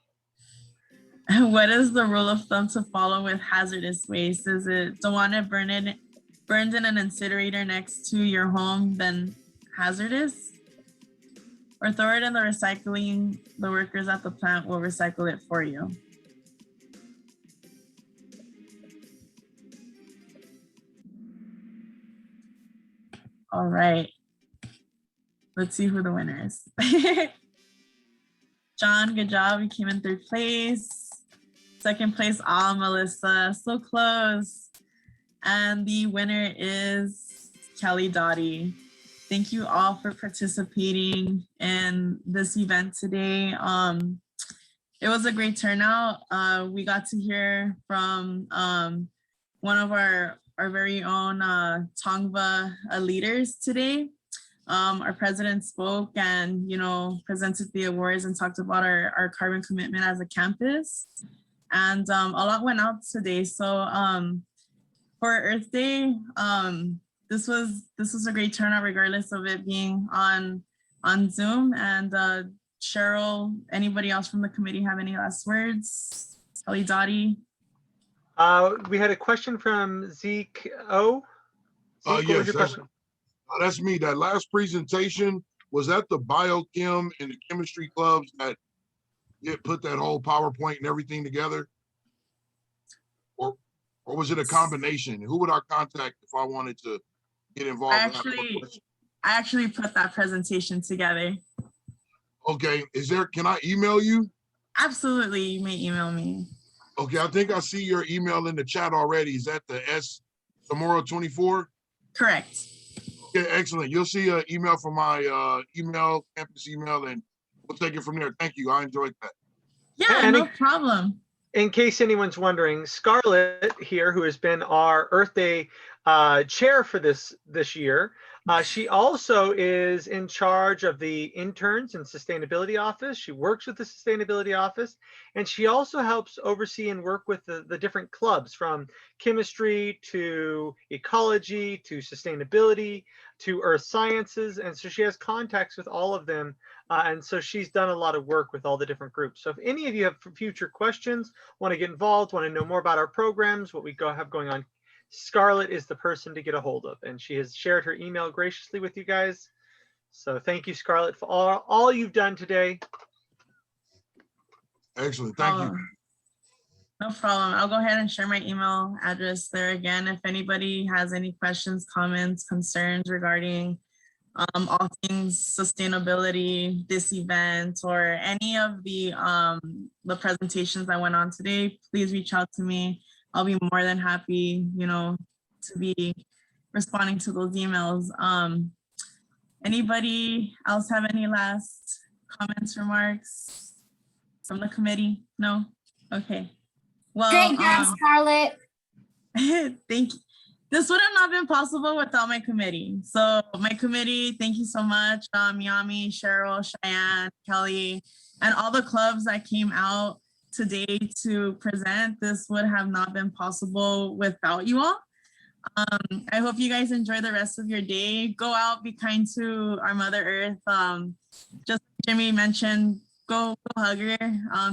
What is the rule of thumb to follow with hazardous waste? Is it don't want it burned in an incinerator next to your home, then hazardous? Or throw it in the recycling, the workers at the plant will recycle it for you. All right. Let's see who the winner is. John, good job. You came in third place. Second place, Melissa. So close. And the winner is Kelly Dottie. Thank you all for participating in this event today. It was a great turnout. We got to hear from one of our very own Tongva leaders today. Our president spoke and, presented the awards and talked about our carbon commitment as a campus. And a lot went out today. So for Earth Day, this was a great turnout, regardless of it being on Zoom. And Cheryl, anybody else from the committee have any last words? Kelly Dottie. We had a question from Zeke O. Zeke, what was Yes, your question? that's me. That last presentation was that the biochem and the chemistry clubs that put that whole PowerPoint and everything together? Or was it a combination? Who would I contact if I wanted to get involved? I actually put that presentation together. Okay, can I email you? Absolutely, you may email me. Okay, I think I see your email in the chat already. Is that the S Zamora 24? Correct. Okay, excellent. You'll see an email from my campus email, and we'll take it from there. Thank you. I enjoyed that. Yeah, And no problem. In case anyone's wondering, Scarlett here, who has been our Earth Day chair for this year, she also is in charge of the interns and sustainability office. She works with the sustainability office, and she also helps oversee and work with the different clubs, from chemistry to ecology to sustainability to earth sciences. And so she has contacts with all of them. And so she's done a lot of work with all the different groups. So if any of you have future questions, want to get involved, want to know more about our programs, what we have going on, Scarlett is the person to get a hold of, and she has shared her email graciously with you guys. So thank you, Scarlett, for all you've done today. Excellent. Thank you. No problem. I'll go ahead and share my email address there again. If anybody has any questions, comments, concerns regarding all things sustainability, this event, or any of the presentations that went on today, please reach out to me. I'll be more than happy, to be responding to those emails. Anybody else have any last comments, remarks from the committee? No? Okay. Well, great job, Scarlett. Thank you. This would have not been possible without my committee. So my committee, thank you so much. Miami, Cheryl, Cheyenne, Kelly, and all the clubs that came out today to present. This would have not been possible without you all. I hope you guys enjoy the rest of your day. Go out, be kind to our Mother Earth. Just like Jimmy mentioned, go hug her,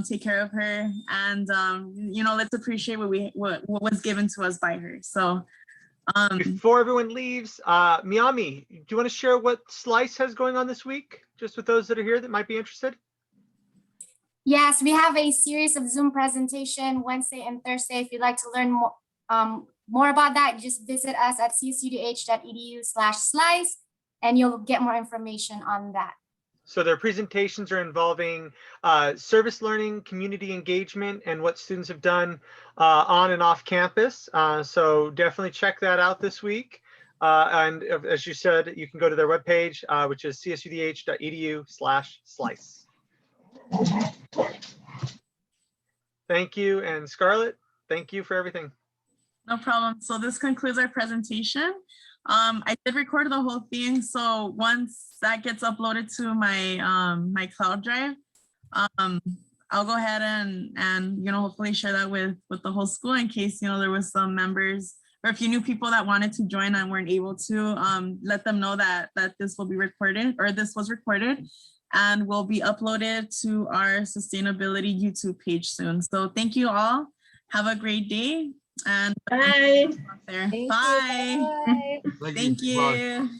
take care of her, and let's appreciate what was given to us by her. So before everyone leaves, Miami, do you want to share what Slice has going on this week, just with those that are here that might be interested? Yes, we have a series of Zoom presentation Wednesday and Thursday. If you'd like to learn more about that, just visit us at csudh.edu/slice, and you'll get more information on that. So their presentations are involving service learning, community engagement, and what students have done on and off campus. So definitely check that out this week. And as you said, you can go to their webpage, which is csudh.edu/slice. Thank you. And Scarlett, thank you for everything. No problem. So this concludes our presentation. I did record the whole thing, so once that gets uploaded to my my cloud drive, I'll go ahead and hopefully share that with the whole school, in case there was some members, or if you knew people that wanted to join and weren't able to, let them know that this will be recorded, or this was recorded, and will be uploaded to our sustainability YouTube page soon. So thank you all. Have a great day. And bye. Bye. Thank you. Thank you.